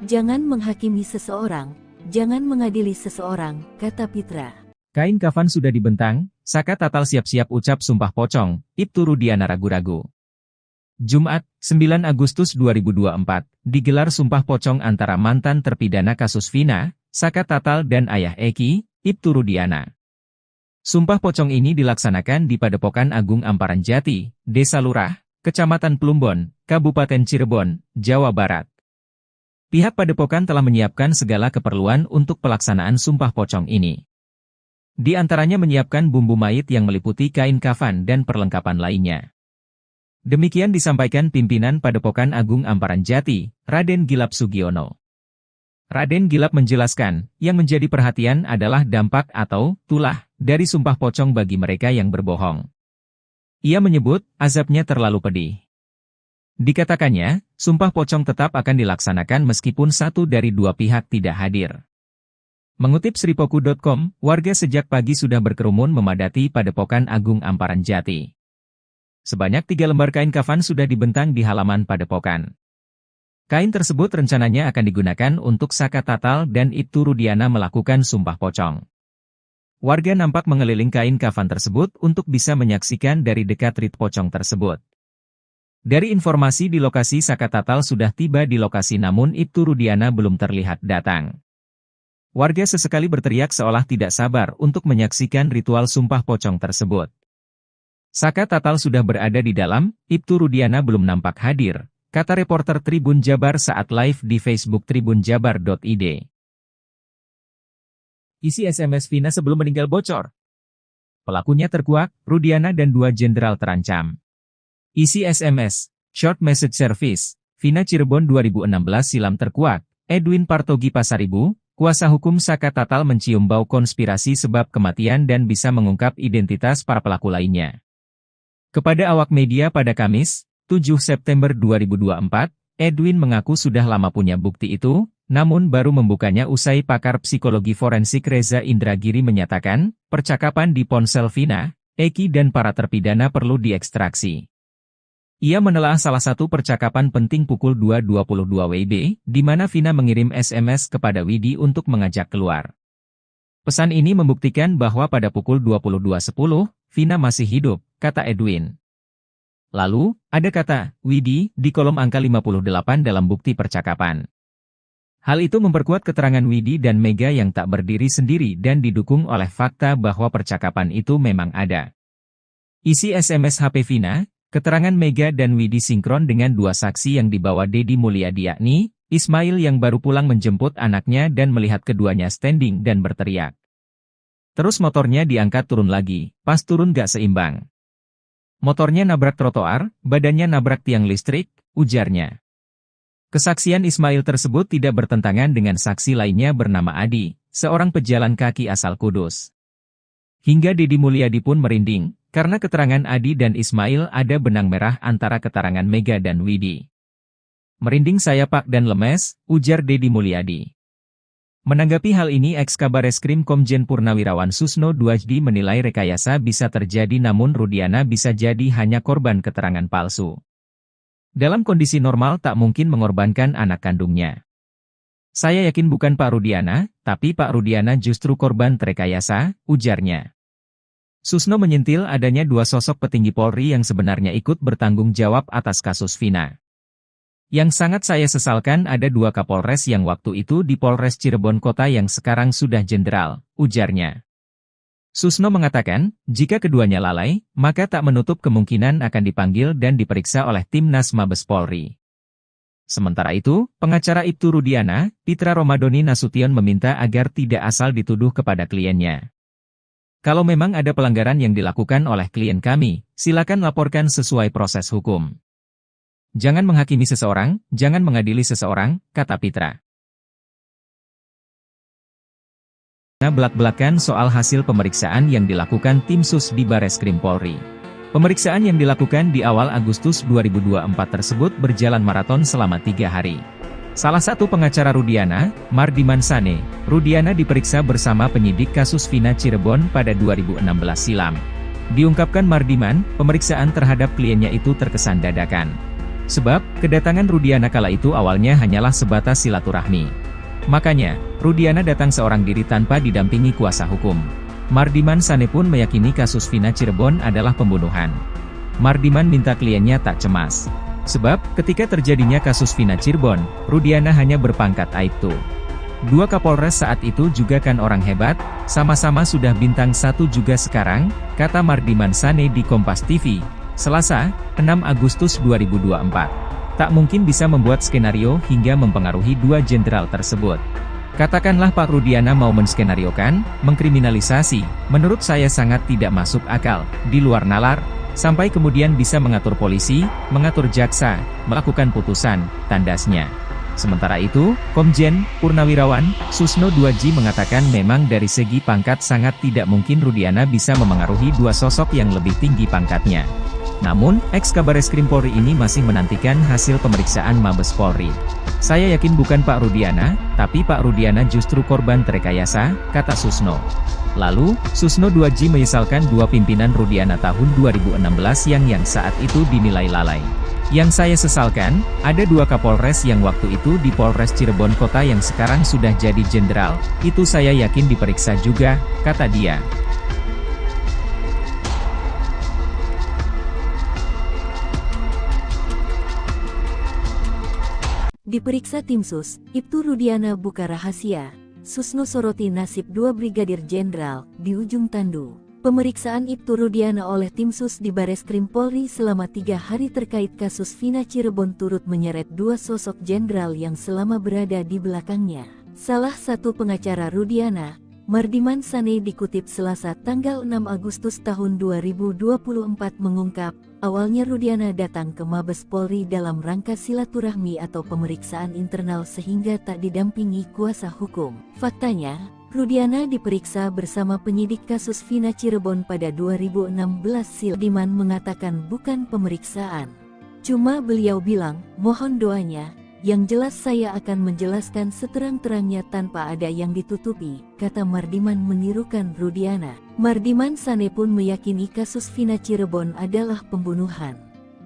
Jangan menghakimi seseorang, jangan mengadili seseorang, kata Pitra. Kain kafan sudah dibentang, Saka Tatal siap-siap ucap sumpah pocong, Ibtu Rudiana ragu-ragu. Jumat, 9 Agustus 2024, digelar sumpah pocong antara mantan terpidana kasus Vina, Saka Tatal dan ayah Eki, Ibtu Rudiana. Sumpah pocong ini dilaksanakan di Padepokan Agung Amparan Jati, Desa Lurah, Kecamatan Plumbon, Kabupaten Cirebon, Jawa Barat. Pihak Padepokan telah menyiapkan segala keperluan untuk pelaksanaan sumpah pocong ini. Di antaranya menyiapkan bumbu mayit yang meliputi kain kafan dan perlengkapan lainnya. Demikian disampaikan pimpinan Padepokan Agung Amparan Jati, Raden Gilap Sugiono. Raden Gilap menjelaskan, yang menjadi perhatian adalah dampak atau tulah dari sumpah pocong bagi mereka yang berbohong. Ia menyebut, azabnya terlalu pedih. Dikatakannya, sumpah pocong tetap akan dilaksanakan meskipun satu dari 2 pihak tidak hadir. Mengutip Sripoku.com, warga sejak pagi sudah berkerumun memadati Padepokan Agung Amparan Jati. Sebanyak 3 lembar kain kafan sudah dibentang di halaman Padepokan. Kain tersebut rencananya akan digunakan untuk Saka Tatal dan Ibtu Rudiana melakukan sumpah pocong. Warga nampak mengeliling kain kafan tersebut untuk bisa menyaksikan dari dekat rit pocong tersebut. Dari informasi di lokasi, Saka Tatal sudah tiba di lokasi namun Ibtu Rudiana belum terlihat datang. Warga sesekali berteriak seolah tidak sabar untuk menyaksikan ritual sumpah pocong tersebut. Saka Tatal sudah berada di dalam, Ibtu Rudiana belum nampak hadir, kata reporter Tribun Jabar saat live di Facebook tribunjabar.id. Isi SMS Vina sebelum meninggal bocor. Pelakunya terkuak, Rudiana dan 2 jenderal terancam. Isi SMS, Short Message Service, Vina Cirebon 2016 silam terkuak, Edwin Partogi Pasaribu, kuasa hukum Saka Tatal mencium bau konspirasi sebab kematian dan bisa mengungkap identitas para pelaku lainnya. Kepada awak media pada Kamis, 7 September 2024, Edwin mengaku sudah lama punya bukti itu, namun baru membukanya usai pakar psikologi forensik Reza Indragiri menyatakan, percakapan di ponsel Vina, Eki dan para terpidana perlu diekstraksi. Ia menelaah salah satu percakapan penting pukul 2.22 WIB, di mana Vina mengirim SMS kepada Widi untuk mengajak keluar. Pesan ini membuktikan bahwa pada pukul 22.10, Vina masih hidup, kata Edwin. Lalu, ada kata, Widi, di kolom angka 58 dalam bukti percakapan. Hal itu memperkuat keterangan Widi dan Mega yang tak berdiri sendiri dan didukung oleh fakta bahwa percakapan itu memang ada. Isi SMS HP Vina, keterangan Mega dan Widi sinkron dengan dua saksi yang dibawa Deddy Mulyadi yakni, Ismail yang baru pulang menjemput anaknya dan melihat keduanya standing dan berteriak. Terus motornya diangkat turun lagi, pas turun gak seimbang. Motornya nabrak trotoar, badannya nabrak tiang listrik, ujarnya. Kesaksian Ismail tersebut tidak bertentangan dengan saksi lainnya bernama Adi, seorang pejalan kaki asal Kudus. Hingga Deddy Mulyadi pun merinding, karena keterangan Adi dan Ismail ada benang merah antara keterangan Mega dan Widi. Merinding saya Pak dan lemes, ujar Deddy Mulyadi. Menanggapi hal ini Eks-Kabareskrim Komjen Purnawirawan Susno Duajdi menilai rekayasa bisa terjadi namun Rudiana bisa jadi hanya korban keterangan palsu. Dalam kondisi normal tak mungkin mengorbankan anak kandungnya. Saya yakin bukan Pak Rudiana, tapi Pak Rudiana justru korban terekayasa, ujarnya. Susno menyentil adanya dua sosok petinggi Polri yang sebenarnya ikut bertanggung jawab atas kasus Vina. Yang sangat saya sesalkan ada dua Kapolres yang waktu itu di Polres Cirebon Kota yang sekarang sudah jenderal, ujarnya. Susno mengatakan, jika keduanya lalai, maka tak menutup kemungkinan akan dipanggil dan diperiksa oleh Timnas Mabes Polri. Sementara itu, pengacara Ibtu Rudiana, Pitra Romadoni Nasution meminta agar tidak asal dituduh kepada kliennya. Kalau memang ada pelanggaran yang dilakukan oleh klien kami, silakan laporkan sesuai proses hukum. Jangan menghakimi seseorang, jangan mengadili seseorang, kata Pitra. Belak-belakan soal hasil pemeriksaan yang dilakukan tim sus di Bareskrim Polri. Pemeriksaan yang dilakukan di awal Agustus 2024 tersebut berjalan maraton selama 3 hari. Salah satu pengacara Rudiana, Mardiman Sane, Rudiana diperiksa bersama penyidik kasus Vina Cirebon pada 2016 silam. Diungkapkan Mardiman, pemeriksaan terhadap kliennya itu terkesan dadakan. Sebab, kedatangan Rudiana kala itu awalnya hanyalah sebatas silaturahmi. Makanya, Rudiana datang seorang diri tanpa didampingi kuasa hukum. Mardiman Sane pun meyakini kasus Vina Cirebon adalah pembunuhan. Mardiman minta kliennya tak cemas. Sebab, ketika terjadinya kasus Vina Cirebon, Rudiana hanya berpangkat Aibtu. Dua Kapolres saat itu juga kan orang hebat, sama-sama sudah bintang 1 juga sekarang, kata Mardiman Sane di Kompas TV, Selasa, 6 Agustus 2024. Tak mungkin bisa membuat skenario hingga mempengaruhi dua jenderal tersebut. Katakanlah Pak Rudiana mau menskenariokan, mengkriminalisasi, menurut saya sangat tidak masuk akal, di luar nalar, sampai kemudian bisa mengatur polisi, mengatur jaksa, melakukan putusan, tandasnya. Sementara itu, Komjen Purnawirawan Susno Duajdi mengatakan memang dari segi pangkat sangat tidak mungkin Rudiana bisa memengaruhi dua sosok yang lebih tinggi pangkatnya. Namun, Eks-Kabareskrim Polri ini masih menantikan hasil pemeriksaan Mabes Polri. Saya yakin bukan Pak Rudiana, tapi Pak Rudiana justru korban terekayasa, kata Susno. Lalu, Susno Duajdi menyesalkan dua pimpinan Rudiana tahun 2016 yang saat itu dinilai lalai. Yang saya sesalkan, ada dua Kapolres yang waktu itu di Polres Cirebon Kota yang sekarang sudah jadi jenderal, itu saya yakin diperiksa juga, kata dia. Diperiksa tim sus, Ibtu Rudiana buka rahasia. Susno soroti nasib dua Brigadir Jenderal di ujung tandu. Pemeriksaan Ibtu Rudiana oleh tim sus di Bareskrim Polri selama 3 hari terkait kasus Vina Cirebon turut menyeret dua sosok jenderal yang selama berada di belakangnya. Salah satu pengacara Rudiana, Mardiman Sane dikutip Selasa tanggal 6 Agustus tahun 2024 mengungkap, Awalnya Rudiana datang ke Mabes Polri dalam rangka silaturahmi atau pemeriksaan internal sehingga tak didampingi kuasa hukum. Faktanya, Rudiana diperiksa bersama penyidik kasus Vina Cirebon pada 2016 silam. Mardiman mengatakan bukan pemeriksaan. Cuma beliau bilang, mohon doanya, yang jelas saya akan menjelaskan seterang-terangnya tanpa ada yang ditutupi, kata Mardiman menirukan Rudiana. Mardiman Sane pun meyakini kasus Vina Cirebon adalah pembunuhan.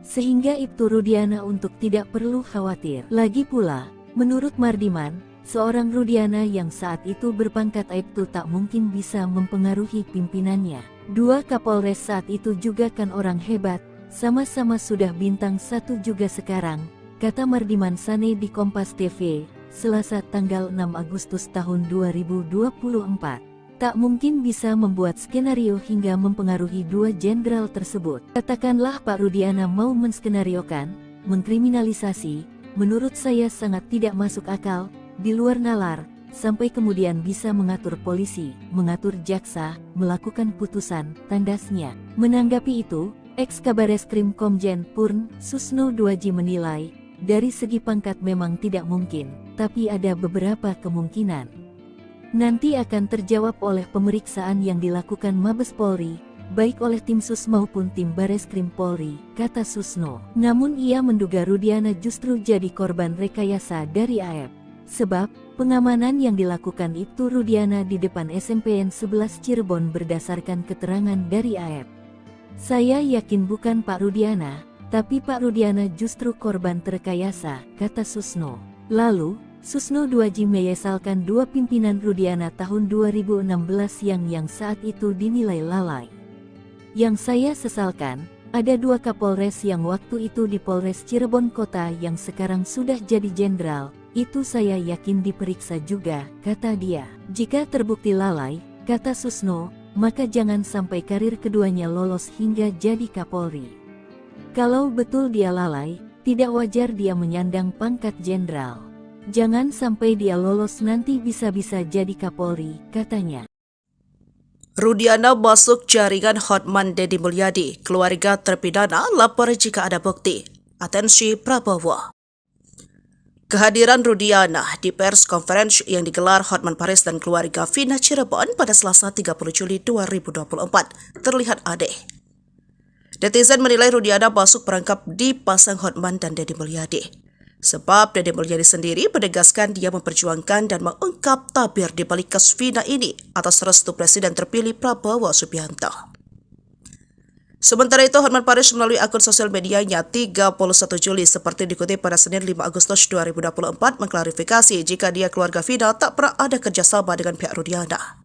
Sehingga Ibtu Rudiana untuk tidak perlu khawatir. Lagi pula, menurut Mardiman, seorang Rudiana yang saat itu berpangkat Aibtu tak mungkin bisa mempengaruhi pimpinannya. Dua Kapolres saat itu juga kan orang hebat, sama-sama sudah bintang 1 juga sekarang, kata Mardiman Sane di Kompas TV, Selasa tanggal 6 Agustus tahun 2024. Tak mungkin bisa membuat skenario hingga mempengaruhi dua jenderal tersebut. Katakanlah Pak Rudiana mau menskenariokan, mengkriminalisasi, menurut saya sangat tidak masuk akal, di luar nalar, sampai kemudian bisa mengatur polisi, mengatur jaksa, melakukan putusan, tandasnya. Menanggapi itu, Ex-Kabareskrim Komjen Purn, Susno Duaji menilai, dari segi pangkat memang tidak mungkin, tapi ada beberapa kemungkinan. Nanti akan terjawab oleh pemeriksaan yang dilakukan Mabes Polri, baik oleh tim Sus maupun tim Bareskrim Polri, kata Susno. Namun ia menduga Rudiana justru jadi korban rekayasa dari AF. Sebab, pengamanan yang dilakukan Ibtu Rudiana di depan SMPN 11 Cirebon berdasarkan keterangan dari AF. Saya yakin bukan Pak Rudiana, tapi Pak Rudiana justru korban terkayasa, kata Susno. Lalu, Susno Duaji menyesalkan dua pimpinan Rudiana tahun 2016 yang saat itu dinilai lalai. Yang saya sesalkan, ada dua Kapolres yang waktu itu di Polres Cirebon Kota yang sekarang sudah jadi jenderal, itu saya yakin diperiksa juga, kata dia. Jika terbukti lalai, kata Susno, maka jangan sampai karir keduanya lolos hingga jadi Kapolri. Kalau betul dia lalai, tidak wajar dia menyandang pangkat jenderal. Jangan sampai dia lolos nanti bisa-bisa jadi Kapolri, katanya. Rudiana masuk jaringan Hotman Deddy Mulyadi. Keluarga terpidana lapor jika ada bukti. Atensi Prabowo. Kehadiran Rudiana di pers conference yang digelar Hotman Paris dan keluarga Vina Cirebon pada Selasa 30 Juli 2024 terlihat aneh. Netizen menilai Rudiana masuk perangkap dipasang Hotman dan Deddy Mulyadi. Sebab Deddy Mulyadi sendiri menegaskan dia memperjuangkan dan mengungkap tabir di balik kasus Vina ini atas restu Presiden terpilih Prabowo Subianto. Sementara itu, Hotman Paris melalui akun sosial medianya 31 Juli seperti dikutip pada Senin 5 Agustus 2024 mengklarifikasi jika dia keluarga Vina tak pernah ada kerjasama dengan pihak Rudiana.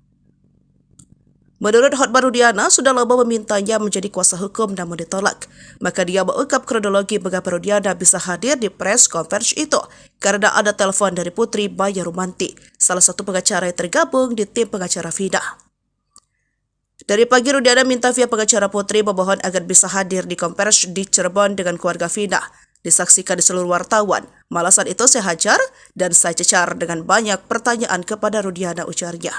Menurut Hotman, Rudiana sudah lama memintanya menjadi kuasa hukum namun ditolak. Maka dia mengungkap kronologi mengapa Rudiana bisa hadir di press conference itu karena ada telepon dari Putri Maya Rumanti, salah satu pengacara yang tergabung di tim pengacara Vina. Dari pagi Rudiana minta via pengacara Putri memohon agar bisa hadir di konferensi di Cirebon dengan keluarga Vina. Disaksikan di seluruh wartawan. Malasan itu saya hajar dan saya cecar dengan banyak pertanyaan kepada Rudiana, ujarnya.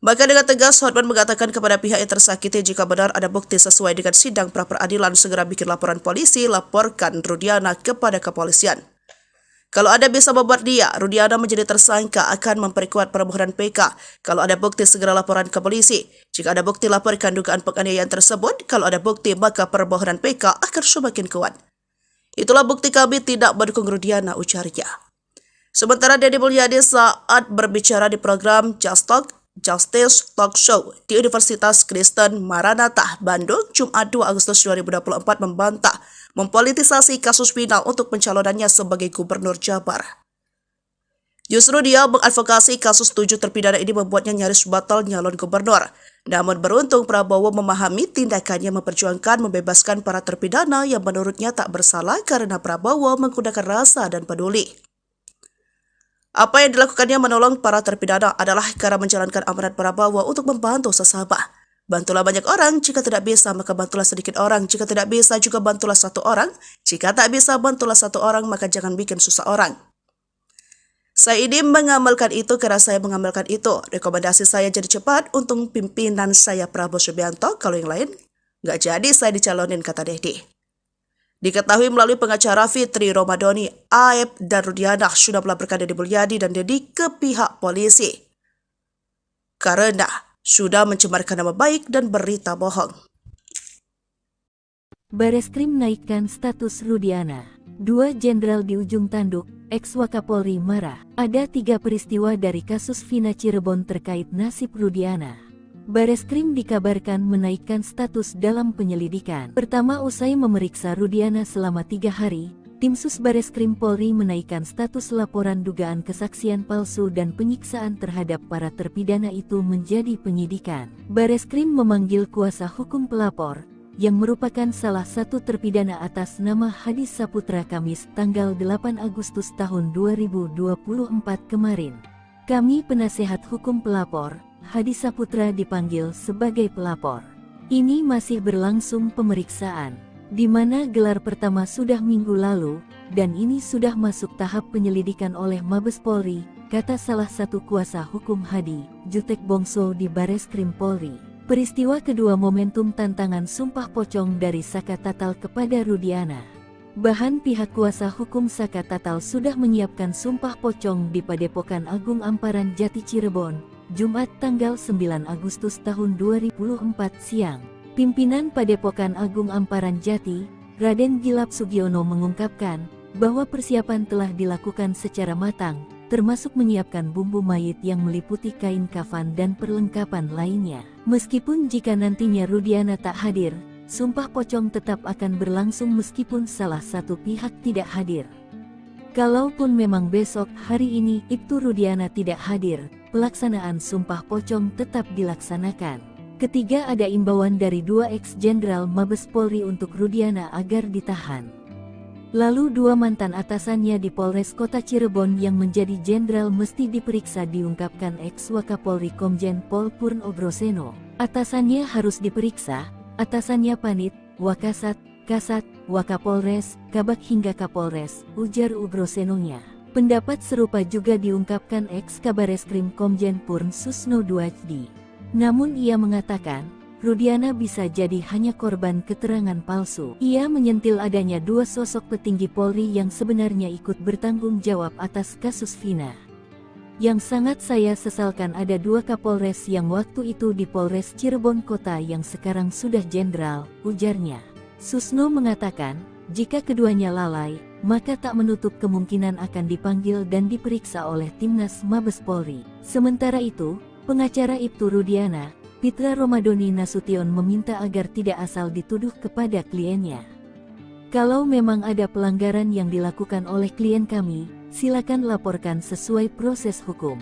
Maka dengan tegas Hotman mengatakan kepada pihak yang tersakiti jika benar ada bukti sesuai dengan sidang pra-peradilan segera bikin laporan polisi, laporkan Rudiana kepada kepolisian. Kalau Anda bisa membuat dia, Rudiana menjadi tersangka akan memperkuat permohonan PK. Kalau ada bukti segera laporan ke polisi. Jika ada bukti laporkan dugaan penganiayaan tersebut. Kalau ada bukti maka permohonan PK akan semakin kuat. Itulah bukti kami tidak mendukung Rudiana, ujarnya. Sementara Deddy Mulyadi saat berbicara di program Justice Talk Show di Universitas Kristen Maranatha, Bandung, Jumat 2 Agustus 2024 membantah mempolitisasi kasus Vina untuk pencalonannya sebagai Gubernur Jabar. Justru dia mengadvokasi kasus 7 terpidana ini membuatnya nyaris batal nyalon gubernur. Namun beruntung Prabowo memahami tindakannya memperjuangkan membebaskan para terpidana yang menurutnya tak bersalah karena Prabowo menggunakan rasa dan peduli. Apa yang dilakukannya menolong para terpidana adalah cara menjalankan amanat Prabowo untuk membantu sesama. Bantulah banyak orang, jika tidak bisa maka bantulah sedikit orang, jika tidak bisa juga bantulah satu orang, jika tak bisa bantulah satu orang maka jangan bikin susah orang. Saya ini mengamalkan itu karena saya mengamalkan itu. Rekomendasi saya jadi cepat untuk pimpinan saya Prabowo Subianto, kalau yang lain Nggak jadi saya dicalonin, kata Dedi. Diketahui melalui pengacara Fitri Romadoni, Aep dan Rudiana sudah melaporkan Deddy Mulyadi dan Dedi ke pihak polisi karena sudah mencemarkan nama baik dan berita bohong. Bareskrim naikkan status Rudiana. 2 jenderal di ujung tanduk, ex-Wakapolri marah. Ada 3 peristiwa dari kasus Vina Cirebon terkait nasib Rudiana. Bareskrim dikabarkan menaikkan status dalam penyelidikan. Pertama, usai memeriksa Rudiana selama 3 hari, tim Sus Bareskrim Polri menaikkan status laporan dugaan kesaksian palsu dan penyiksaan terhadap para terpidana itu menjadi penyidikan. Bareskrim memanggil kuasa hukum pelapor, yang merupakan salah satu terpidana atas nama Hadi Saputra Kamis tanggal 8 Agustus tahun 2024 kemarin. Kami penasehat hukum pelapor, Hadi Saputra dipanggil sebagai pelapor. Ini masih berlangsung pemeriksaan, di mana gelar pertama sudah minggu lalu, dan ini sudah masuk tahap penyelidikan oleh Mabes Polri, kata salah satu kuasa hukum Hadi, Jutek Bongso di Bareskrim Polri. Peristiwa kedua momentum tantangan sumpah pocong dari Saka Tatal kepada Rudiana. Bahan pihak kuasa hukum Saka Tatal sudah menyiapkan sumpah pocong di Padepokan Agung Amparan Jati Cirebon, Jumat tanggal 9 Agustus tahun 2024 siang. Pimpinan Padepokan Agung Amparan Jati, Raden Gilap Sugiono mengungkapkan bahwa persiapan telah dilakukan secara matang, termasuk menyiapkan bumbu mayit yang meliputi kain kafan dan perlengkapan lainnya. Meskipun jika nantinya Rudiana tak hadir, sumpah pocong tetap akan berlangsung meskipun salah satu pihak tidak hadir. Kalaupun memang besok hari ini Ibtu Rudiana tidak hadir, pelaksanaan sumpah pocong tetap dilaksanakan. Ketiga, ada imbauan dari 2 ex-jenderal Mabes Polri untuk Rudiana agar ditahan. Lalu 2 mantan atasannya di Polres Kota Cirebon yang menjadi jenderal mesti diperiksa, diungkapkan ex-Wakapolri Komjen Pol Purno Groseno. Atasannya harus diperiksa, atasannya Panit, Wakasat, Kasat, Wakapolres, Kabak hingga Kapolres, ujar Ugrosenonya. Pendapat serupa juga diungkapkan ex-Kabareskrim Komjen Purn Susno Duajdi. Namun ia mengatakan, Rudiana bisa jadi hanya korban keterangan palsu. Ia menyentil adanya 2 sosok petinggi Polri yang sebenarnya ikut bertanggung jawab atas kasus Vina. Yang sangat saya sesalkan ada 2 Kapolres yang waktu itu di Polres Cirebon Kota yang sekarang sudah jenderal, ujarnya. Susno mengatakan, jika keduanya lalai, maka tak menutup kemungkinan akan dipanggil dan diperiksa oleh Timnas Mabes Polri. Sementara itu, pengacara Ibtu Rudiana, Fitri Romadoni Nasution meminta agar tidak asal dituduh kepada kliennya. Kalau memang ada pelanggaran yang dilakukan oleh klien kami, silakan laporkan sesuai proses hukum.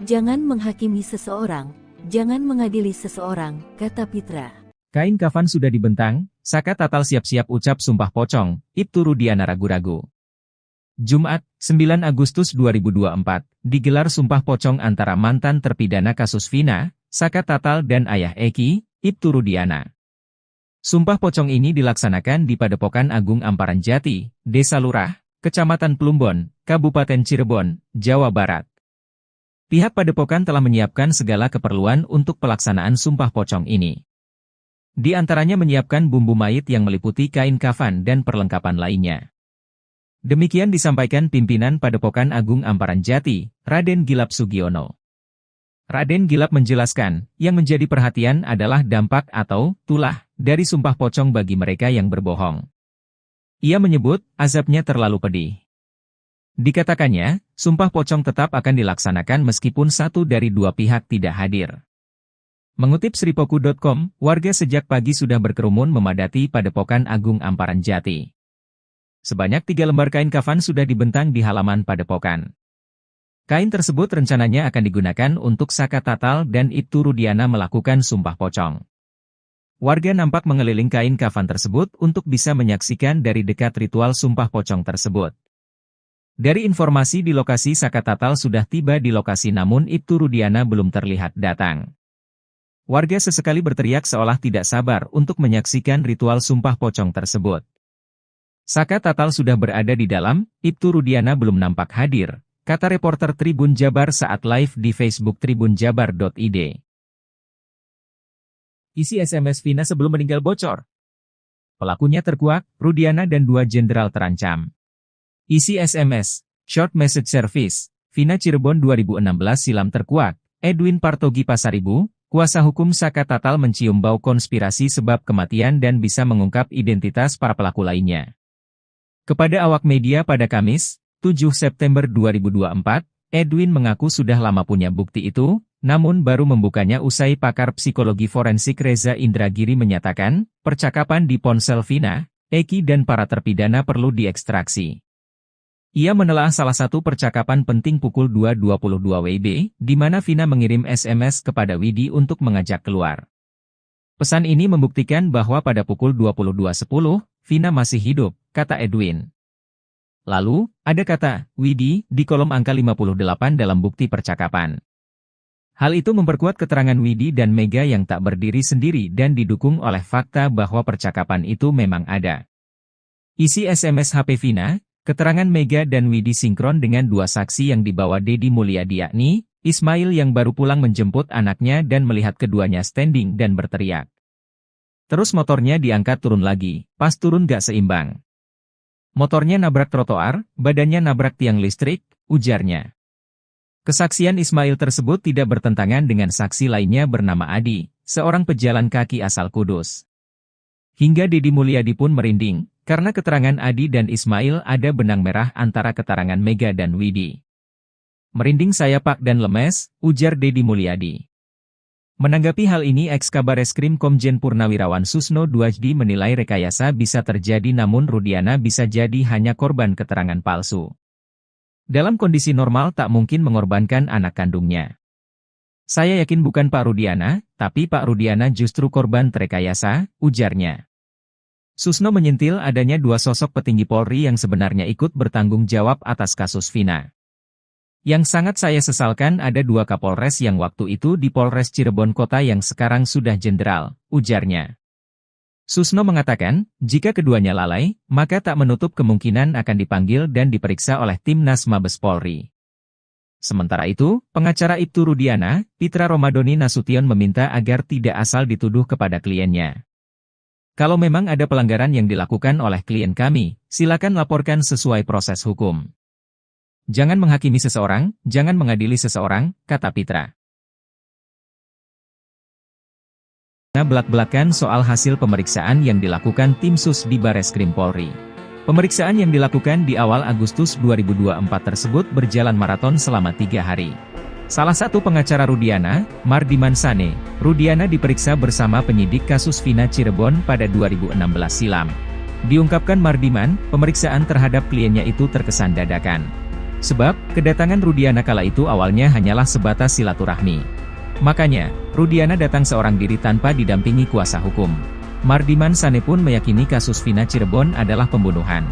Jangan menghakimi seseorang, jangan mengadili seseorang, kata Fitra. Kain kafan sudah dibentang, Saka Tatal siap-siap ucap sumpah pocong, Ibtu Rudiana ragu-ragu. Jumat, 9 Agustus 2024, digelar sumpah pocong antara mantan terpidana kasus Vina, Saka Tatal dan ayah Eki, Ibtu Rudiana. Sumpah pocong ini dilaksanakan di Padepokan Agung Amparan Jati, Desa Lurah, Kecamatan Plumbon, Kabupaten Cirebon, Jawa Barat. Pihak Padepokan telah menyiapkan segala keperluan untuk pelaksanaan sumpah pocong ini. Di antaranya menyiapkan bumbu mayit yang meliputi kain kafan dan perlengkapan lainnya. Demikian disampaikan pimpinan Padepokan Agung Amparan Jati, Raden Gilap Sugiono. Raden Gilap menjelaskan, yang menjadi perhatian adalah dampak atau tulah dari sumpah pocong bagi mereka yang berbohong. Ia menyebut, azabnya terlalu pedih. Dikatakannya, sumpah pocong tetap akan dilaksanakan meskipun satu dari 2 pihak tidak hadir. Mengutip Sripoku.com, warga sejak pagi sudah berkerumun memadati Padepokan Agung Amparan Jati. Sebanyak 3 lembar kain kafan sudah dibentang di halaman Padepokan. Kain tersebut rencananya akan digunakan untuk Saka Tatal dan Ibtu Rudiana melakukan sumpah pocong. Warga nampak mengeliling kain kafan tersebut untuk bisa menyaksikan dari dekat ritual sumpah pocong tersebut. Dari informasi di lokasi, Saka Tatal sudah tiba di lokasi namun Ibtu Rudiana belum terlihat datang. Warga sesekali berteriak seolah tidak sabar untuk menyaksikan ritual sumpah pocong tersebut. Saka Tatal sudah berada di dalam, Ibtu Rudiana belum nampak hadir, kata reporter Tribun Jabar saat live di Facebook tribunjabar.id. Isi SMS Vina sebelum meninggal bocor. Pelakunya terkuak, Rudiana dan 2 jenderal terancam. Isi SMS, Short Message Service, Vina Cirebon 2016 silam terkuak, Edwin Partogi Pasaribu, kuasa hukum Saka Tatal mencium bau konspirasi sebab kematian dan bisa mengungkap identitas para pelaku lainnya. Kepada awak media pada Kamis, 7 September 2024, Edwin mengaku sudah lama punya bukti itu, namun baru membukanya usai pakar psikologi forensik Reza Indragiri menyatakan, percakapan di ponsel Vina, Eki dan para terpidana perlu diekstraksi. Ia menelaah salah satu percakapan penting pukul 2.22 WIB, di mana Vina mengirim SMS kepada Widi untuk mengajak keluar. Pesan ini membuktikan bahwa pada pukul 22.10, Vina masih hidup, kata Edwin. Lalu, ada kata, Widi, di kolom angka 58 dalam bukti percakapan. Hal itu memperkuat keterangan Widi dan Mega yang tak berdiri sendiri dan didukung oleh fakta bahwa percakapan itu memang ada. Isi SMS HP Vina, keterangan Mega dan Widi sinkron dengan 2 saksi yang dibawa Dedi Mulyadi yakni, Ismail yang baru pulang menjemput anaknya dan melihat keduanya standing dan berteriak. Terus motornya diangkat turun lagi, pas turun gak seimbang. Motornya nabrak trotoar, badannya nabrak tiang listrik, ujarnya. Kesaksian Ismail tersebut tidak bertentangan dengan saksi lainnya bernama Adi, seorang pejalan kaki asal Kudus. Hingga Dedi Mulyadi pun merinding, karena keterangan Adi dan Ismail ada benang merah antara keterangan Mega dan Widi. Merinding saya Pak dan lemes, ujar Dedi Mulyadi. Menanggapi hal ini Eks-Kabareskrim Komjen Purnawirawan Susno Duajdi menilai rekayasa bisa terjadi namun Rudiana bisa jadi hanya korban keterangan palsu. Dalam kondisi normal tak mungkin mengorbankan anak kandungnya. Saya yakin bukan Pak Rudiana, tapi Pak Rudiana justru korban terekayasa, ujarnya. Susno menyentil adanya 2 sosok petinggi Polri yang sebenarnya ikut bertanggung jawab atas kasus Vina. Yang sangat saya sesalkan ada 2 Kapolres yang waktu itu di Polres Cirebon Kota yang sekarang sudah jenderal, ujarnya. Susno mengatakan, jika keduanya lalai, maka tak menutup kemungkinan akan dipanggil dan diperiksa oleh Timnas Mabes Polri. Sementara itu, pengacara Ibtu Rudiana, Pitra Romadoni Nasution meminta agar tidak asal dituduh kepada kliennya. Kalau memang ada pelanggaran yang dilakukan oleh klien kami, silakan laporkan sesuai proses hukum. Jangan menghakimi seseorang, jangan mengadili seseorang, kata Pitra. Belak-belakan soal hasil pemeriksaan yang dilakukan tim sus di Bareskrim Polri. Pemeriksaan yang dilakukan di awal Agustus 2024 tersebut berjalan maraton selama 3 hari. Salah satu pengacara Rudiana, Mardiman Sane, Rudiana diperiksa bersama penyidik kasus Vina Cirebon pada 2016 silam. Diungkapkan Mardiman, pemeriksaan terhadap kliennya itu terkesan dadakan. Sebab, kedatangan Rudiana kala itu awalnya hanyalah sebatas silaturahmi. Makanya, Rudiana datang seorang diri tanpa didampingi kuasa hukum. Mardiman Sane pun meyakini kasus Vina Cirebon adalah pembunuhan.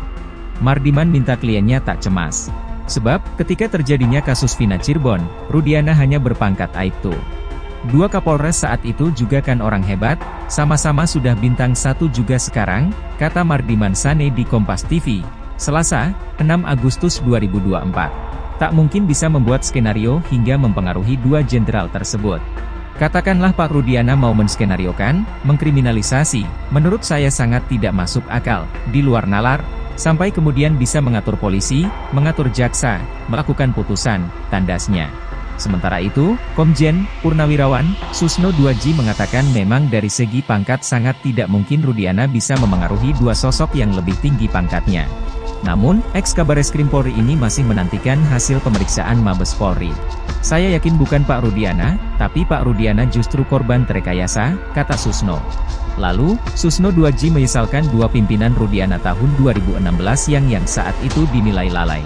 Mardiman minta kliennya tak cemas. Sebab, ketika terjadinya kasus Vina Cirebon, Rudiana hanya berpangkat Aibtu. 2 Kapolres saat itu juga kan orang hebat, sama-sama sudah bintang 1 juga sekarang, kata Mardiman Sane di Kompas TV, Selasa, 6 Agustus 2024. Tak mungkin bisa membuat skenario hingga mempengaruhi 2 jenderal tersebut. Katakanlah Pak Rudiana mau menskenariokan, mengkriminalisasi, menurut saya sangat tidak masuk akal, di luar nalar, sampai kemudian bisa mengatur polisi, mengatur jaksa, melakukan putusan, tandasnya. Sementara itu, Komjen Purnawirawan Susno Duajdi mengatakan memang dari segi pangkat sangat tidak mungkin Rudiana bisa memengaruhi 2 sosok yang lebih tinggi pangkatnya. Namun, Eks-Kabareskrim Polri ini masih menantikan hasil pemeriksaan Mabes Polri. Saya yakin bukan Pak Rudiana, tapi Pak Rudiana justru korban terekayasa, kata Susno. Lalu, Susno Duajdi menyesalkan 2 pimpinan Rudiana tahun 2016 yang saat itu dinilai lalai.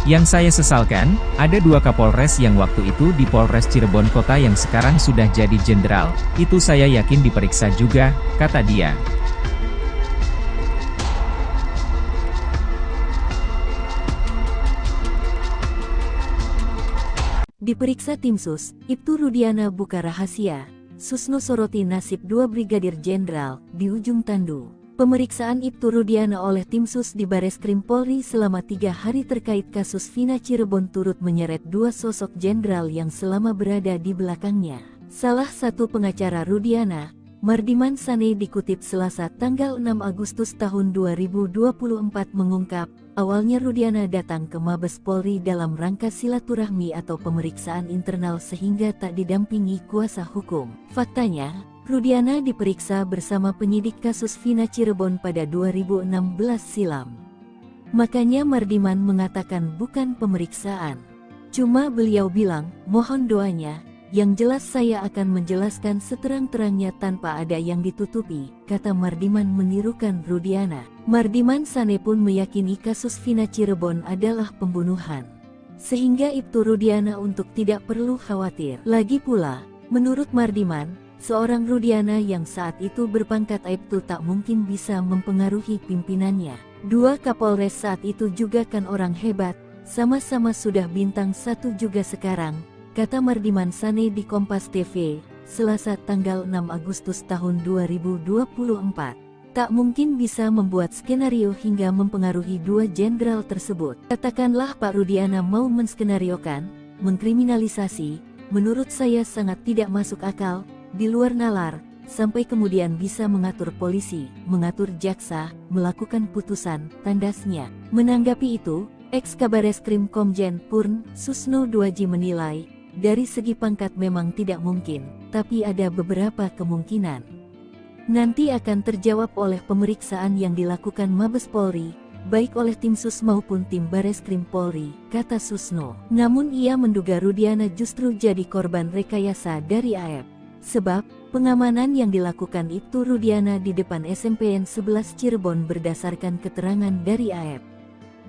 Yang saya sesalkan, ada 2 Kapolres yang waktu itu di Polres Cirebon Kota yang sekarang sudah jadi jenderal, itu saya yakin diperiksa juga, kata dia. Diperiksa tim sus, Ibtu Rudiana buka rahasia. Susno soroti nasib 2 Brigadir Jenderal di ujung tandu. Pemeriksaan Ibtu Rudiana oleh tim sus di Bareskrim Polri selama 3 hari terkait kasus Vina Cirebon turut menyeret 2 sosok jenderal yang selama berada di belakangnya. Salah satu pengacara Rudiana, Mardiman Sane dikutip Selasa tanggal 6 Agustus tahun 2024 mengungkap, awalnya Rudiana datang ke Mabes Polri dalam rangka silaturahmi atau pemeriksaan internal sehingga tak didampingi kuasa hukum. Faktanya, Rudiana diperiksa bersama penyidik kasus Vina Cirebon pada 2016 silam. Makanya Mardiman mengatakan bukan pemeriksaan. Cuma beliau bilang, mohon doanya. Yang jelas saya akan menjelaskan seterang-terangnya tanpa ada yang ditutupi, kata Mardiman menirukan Rudiana. Mardiman Sane pun meyakini kasus Vina Cirebon adalah pembunuhan. Sehingga Ibtu Rudiana untuk tidak perlu khawatir. Lagi pula, menurut Mardiman, seorang Rudiana yang saat itu berpangkat Aibtu tak mungkin bisa mempengaruhi pimpinannya. Dua Kapolres saat itu juga kan orang hebat, sama-sama sudah bintang 1 juga sekarang, kata Mardiman Sane di Kompas TV, Selasa tanggal 6 Agustus tahun 2024. Tak mungkin bisa membuat skenario hingga mempengaruhi dua jenderal tersebut. Katakanlah Pak Rudiana mau menskenariokan, mengkriminalisasi, menurut saya sangat tidak masuk akal, di luar nalar, sampai kemudian bisa mengatur polisi, mengatur jaksa, melakukan putusan, tandasnya. Menanggapi itu, Ex-Kabareskrim Komjen Purn, Susno Duaji menilai, dari segi pangkat memang tidak mungkin, tapi ada beberapa kemungkinan. Nanti akan terjawab oleh pemeriksaan yang dilakukan Mabes Polri, baik oleh tim Sus maupun tim Bareskrim Polri, kata Susno. Namun ia menduga Rudiana justru jadi korban rekayasa dari AF. Sebab, pengamanan yang dilakukan Ibtu Rudiana di depan SMPN 11 Cirebon berdasarkan keterangan dari AF.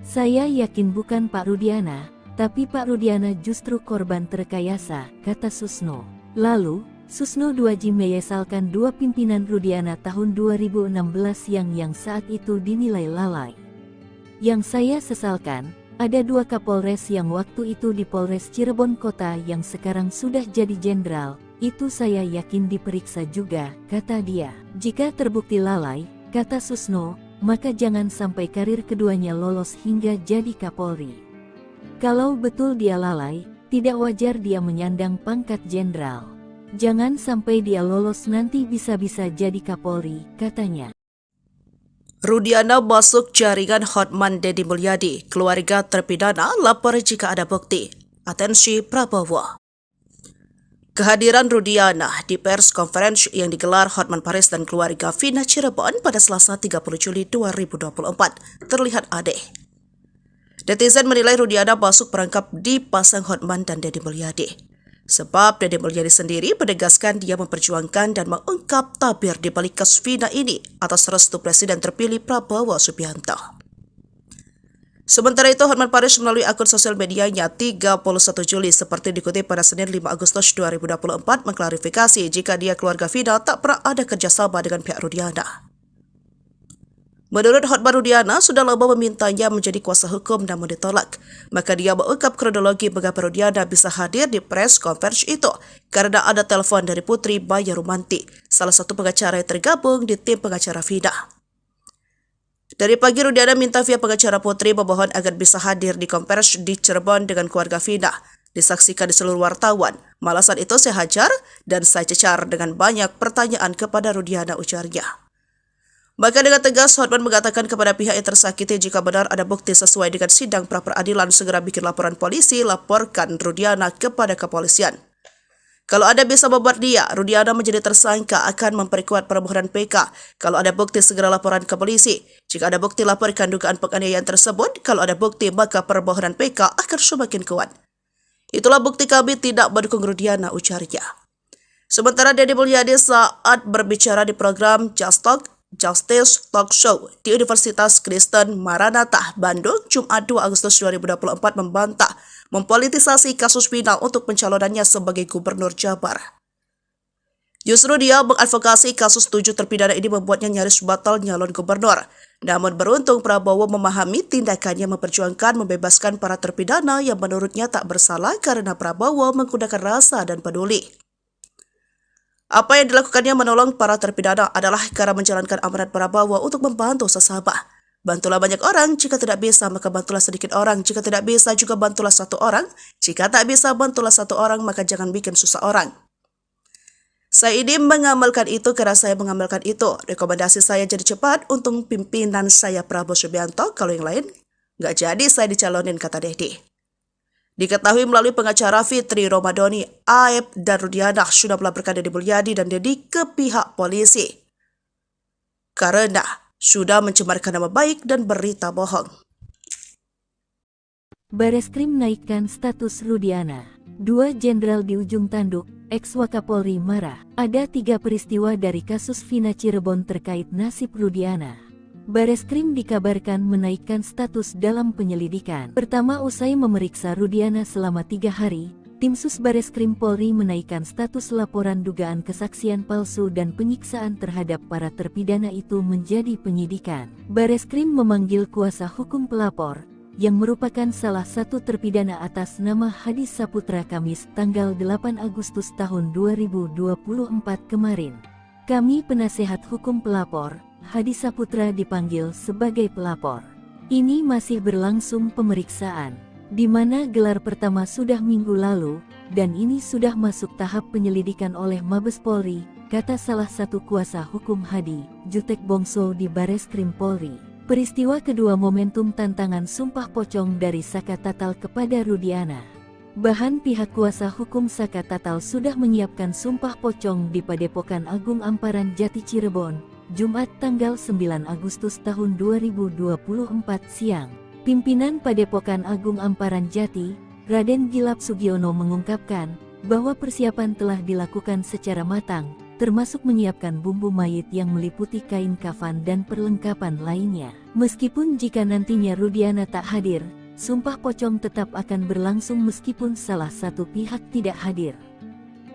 Saya yakin bukan Pak Rudiana, tapi Pak Rudiana justru korban terkayasa, kata Susno. Lalu, Susno Duaji menyesalkan dua pimpinan Rudiana tahun 2016 yang saat itu dinilai lalai. Yang saya sesalkan, ada dua Kapolres yang waktu itu di Polres Cirebon Kota yang sekarang sudah jadi jenderal, itu saya yakin diperiksa juga, kata dia. Jika terbukti lalai, kata Susno, maka jangan sampai karir keduanya lolos hingga jadi Kapolri. Kalau betul dia lalai, tidak wajar dia menyandang pangkat jenderal. Jangan sampai dia lolos nanti bisa-bisa jadi Kapolri, katanya. Rudiana masuk jaringan Hotman Deddy Mulyadi. Keluarga terpidana lapor jika ada bukti. Atensi Prabowo. Kehadiran Rudiana di pers conference yang digelar Hotman Paris dan keluarga Vina Cirebon pada Selasa 30 Juli 2024 terlihat aneh. Netizen menilai Rudiana masuk perangkap dipasang Hotman dan Deddy Mulyadi. Sebab Deddy Mulyadi sendiri menegaskan dia memperjuangkan dan mengungkap tabir di balik kasus Vina ini atas restu Presiden terpilih Prabowo Subianto. Sementara itu, Hotman Paris melalui akun sosial medianya 31 Juli seperti dikutip pada Senin 5 Agustus 2024 mengklarifikasi jika dia keluarga Vina tak pernah ada kerjasama dengan pihak Rudiana. Menurut Hotman, Rudiana sudah lama memintanya menjadi kuasa hukum namun ditolak. Maka dia mengungkap kronologi mengapa Rudiana bisa hadir di press conference itu karena ada telepon dari Putri Maya Rumanti, salah satu pengacara yang tergabung di tim pengacara Vina. Dari pagi Rudiana minta via pengacara Putri memohon agar bisa hadir di konferensi di Cirebon dengan keluarga Vina. Disaksikan di seluruh wartawan. Malasan itu saya hajar dan saya cecar dengan banyak pertanyaan kepada Rudiana, ujarnya. Maka dengan tegas Hotman mengatakan kepada pihak yang tersakiti jika benar ada bukti sesuai dengan sidang pra-peradilan segera bikin laporan polisi, laporkan Rudiana kepada kepolisian. Kalau Anda bisa membuat dia, Rudiana menjadi tersangka akan memperkuat permohonan PK. Kalau ada bukti segera laporan ke polisi. Jika ada bukti laporkan dugaan penganiayaan tersebut. Kalau ada bukti maka permohonan PK akan semakin kuat. Itulah bukti kami tidak mendukung Rudiana, ujarnya. Sementara Deddy Mulyadi saat berbicara di program Justice Talk Show di Universitas Kristen Maranatha, Bandung, Jumat 2 Agustus 2024 membantah mempolitisasi kasus Vina untuk pencalonannya sebagai Gubernur Jabar. Justru dia mengadvokasi kasus 7 terpidana ini membuatnya nyaris batal nyalon gubernur. Namun beruntung Prabowo memahami tindakannya memperjuangkan membebaskan para terpidana yang menurutnya tak bersalah karena Prabowo menggunakan rasa dan peduli. Apa yang dilakukannya menolong para terpidana adalah cara menjalankan amanat Prabowo untuk membantu sesama. Bantulah banyak orang, jika tidak bisa maka bantulah sedikit orang, jika tidak bisa juga bantulah satu orang, jika tak bisa bantulah satu orang maka jangan bikin susah orang. Saya ini mengamalkan itu karena saya mengamalkan itu. Rekomendasi saya jadi cepat untuk pimpinan saya Prabowo Subianto, kalau yang lain nggak jadi saya dicalonin, kata Dehdi. Diketahui melalui pengacara Fitri Romadhoni, Aep dan Rudiana sudah melaporkan Deddy Mulyadi dan Deddy ke pihak polisi karena sudah mencemarkan nama baik dan berita bohong. Bareskrim naikkan status Rudiana. 2 jenderal di ujung tanduk, ex-Wakapolri marah. Ada 3 peristiwa dari kasus Vina Cirebon terkait nasib Rudiana. Bareskrim dikabarkan menaikkan status dalam penyelidikan. Pertama, usai memeriksa Rudiana selama 3 hari, tim Sus Bareskrim Polri menaikkan status laporan dugaan kesaksian palsu dan penyiksaan terhadap para terpidana itu menjadi penyidikan. Bareskrim memanggil kuasa hukum pelapor, yang merupakan salah satu terpidana atas nama Hadi Saputra Kamis tanggal 8 Agustus tahun 2024 kemarin. Kami penasehat hukum pelapor, Hadi Saputra dipanggil sebagai pelapor. Ini masih berlangsung pemeriksaan, di mana gelar pertama sudah minggu lalu, dan ini sudah masuk tahap penyelidikan oleh Mabes Polri, kata salah satu kuasa hukum Hadi, Jutek Bongso di Bareskrim Polri. Peristiwa kedua momentum tantangan sumpah pocong dari Saka Tatal kepada Rudiana. Bahan pihak kuasa hukum Saka Tatal sudah menyiapkan sumpah pocong di Padepokan Agung Amparan Jati Cirebon, Jumat tanggal 9 Agustus tahun 2024 siang. Pimpinan Padepokan Agung Amparan Jati, Raden Gilap Sugiono mengungkapkan bahwa persiapan telah dilakukan secara matang, termasuk menyiapkan bumbu mayit yang meliputi kain kafan dan perlengkapan lainnya. Meskipun jika nantinya Rudiana tak hadir, sumpah pocong tetap akan berlangsung meskipun salah satu pihak tidak hadir.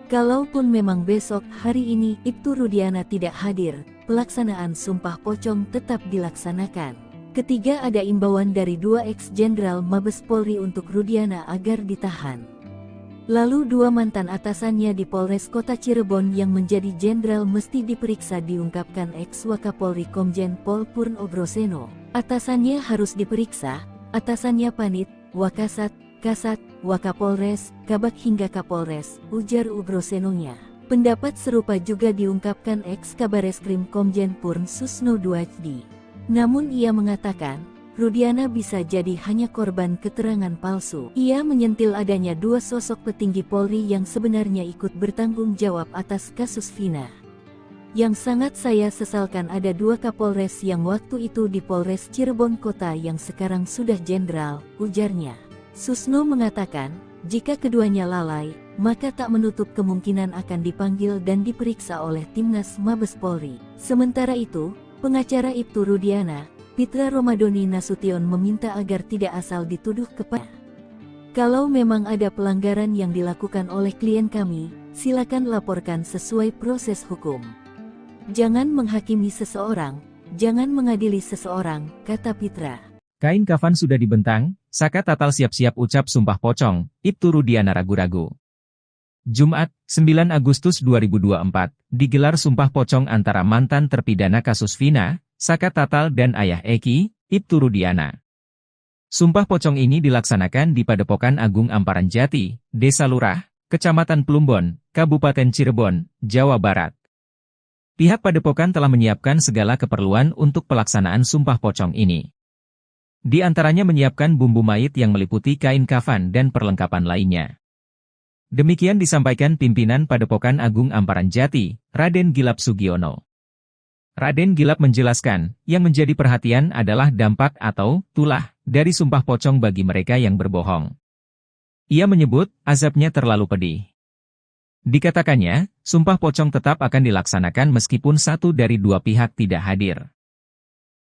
Kalaupun memang besok hari ini Ibtu Rudiana tidak hadir, pelaksanaan sumpah pocong tetap dilaksanakan. Ketiga, ada imbauan dari 2 ex-jenderal Mabes Polri untuk Rudiana agar ditahan. Lalu 2 mantan atasannya di Polres Kota Cirebon yang menjadi jenderal mesti diperiksa, diungkapkan ex-Wakapolri Komjen Pol Purn Ogroseno. Atasannya harus diperiksa, atasannya Panit, Wakasat, Kasat, Wakapolres, Kabak hingga Kapolres, ujar Ogrosenonya. Pendapat serupa juga diungkapkan ex-Kabareskrim Komjen Purn Susno Duajdi. Namun ia mengatakan, Rudiana bisa jadi hanya korban keterangan palsu. Ia menyentil adanya 2 sosok petinggi Polri yang sebenarnya ikut bertanggung jawab atas kasus Vina. Yang sangat saya sesalkan ada 2 Kapolres yang waktu itu di Polres Cirebon Kota yang sekarang sudah jenderal, ujarnya. Susno mengatakan, jika keduanya lalai, maka tak menutup kemungkinan akan dipanggil dan diperiksa oleh Timnas Mabes Polri. Sementara itu, pengacara Ibtu Rudiana, Fitri Romadhoni Nasution meminta agar tidak asal dituduh kepada. Kalau memang ada pelanggaran yang dilakukan oleh klien kami, silakan laporkan sesuai proses hukum. Jangan menghakimi seseorang, jangan mengadili seseorang, kata Fitra. Kain kafan sudah dibentang, Saka Tatal siap-siap ucap sumpah pocong, Ibtu Rudiana ragu-ragu. Jumat, 9 Agustus 2024, digelar sumpah pocong antara mantan terpidana kasus Vina, Saka Tatal dan ayah Eki, Ibtu Rudiana. Sumpah pocong ini dilaksanakan di Padepokan Agung Amparan Jati, Desa Lurah, Kecamatan Plumbon, Kabupaten Cirebon, Jawa Barat. Pihak Padepokan telah menyiapkan segala keperluan untuk pelaksanaan sumpah pocong ini. Di antaranya menyiapkan bumbu mayit yang meliputi kain kafan dan perlengkapan lainnya. Demikian disampaikan pimpinan Padepokan Agung Amparan Jati, Raden Gilap Sugiono. Raden Gilap menjelaskan, yang menjadi perhatian adalah dampak atau tulah dari sumpah pocong bagi mereka yang berbohong. Ia menyebut, azabnya terlalu pedih. Dikatakannya, sumpah pocong tetap akan dilaksanakan meskipun satu dari 2 pihak tidak hadir.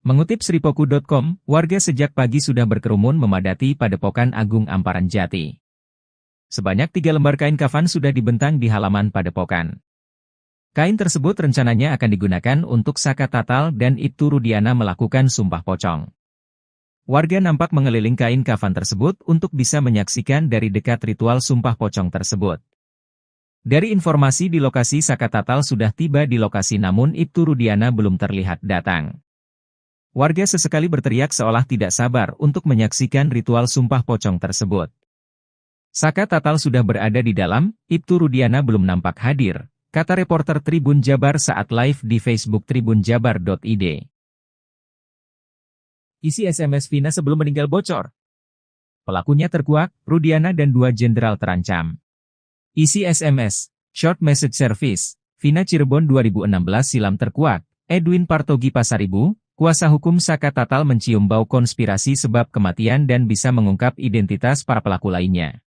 Mengutip Sripoku.com, warga sejak pagi sudah berkerumun memadati Padepokan Agung Amparan Jati. Sebanyak 3 lembar kain kafan sudah dibentang di halaman Padepokan. Kain tersebut rencananya akan digunakan untuk Saka Tatal dan Ibtu Rudiana melakukan sumpah pocong. Warga nampak mengeliling kain kafan tersebut untuk bisa menyaksikan dari dekat ritual sumpah pocong tersebut. Dari informasi di lokasi, Saka Tatal sudah tiba di lokasi namun Ibtu Rudiana belum terlihat datang. Warga sesekali berteriak seolah tidak sabar untuk menyaksikan ritual sumpah pocong tersebut. Saka Tatal sudah berada di dalam, Ibtu Rudiana belum nampak hadir. kata reporter Tribun Jabar saat live di Facebook tribunjabar.id. Isi SMS Vina sebelum meninggal bocor. Pelakunya terkuak, Rudiana dan 2 jenderal terancam. Isi SMS, Short Message Service, Vina Cirebon 2016 silam terkuak, Edwin Partogi Pasaribu, kuasa hukum Saka Tatal mencium bau konspirasi sebab kematian dan bisa mengungkap identitas para pelaku lainnya.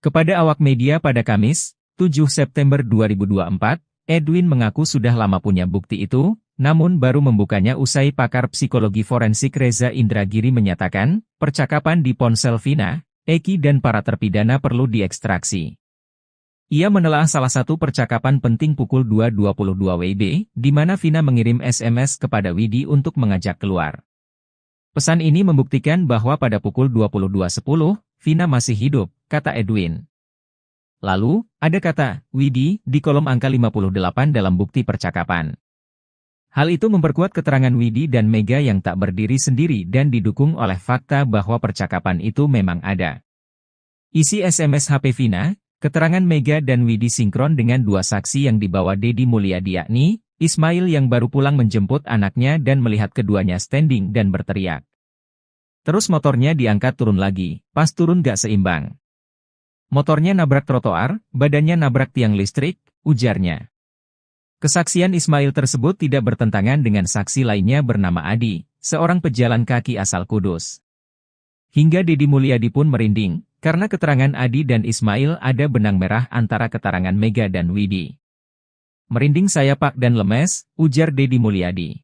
Kepada awak media pada Kamis, 7 September 2024, Edwin mengaku sudah lama punya bukti itu, namun baru membukanya usai pakar psikologi forensik Reza Indragiri menyatakan, percakapan di ponsel Vina, Eki dan para terpidana perlu diekstraksi. Ia menelaah salah satu percakapan penting pukul 2.22 WIB, di mana Vina mengirim SMS kepada Widi untuk mengajak keluar. Pesan ini membuktikan bahwa pada pukul 22.10, Vina masih hidup, kata Edwin. Lalu, ada kata, Widi, di kolom angka 58 dalam bukti percakapan. Hal itu memperkuat keterangan Widi dan Mega yang tak berdiri sendiri dan didukung oleh fakta bahwa percakapan itu memang ada. Isi SMS HP Vina, keterangan Mega dan Widi sinkron dengan 2 saksi yang dibawa Dedi Mulyadi yakni, Ismail yang baru pulang menjemput anaknya dan melihat keduanya standing dan berteriak. Terus motornya diangkat turun lagi, pas turun gak seimbang. Motornya nabrak trotoar, badannya nabrak tiang listrik, ujarnya. Kesaksian Ismail tersebut tidak bertentangan dengan saksi lainnya bernama Adi, seorang pejalan kaki asal Kudus. Hingga Dedi Mulyadi pun merinding, karena keterangan Adi dan Ismail ada benang merah antara keterangan Mega dan Widi. Merinding saya Pak dan lemes, ujar Dedi Mulyadi.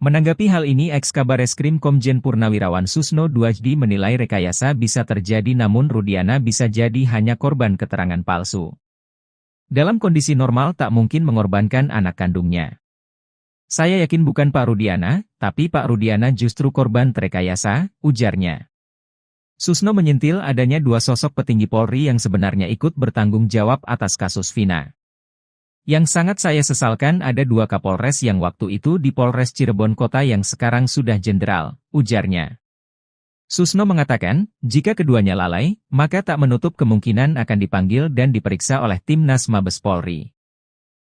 Menanggapi hal ini Eks-Kabareskrim Komjen Purnawirawan Susno Duajdi menilai rekayasa bisa terjadi namun Rudiana bisa jadi hanya korban keterangan palsu. Dalam kondisi normal tak mungkin mengorbankan anak kandungnya. Saya yakin bukan Pak Rudiana, tapi Pak Rudiana justru korban terekayasa, ujarnya. Susno menyentil adanya 2 sosok petinggi Polri yang sebenarnya ikut bertanggung jawab atas kasus Vina. Yang sangat saya sesalkan ada 2 Kapolres yang waktu itu di Polres Cirebon Kota yang sekarang sudah jenderal, ujarnya. Susno mengatakan, jika keduanya lalai, maka tak menutup kemungkinan akan dipanggil dan diperiksa oleh Timnas Mabes Polri.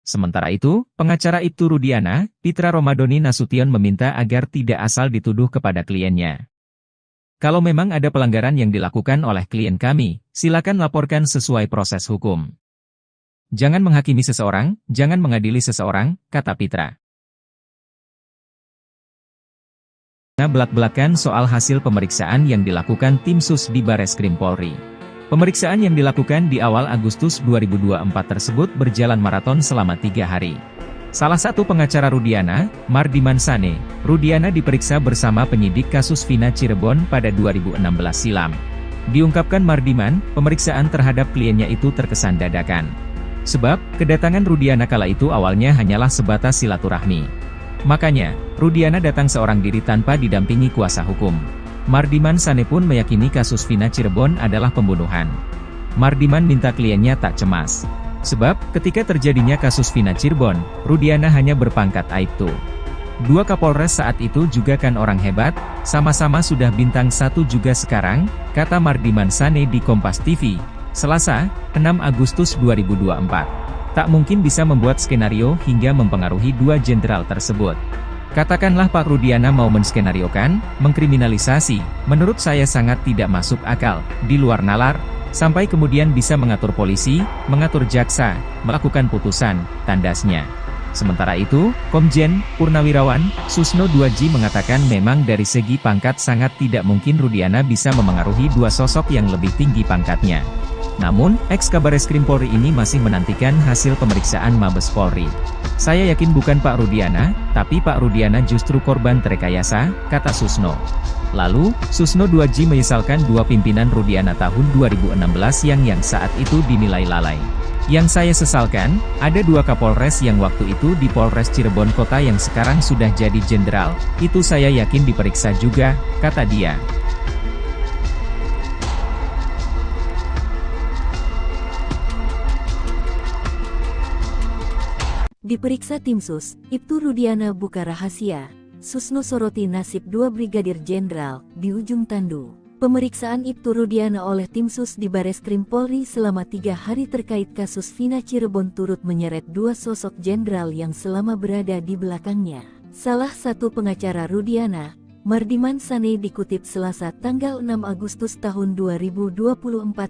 Sementara itu, pengacara Ibtu Rudiana, Pitra Romadoni Nasution meminta agar tidak asal dituduh kepada kliennya. Kalau memang ada pelanggaran yang dilakukan oleh klien kami, silakan laporkan sesuai proses hukum. Jangan menghakimi seseorang, jangan mengadili seseorang, kata Pitra. Belak-belakan soal hasil pemeriksaan yang dilakukan tim sus di Bareskrim Polri. Pemeriksaan yang dilakukan di awal Agustus 2024 tersebut berjalan maraton selama 3 hari. Salah satu pengacara Rudiana, Mardiman Sane, Rudiana diperiksa bersama penyidik kasus Vina Cirebon pada 2016 silam. Diungkapkan Mardiman, pemeriksaan terhadap kliennya itu terkesan dadakan. Sebab, kedatangan Rudiana kala itu awalnya hanyalah sebatas silaturahmi. Makanya, Rudiana datang seorang diri tanpa didampingi kuasa hukum. Mardiman Sane pun meyakini kasus Vina Cirebon adalah pembunuhan. Mardiman minta kliennya tak cemas. Sebab, ketika terjadinya kasus Vina Cirebon, Rudiana hanya berpangkat Aibtu. 2 Kapolres saat itu juga kan orang hebat, sama-sama sudah bintang 1 juga sekarang, kata Mardiman Sane di Kompas TV, Selasa, 6 Agustus 2024. Tak mungkin bisa membuat skenario hingga mempengaruhi 2 jenderal tersebut. Katakanlah Pak Rudiana mau menskenariokan, mengkriminalisasi, menurut saya sangat tidak masuk akal, di luar nalar, sampai kemudian bisa mengatur polisi, mengatur jaksa, melakukan putusan, tandasnya. Sementara itu, Komjen Purnawirawan Susno Duajdi mengatakan memang dari segi pangkat sangat tidak mungkin Rudiana bisa memengaruhi 2 sosok yang lebih tinggi pangkatnya. Namun, Eks-Kabareskrim Polri ini masih menantikan hasil pemeriksaan Mabes Polri. Saya yakin bukan Pak Rudiana, tapi Pak Rudiana justru korban terekayasa, kata Susno. Lalu, Susno Duajdi menyesalkan 2 pimpinan Rudiana tahun 2016 yang saat itu dinilai lalai. Yang saya sesalkan, ada 2 Kapolres yang waktu itu di Polres Cirebon Kota yang sekarang sudah jadi jenderal, itu saya yakin diperiksa juga, kata dia. Diperiksa tim sus, Ibtu Rudiana buka rahasia. Susno soroti nasib 2 Brigadir Jenderal di ujung tandu. Pemeriksaan Ibtu Rudiana oleh tim sus di Bareskrim Polri selama 3 hari terkait kasus Vina Cirebon turut menyeret 2 sosok jenderal yang selama berada di belakangnya. Salah satu pengacara Rudiana, Mardiman Sane, dikutip Selasa tanggal 6 Agustus tahun 2024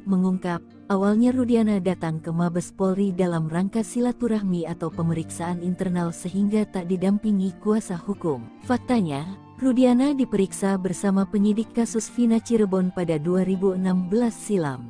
mengungkap, awalnya Rudiana datang ke Mabes Polri dalam rangka silaturahmi atau pemeriksaan internal sehingga tak didampingi kuasa hukum. Faktanya, Rudiana diperiksa bersama penyidik kasus Vina Cirebon pada 2016 silam.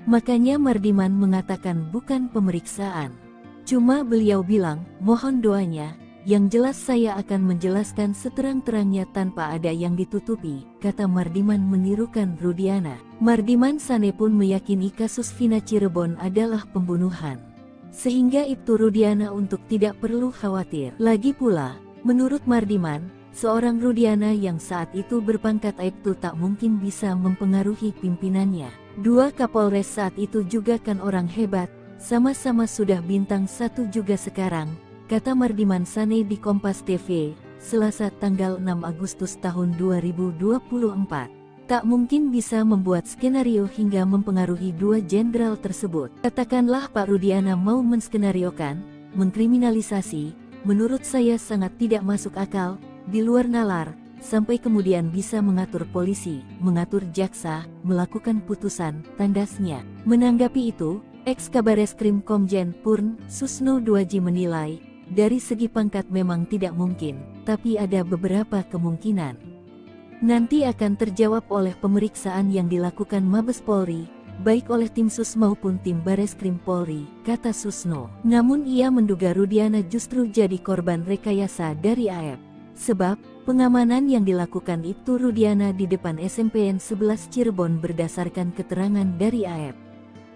Makanya Mardiman mengatakan bukan pemeriksaan. Cuma beliau bilang, mohon doanya, yang jelas saya akan menjelaskan seterang-terangnya tanpa ada yang ditutupi, kata Mardiman menirukan Rudiana. Mardiman Sane pun meyakini kasus Vina Cirebon adalah pembunuhan. Sehingga Ibtu Rudiana untuk tidak perlu khawatir. Lagi pula, menurut Mardiman, seorang Rudiana yang saat itu berpangkat Aibtu tak mungkin bisa mempengaruhi pimpinannya. 2 Kapolres saat itu juga kan orang hebat, sama-sama sudah bintang 1 juga sekarang, kata Mardiman Sane di Kompas TV, Selasa tanggal 6 Agustus tahun 2024. Tak mungkin bisa membuat skenario hingga mempengaruhi 2 jenderal tersebut. Katakanlah Pak Rudiana mau menskenariokan, mengkriminalisasi, menurut saya sangat tidak masuk akal, di luar nalar, sampai kemudian bisa mengatur polisi, mengatur jaksa, melakukan putusan, tandasnya. Menanggapi itu, ex-Kabareskrim Komjen Purn Susno Duaji menilai, dari segi pangkat memang tidak mungkin, tapi ada beberapa kemungkinan. Nanti akan terjawab oleh pemeriksaan yang dilakukan Mabes Polri, baik oleh tim sus maupun tim Bareskrim Polri, kata Susno. Namun ia menduga Rudiana justru jadi korban rekayasa dari AF. Sebab, pengamanan yang dilakukan Ibtu Rudiana di depan SMPN 11 Cirebon berdasarkan keterangan dari AF.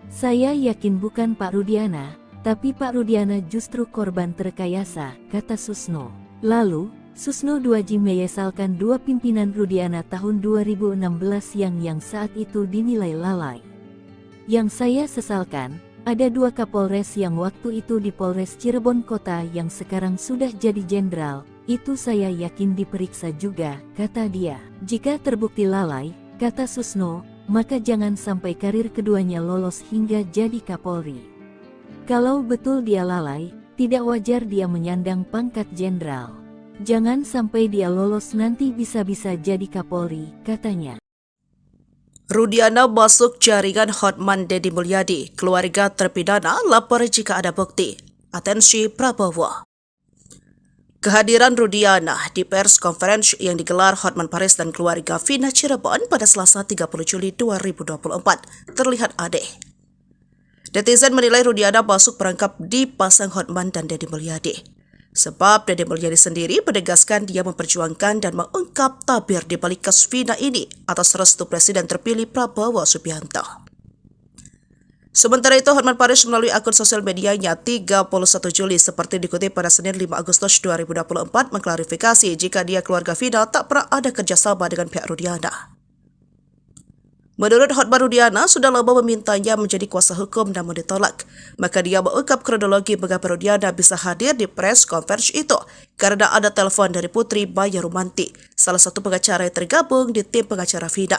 Saya yakin bukan Pak Rudiana, tapi Pak Rudiana justru korban terkayasa, kata Susno. Lalu, Susno Duaji menyesalkan 2 pimpinan Rudiana tahun 2016 yang saat itu dinilai lalai. Yang saya sesalkan, ada 2 Kapolres yang waktu itu di Polres Cirebon Kota yang sekarang sudah jadi jenderal. Itu saya yakin diperiksa juga, kata dia. Jika terbukti lalai, kata Susno, maka jangan sampai karir keduanya lolos hingga jadi Kapolri. Kalau betul dia lalai, tidak wajar dia menyandang pangkat jenderal. Jangan sampai dia lolos nanti bisa-bisa jadi Kapolri, katanya. Rudiana masuk jaringan Hotman Deddy Mulyadi, keluarga terpidana lapor jika ada bukti. Atensi Prabowo. Kehadiran Rudiana di pers conference yang digelar Hotman Paris dan keluarga Vina Cirebon pada Selasa 30 Juli 2024 terlihat aneh. Netizen menilai Rudiana masuk perangkap dipasang Hotman dan Deddy Mulyadi. Sebab Deddy Mulyadi sendiri menegaskan dia memperjuangkan dan mengungkap tabir di balik kasus Vina ini atas restu Presiden terpilih Prabowo Subianto. Sementara itu, Hotman Paris melalui akun sosial medianya 31 Juli seperti dikutip pada Senin 5 Agustus 2024 mengklarifikasi jika dia keluarga Vina tak pernah ada kerjasama dengan pihak Rudiana. Menurut Hotman, Rudiana sudah lama memintanya menjadi kuasa hukum namun ditolak. Maka dia mengungkap kronologi mengapa Rudiana bisa hadir di press conference itu karena ada telepon dari Putri Maya Rumanti, salah satu pengacara yang tergabung di tim pengacara Vina.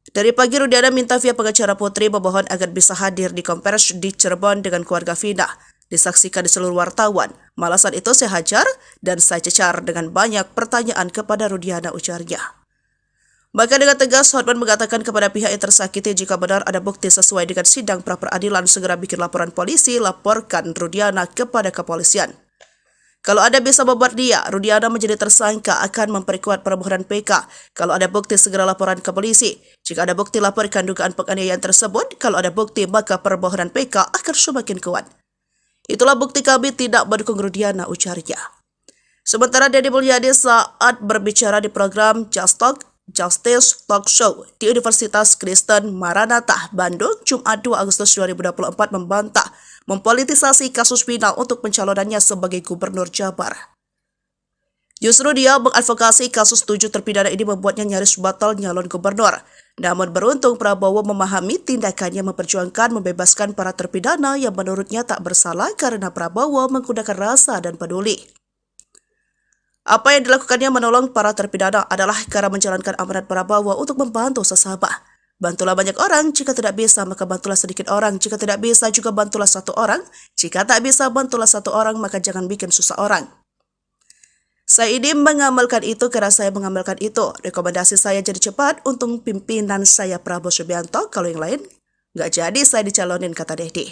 Dari pagi Rudiana minta via pengacara Putri memohon agar bisa hadir di konferensi di Cirebon dengan keluarga Vina. Disaksikan di seluruh wartawan. Malasan itu saya hajar dan saya cecar dengan banyak pertanyaan kepada Rudiana, ujarnya. Maka dengan tegas Hotman mengatakan kepada pihak yang tersakiti jika benar ada bukti sesuai dengan sidang pra-peradilan segera bikin laporan polisi, laporkan Rudiana kepada kepolisian. Kalau ada bisa membuat dia, Rudiana menjadi tersangka akan memperkuat permohonan PK. Kalau ada bukti segera laporan ke polisi. Jika ada bukti laporkan dugaan penganiayaan tersebut. Kalau ada bukti maka permohonan PK akan semakin kuat. Itulah bukti kami tidak mendukung Rudiana, ujarnya. Sementara Deddy Mulyadi saat berbicara di program Justice Talk Show di Universitas Kristen Maranatha, Bandung, Jumat 2 Agustus 2024 membantah mempolitisasi kasus Vina untuk pencalonannya sebagai Gubernur Jabar. Justru dia mengadvokasi kasus 7 terpidana ini membuatnya nyaris batal nyalon gubernur. Namun beruntung Prabowo memahami tindakannya memperjuangkan membebaskan para terpidana yang menurutnya tak bersalah karena Prabowo menggunakan rasa dan peduli. Apa yang dilakukannya menolong para terpidana adalah cara menjalankan amanat Prabowo untuk membantu sesama. Bantulah banyak orang, jika tidak bisa maka bantulah sedikit orang, jika tidak bisa juga bantulah satu orang, jika tak bisa bantulah satu orang maka jangan bikin susah orang. Saya ini mengamalkan itu karena saya mengamalkan itu. Rekomendasi saya jadi cepat untuk pimpinan saya Prabowo Subianto, kalau yang lain nggak jadi saya dicalonin, kata Dehdi.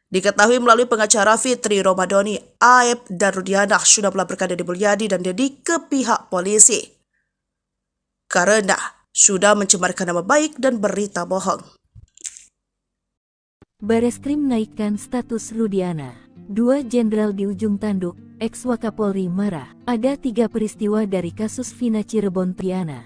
Diketahui melalui pengacara Fitri Romadhoni, Aep dan Rudiana sudah melaporkan Deddy Mulyadi dan Deddy ke pihak polisi karena sudah mencemarkan nama baik dan berita bohong. Bareskrim naikkan status Rudiana. 2 jenderal di ujung tanduk, ex-Wakapolri marah. Ada 3 peristiwa dari kasus Vina Cirebon Triana.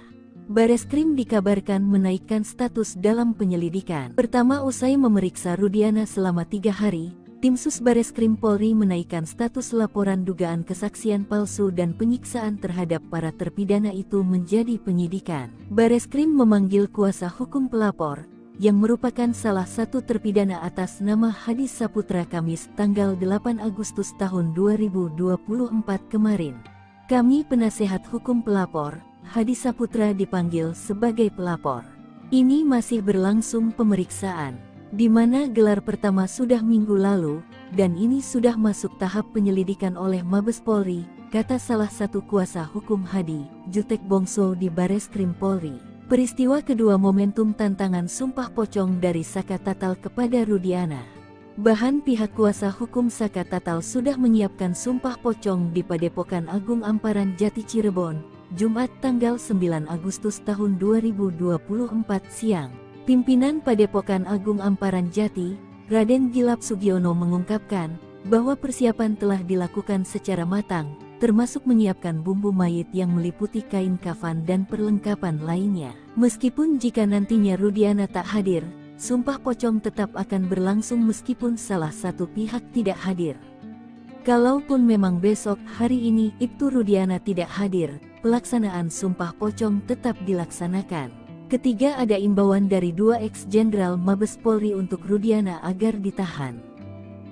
Bareskrim dikabarkan menaikkan status dalam penyelidikan. Pertama, usai memeriksa Rudiana selama 3 hari, tim Sus Bareskrim Polri menaikkan status laporan dugaan kesaksian palsu dan penyiksaan terhadap para terpidana itu menjadi penyidikan. Bareskrim memanggil kuasa hukum pelapor, yang merupakan salah satu terpidana atas nama Hadi Saputra Kamis tanggal 8 Agustus tahun 2024 kemarin. Kami penasehat hukum pelapor, Hadi Saputra dipanggil sebagai pelapor. Ini masih berlangsung pemeriksaan, di mana gelar pertama sudah minggu lalu, dan ini sudah masuk tahap penyelidikan oleh Mabes Polri, kata salah satu kuasa hukum Hadi, Jutek Bongso di Bareskrim Polri. Peristiwa kedua momentum tantangan sumpah pocong dari Saka Tatal kepada Rudiana. Bahan pihak kuasa hukum Saka Tatal sudah menyiapkan sumpah pocong di Padepokan Agung Amparan Jati Cirebon, Jumat tanggal 9 Agustus tahun 2024 siang. Pimpinan Padepokan Agung Amparan Jati, Raden Gilap Sugiono mengungkapkan bahwa persiapan telah dilakukan secara matang, termasuk menyiapkan bumbu mayit yang meliputi kain kafan dan perlengkapan lainnya. Meskipun jika nantinya Rudiana tak hadir, sumpah pocong tetap akan berlangsung meskipun salah satu pihak tidak hadir. Kalaupun memang besok hari ini Ibtu Rudiana tidak hadir, pelaksanaan sumpah pocong tetap dilaksanakan. Ketiga, ada imbauan dari 2 ex-jenderal Mabes Polri untuk Rudiana agar ditahan.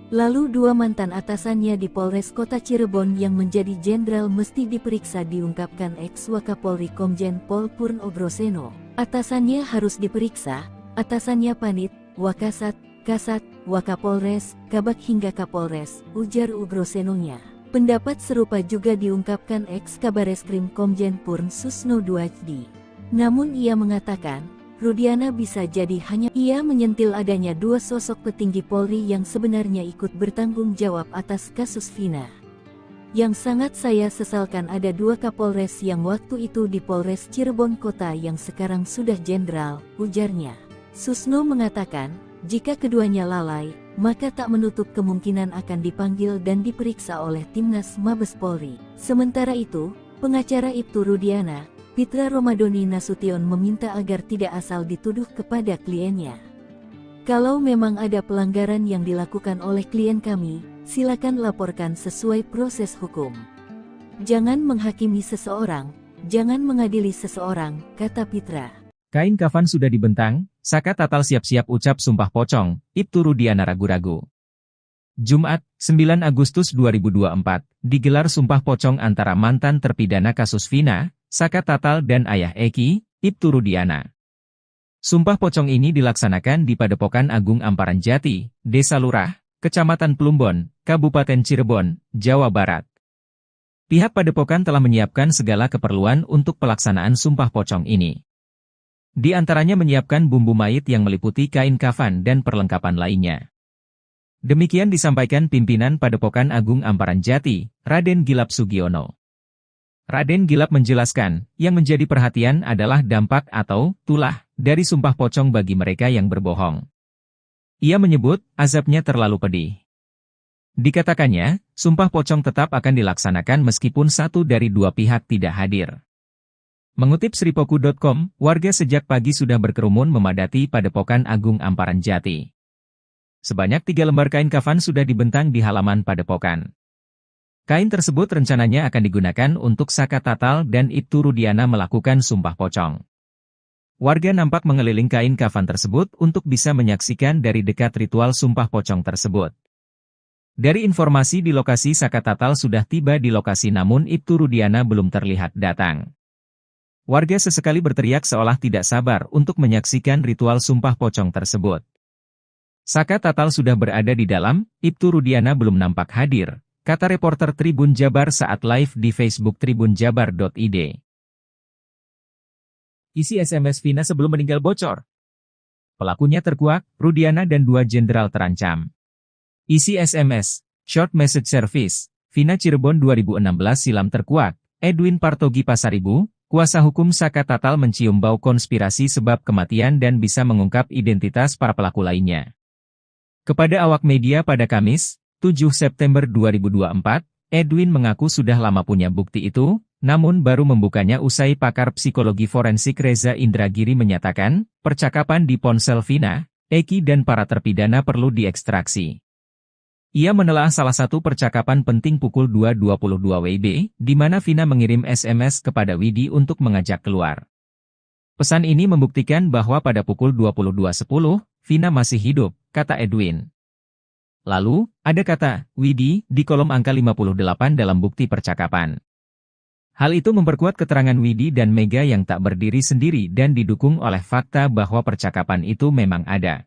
Lalu 2 mantan atasannya di Polres Kota Cirebon yang menjadi jenderal mesti diperiksa, diungkapkan ex-Wakapolri Komjen Pol Purno Broseno. Atasannya harus diperiksa, atasannya Panit, Wakasat, Kasat, Wakapolres, Kabak hingga Kapolres, ujar Ubrosenonya. Pendapat serupa juga diungkapkan ex-Kabareskrim Komjen Purn Susno Duajdi. Namun ia mengatakan, Rudiana bisa jadi hanya ia menyentil adanya 2 sosok petinggi Polri yang sebenarnya ikut bertanggung jawab atas kasus Vina. Yang sangat saya sesalkan ada 2 Kapolres yang waktu itu di Polres Cirebon Kota yang sekarang sudah jenderal, ujarnya. Susno mengatakan, jika keduanya lalai, maka tak menutup kemungkinan akan dipanggil dan diperiksa oleh Timnas Mabes Polri. Sementara itu, pengacara Ibtu Rudiana, Fitri Romadhoni Nasution meminta agar tidak asal dituduh kepada kliennya. Kalau memang ada pelanggaran yang dilakukan oleh klien kami, silakan laporkan sesuai proses hukum. Jangan menghakimi seseorang, jangan mengadili seseorang, kata Fitra. Kain kafan sudah dibentang, Saka Tatal siap-siap ucap sumpah pocong, Ibtu Rudiana ragu-ragu. Jumat, 9 Agustus 2024, digelar sumpah pocong antara mantan terpidana kasus Vina, Saka Tatal dan ayah Eki, Ibtu Rudiana. Sumpah pocong ini dilaksanakan di Padepokan Agung Amparan Jati, Desa Lurah, Kecamatan Plumbon, Kabupaten Cirebon, Jawa Barat. Pihak Padepokan telah menyiapkan segala keperluan untuk pelaksanaan sumpah pocong ini. Di antaranya menyiapkan bumbu mayit yang meliputi kain kafan dan perlengkapan lainnya. Demikian disampaikan pimpinan Padepokan Agung Amparan Jati, Raden Gilap Sugiono. Raden Gilap menjelaskan, yang menjadi perhatian adalah dampak atau tulah dari sumpah pocong bagi mereka yang berbohong. Ia menyebut, azabnya terlalu pedih. Dikatakannya, sumpah pocong tetap akan dilaksanakan meskipun satu dari 2 pihak tidak hadir. Mengutip Sripoku.com, warga sejak pagi sudah berkerumun memadati Padepokan Agung Amparan Jati. Sebanyak 3 lembar kain kafan sudah dibentang di halaman Padepokan. Kain tersebut rencananya akan digunakan untuk Saka Tatal dan Ibtu Rudiana melakukan sumpah pocong. Warga nampak mengeliling kain kafan tersebut untuk bisa menyaksikan dari dekat ritual sumpah pocong tersebut. Dari informasi di lokasi, Saka Tatal sudah tiba di lokasi namun Ibtu Rudiana belum terlihat datang. Warga sesekali berteriak seolah tidak sabar untuk menyaksikan ritual sumpah pocong tersebut. Saka Tatal sudah berada di dalam, Ibtu Rudiana belum nampak hadir, kata reporter Tribun Jabar saat live di Facebook tribunjabar.id. Isi SMS Vina sebelum meninggal bocor. Pelakunya terkuak, Rudiana dan 2 jenderal terancam. Isi SMS, Short Message Service, Vina Cirebon 2016 silam terkuak, Edwin Partogi Pasaribu, kuasa hukum Saka Tatal mencium bau konspirasi sebab kematian dan bisa mengungkap identitas para pelaku lainnya. Kepada awak media pada Kamis, 7 September 2024, Edwin mengaku sudah lama punya bukti itu, namun baru membukanya usai pakar psikologi forensik Reza Indragiri menyatakan, percakapan di ponsel Vina, Eki dan para terpidana perlu diekstraksi. Ia menelaah salah satu percakapan penting pukul 2.22 WIB, di mana Vina mengirim SMS kepada Widi untuk mengajak keluar. Pesan ini membuktikan bahwa pada pukul 22.10, Vina masih hidup, kata Edwin. Lalu, ada kata, Widi, di kolom angka 58 dalam bukti percakapan. Hal itu memperkuat keterangan Widi dan Mega yang tak berdiri sendiri dan didukung oleh fakta bahwa percakapan itu memang ada.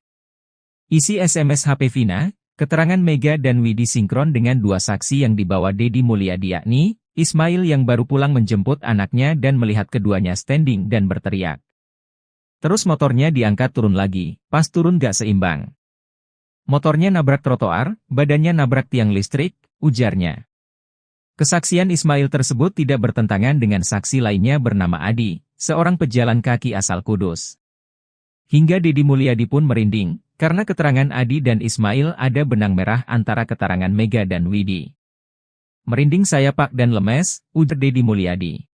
Isi SMS HP Vina, keterangan Mega dan Widi sinkron dengan 2 saksi yang dibawa Dedi Mulyadi yakni, Ismail yang baru pulang menjemput anaknya dan melihat keduanya standing dan berteriak. Terus motornya diangkat turun lagi, pas turun gak seimbang. Motornya nabrak trotoar, badannya nabrak tiang listrik, ujarnya. Kesaksian Ismail tersebut tidak bertentangan dengan saksi lainnya bernama Adi, seorang pejalan kaki asal Kudus. Hingga Dedi Mulyadi pun merinding, karena keterangan Adi dan Ismail ada benang merah antara keterangan Mega dan Widi. Merinding saya Pak dan lemes, ujar Dedi Mulyadi.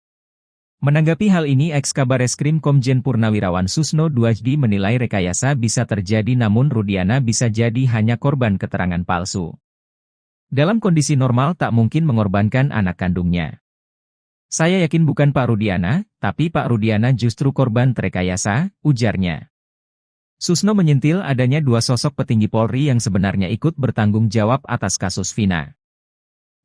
Menanggapi hal ini Eks-Kabareskrim Komjen Purnawirawan Susno Duajdi menilai rekayasa bisa terjadi namun Rudiana bisa jadi hanya korban keterangan palsu. Dalam kondisi normal tak mungkin mengorbankan anak kandungnya. Saya yakin bukan Pak Rudiana, tapi Pak Rudiana justru korban terekayasa, ujarnya. Susno menyentil adanya 2 sosok petinggi Polri yang sebenarnya ikut bertanggung jawab atas kasus Vina.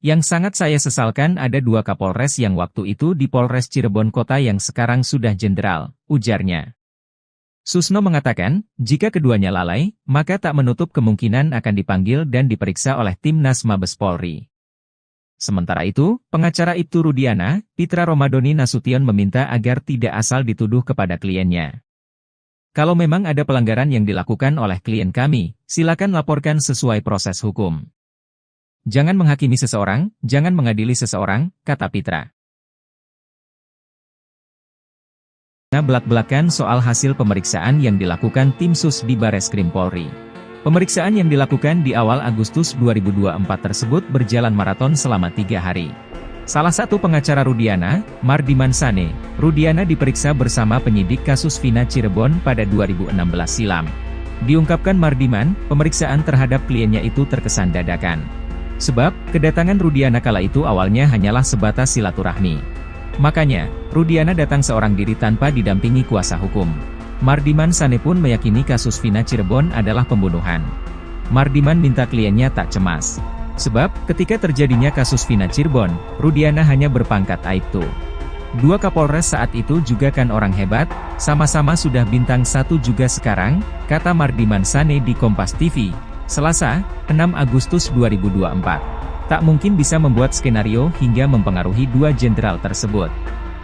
Yang sangat saya sesalkan ada 2 Kapolres yang waktu itu di Polres Cirebon Kota yang sekarang sudah jenderal, ujarnya. Susno mengatakan, jika keduanya lalai, maka tak menutup kemungkinan akan dipanggil dan diperiksa oleh Timnas Mabes Polri. Sementara itu, pengacara Ibtu Rudiana, Pitra Romadoni Nasution meminta agar tidak asal dituduh kepada kliennya. Kalau memang ada pelanggaran yang dilakukan oleh klien kami, silakan laporkan sesuai proses hukum. Jangan menghakimi seseorang, jangan mengadili seseorang, kata Pitra. Belak-belakan soal hasil pemeriksaan yang dilakukan tim sus di Bareskrim Polri. Pemeriksaan yang dilakukan di awal Agustus 2024 tersebut berjalan maraton selama 3 hari. Salah satu pengacara Rudiana, Mardiman Sane, Rudiana diperiksa bersama penyidik kasus Vina Cirebon pada 2016 silam. Diungkapkan Mardiman, pemeriksaan terhadap kliennya itu terkesan dadakan. Sebab, kedatangan Rudiana kala itu awalnya hanyalah sebatas silaturahmi. Makanya, Rudiana datang seorang diri tanpa didampingi kuasa hukum. Mardiman Sane pun meyakini kasus Vina Cirebon adalah pembunuhan. Mardiman minta kliennya tak cemas. Sebab, ketika terjadinya kasus Vina Cirebon, Rudiana hanya berpangkat Aibtu. 2 Kapolres saat itu juga kan orang hebat, sama-sama sudah bintang 1 juga sekarang, kata Mardiman Sane di Kompas TV, Selasa, 6 Agustus 2024. Tak mungkin bisa membuat skenario hingga mempengaruhi 2 jenderal tersebut.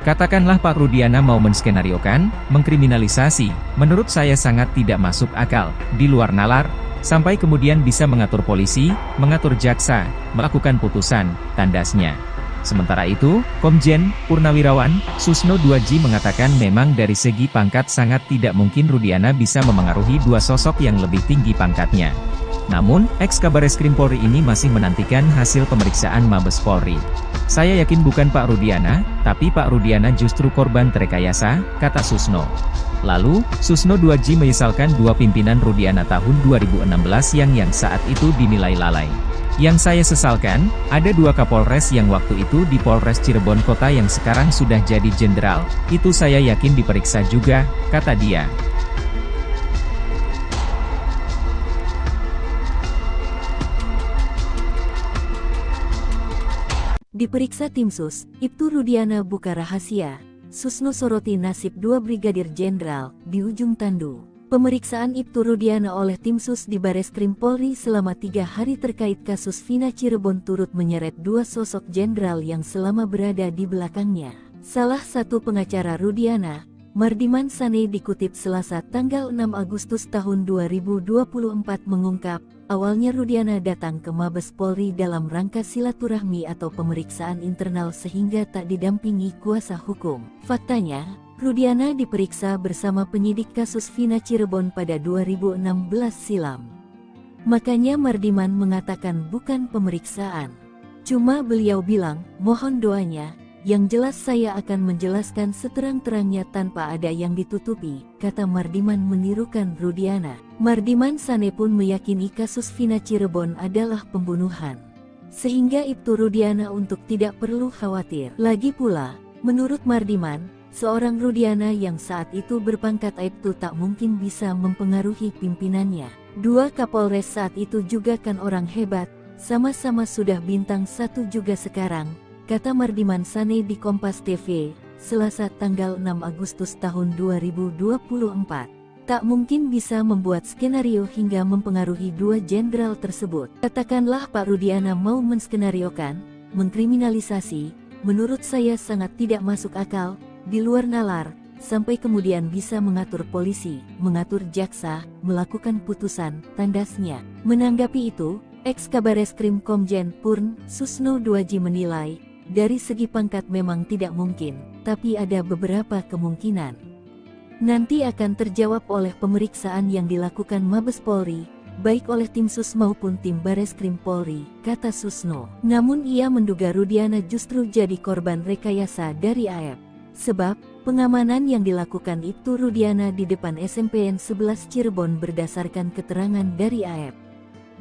Katakanlah Pak Rudiana mau menskenariokan, mengkriminalisasi, menurut saya sangat tidak masuk akal, di luar nalar, sampai kemudian bisa mengatur polisi, mengatur jaksa, melakukan putusan, tandasnya. Sementara itu, Komjen Purnawirawan Susno Duajdi mengatakan memang dari segi pangkat sangat tidak mungkin Rudiana bisa memengaruhi 2 sosok yang lebih tinggi pangkatnya. Namun, Eks-Kabareskrim Polri ini masih menantikan hasil pemeriksaan Mabes Polri. Saya yakin bukan Pak Rudiana, tapi Pak Rudiana justru korban terekayasa, kata Susno. Lalu, Susno Duajdi menyesalkan 2 pimpinan Rudiana tahun 2016 yang saat itu dinilai lalai. Yang saya sesalkan, ada 2 Kapolres yang waktu itu di Polres Cirebon Kota yang sekarang sudah jadi jenderal, itu saya yakin diperiksa juga, kata dia. Diperiksa tim sus, Ibtu Rudiana buka rahasia. Susno soroti nasib 2 Brigadir Jenderal di ujung tandu. Pemeriksaan Ibtu Rudiana oleh tim sus di Bareskrim Polri selama 3 hari terkait kasus Vina Cirebon turut menyeret 2 sosok jenderal yang selama berada di belakangnya. Salah satu pengacara Rudiana, Mardiman Sane, dikutip Selasa tanggal 6 Agustus tahun 2024 mengungkap, awalnya Rudiana datang ke Mabes Polri dalam rangka silaturahmi atau pemeriksaan internal sehingga tak didampingi kuasa hukum. Faktanya, Rudiana diperiksa bersama penyidik kasus Vina Cirebon pada 2016 silam. Makanya Mardiman mengatakan bukan pemeriksaan. Cuma beliau bilang, mohon doanya. Yang jelas saya akan menjelaskan seterang-terangnya tanpa ada yang ditutupi, kata Mardiman menirukan Rudiana. Mardiman Sane pun meyakini kasus Vina Cirebon adalah pembunuhan. Sehingga Ibtu Rudiana untuk tidak perlu khawatir. Lagi pula, menurut Mardiman, seorang Rudiana yang saat itu berpangkat Aibtu tak mungkin bisa mempengaruhi pimpinannya. 2 Kapolres saat itu juga kan orang hebat, sama-sama sudah bintang 1 juga sekarang, kata Mardiman Sane di Kompas TV, Selasa tanggal 6 Agustus tahun 2024. Tak mungkin bisa membuat skenario hingga mempengaruhi 2 jenderal tersebut. Katakanlah Pak Rudiana mau menskenariokan, mengkriminalisasi, menurut saya sangat tidak masuk akal, di luar nalar, sampai kemudian bisa mengatur polisi, mengatur jaksa, melakukan putusan, tandasnya. Menanggapi itu, Ex-Kabareskrim Komjen Purn Susno Duaji menilai, dari segi pangkat memang tidak mungkin, tapi ada beberapa kemungkinan. Nanti akan terjawab oleh pemeriksaan yang dilakukan Mabes Polri, baik oleh tim sus maupun tim Bareskrim Polri, kata Susno. Namun ia menduga Rudiana justru jadi korban rekayasa dari AF. Sebab, pengamanan yang dilakukan Ibtu Rudiana di depan SMPN 11 Cirebon berdasarkan keterangan dari AF.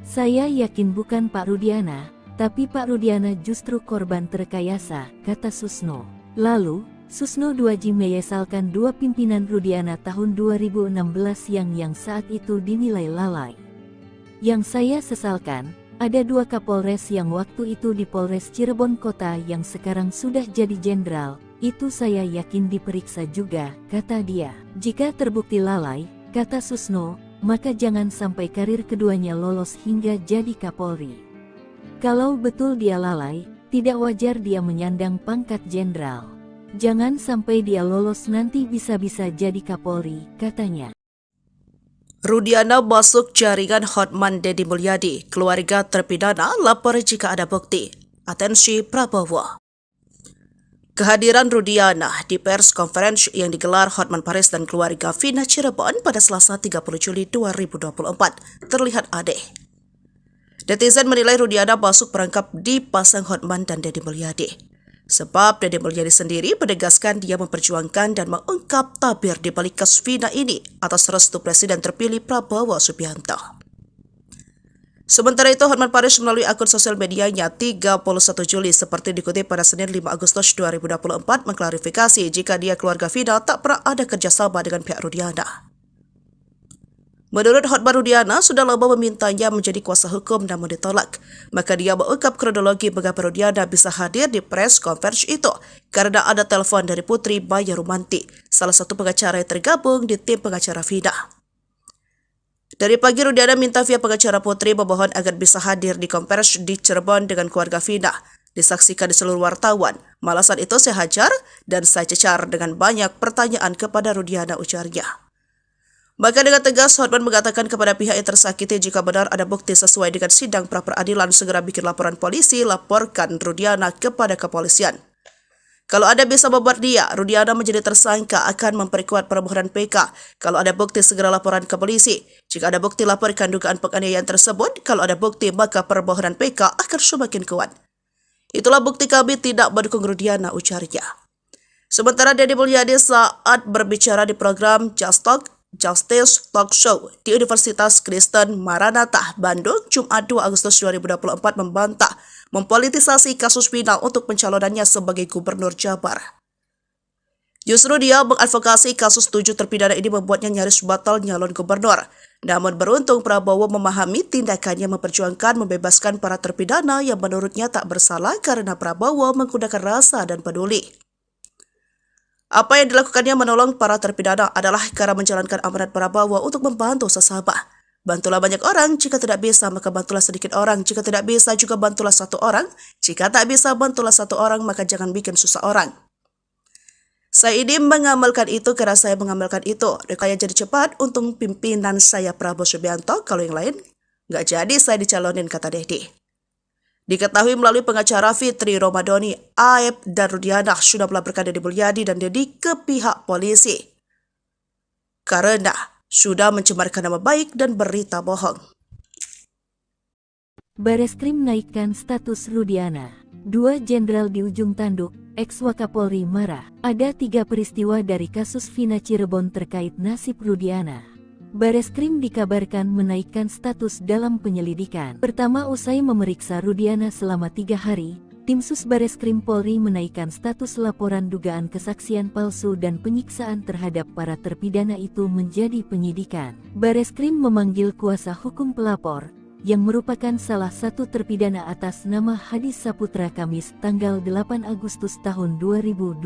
Saya yakin bukan Pak Rudiana, tapi Pak Rudiana justru korban terkayasa, kata Susno. Lalu, Susno Duaji menyesalkan 2 pimpinan Rudiana tahun 2016 yang saat itu dinilai lalai. Yang saya sesalkan, ada 2 Kapolres yang waktu itu di Polres Cirebon Kota yang sekarang sudah jadi jenderal, itu saya yakin diperiksa juga, kata dia. Jika terbukti lalai, kata Susno, maka jangan sampai karir keduanya lolos hingga jadi Kapolri. Kalau betul dia lalai, tidak wajar dia menyandang pangkat jenderal. Jangan sampai dia lolos nanti bisa-bisa jadi Kapolri, katanya. Rudiana masuk jaringan Hotman Deddy Mulyadi. Keluarga terpidana lapor jika ada bukti. Atensi Prabowo. Kehadiran Rudiana di pers conference yang digelar Hotman Paris dan keluarga Vina Cirebon pada Selasa 30 Juli 2024 terlihat aneh. Netizen menilai Rudiana masuk perangkap dipasang Hotman dan Deddy Mulyadi. Sebab Deddy Mulyadi sendiri menegaskan dia memperjuangkan dan mengungkap tabir di balik kasus Vina ini atas restu Presiden terpilih Prabowo Subianto. Sementara itu, Hotman Paris melalui akun sosial medianya 31 Juli seperti dikutip pada Senin 5 Agustus 2024 mengklarifikasi jika dia keluarga Vina tak pernah ada kerjasama dengan pihak Rudiana. Menurut Hotman, Rudiana sudah lama memintanya menjadi kuasa hukum namun ditolak. Maka dia mengungkap kronologi mengapa Rudiana bisa hadir di press conference itu karena ada telepon dari Putri Maya Rumanti, salah satu pengacara yang tergabung di tim pengacara Vina. Dari pagi Rudiana minta via pengacara Putri memohon agar bisa hadir di konferensi di Cirebon dengan keluarga Vina. Disaksikan di seluruh wartawan. Malasan itu saya hajar dan saya cecar dengan banyak pertanyaan kepada Rudiana, ujarnya. Maka dengan tegas Hotman mengatakan kepada pihak yang tersakiti jika benar ada bukti sesuai dengan sidang pra-peradilan segera bikin laporan polisi, laporkan Rudiana kepada kepolisian. Kalau ada bisa membuat dia, Rudiana menjadi tersangka akan memperkuat permohonan PK. Kalau ada bukti segera laporan ke polisi. Jika ada bukti laporkan dugaan penganiayaan tersebut. Kalau ada bukti maka permohonan PK akan semakin kuat. Itulah bukti kami tidak mendukung Rudiana, ujarnya. Sementara Deddy Mulyadi saat berbicara di program Justice Talk Show di Universitas Kristen Maranatha, Bandung, Jumat 2 Agustus 2024 membantah mempolitisasi kasus Vina untuk pencalonannya sebagai Gubernur Jabar. Justru dia mengadvokasi kasus 7 terpidana ini membuatnya nyaris batal nyalon gubernur. Namun beruntung Prabowo memahami tindakannya memperjuangkan membebaskan para terpidana yang menurutnya tak bersalah karena Prabowo menggunakan rasa dan peduli. Apa yang dilakukannya menolong para terpidana adalah cara menjalankan amanat Prabowo untuk membantu sesama. Bantulah banyak orang, jika tidak bisa maka bantulah sedikit orang, jika tidak bisa juga bantulah satu orang, jika tak bisa bantulah satu orang maka jangan bikin susah orang. Saya ini mengamalkan itu karena saya mengamalkan itu. Rekaya jadi cepat untuk pimpinan saya Prabowo Subianto, kalau yang lain nggak jadi saya dicalonin, kata Dede. Diketahui melalui pengacara Fitri Romadoni, Aep dan Rudiana sudah melaporkan Deddy Mulyadi dan Deddy ke pihak polisi karena sudah mencemarkan nama baik dan berita bohong. Bareskrim naikkan status Rudiana. 2 jenderal di ujung tanduk, ex-Wakapolri marah. Ada 3 peristiwa dari kasus Vina Cirebon terkait nasib Rudiana. Bareskrim dikabarkan menaikkan status dalam penyelidikan. Pertama, usai memeriksa Rudiana selama 3 hari, tim Sus Bareskrim Polri menaikkan status laporan dugaan kesaksian palsu dan penyiksaan terhadap para terpidana itu menjadi penyidikan. Bareskrim memanggil kuasa hukum pelapor, yang merupakan salah satu terpidana atas nama Hadi Saputra Kamis tanggal 8 Agustus tahun 2024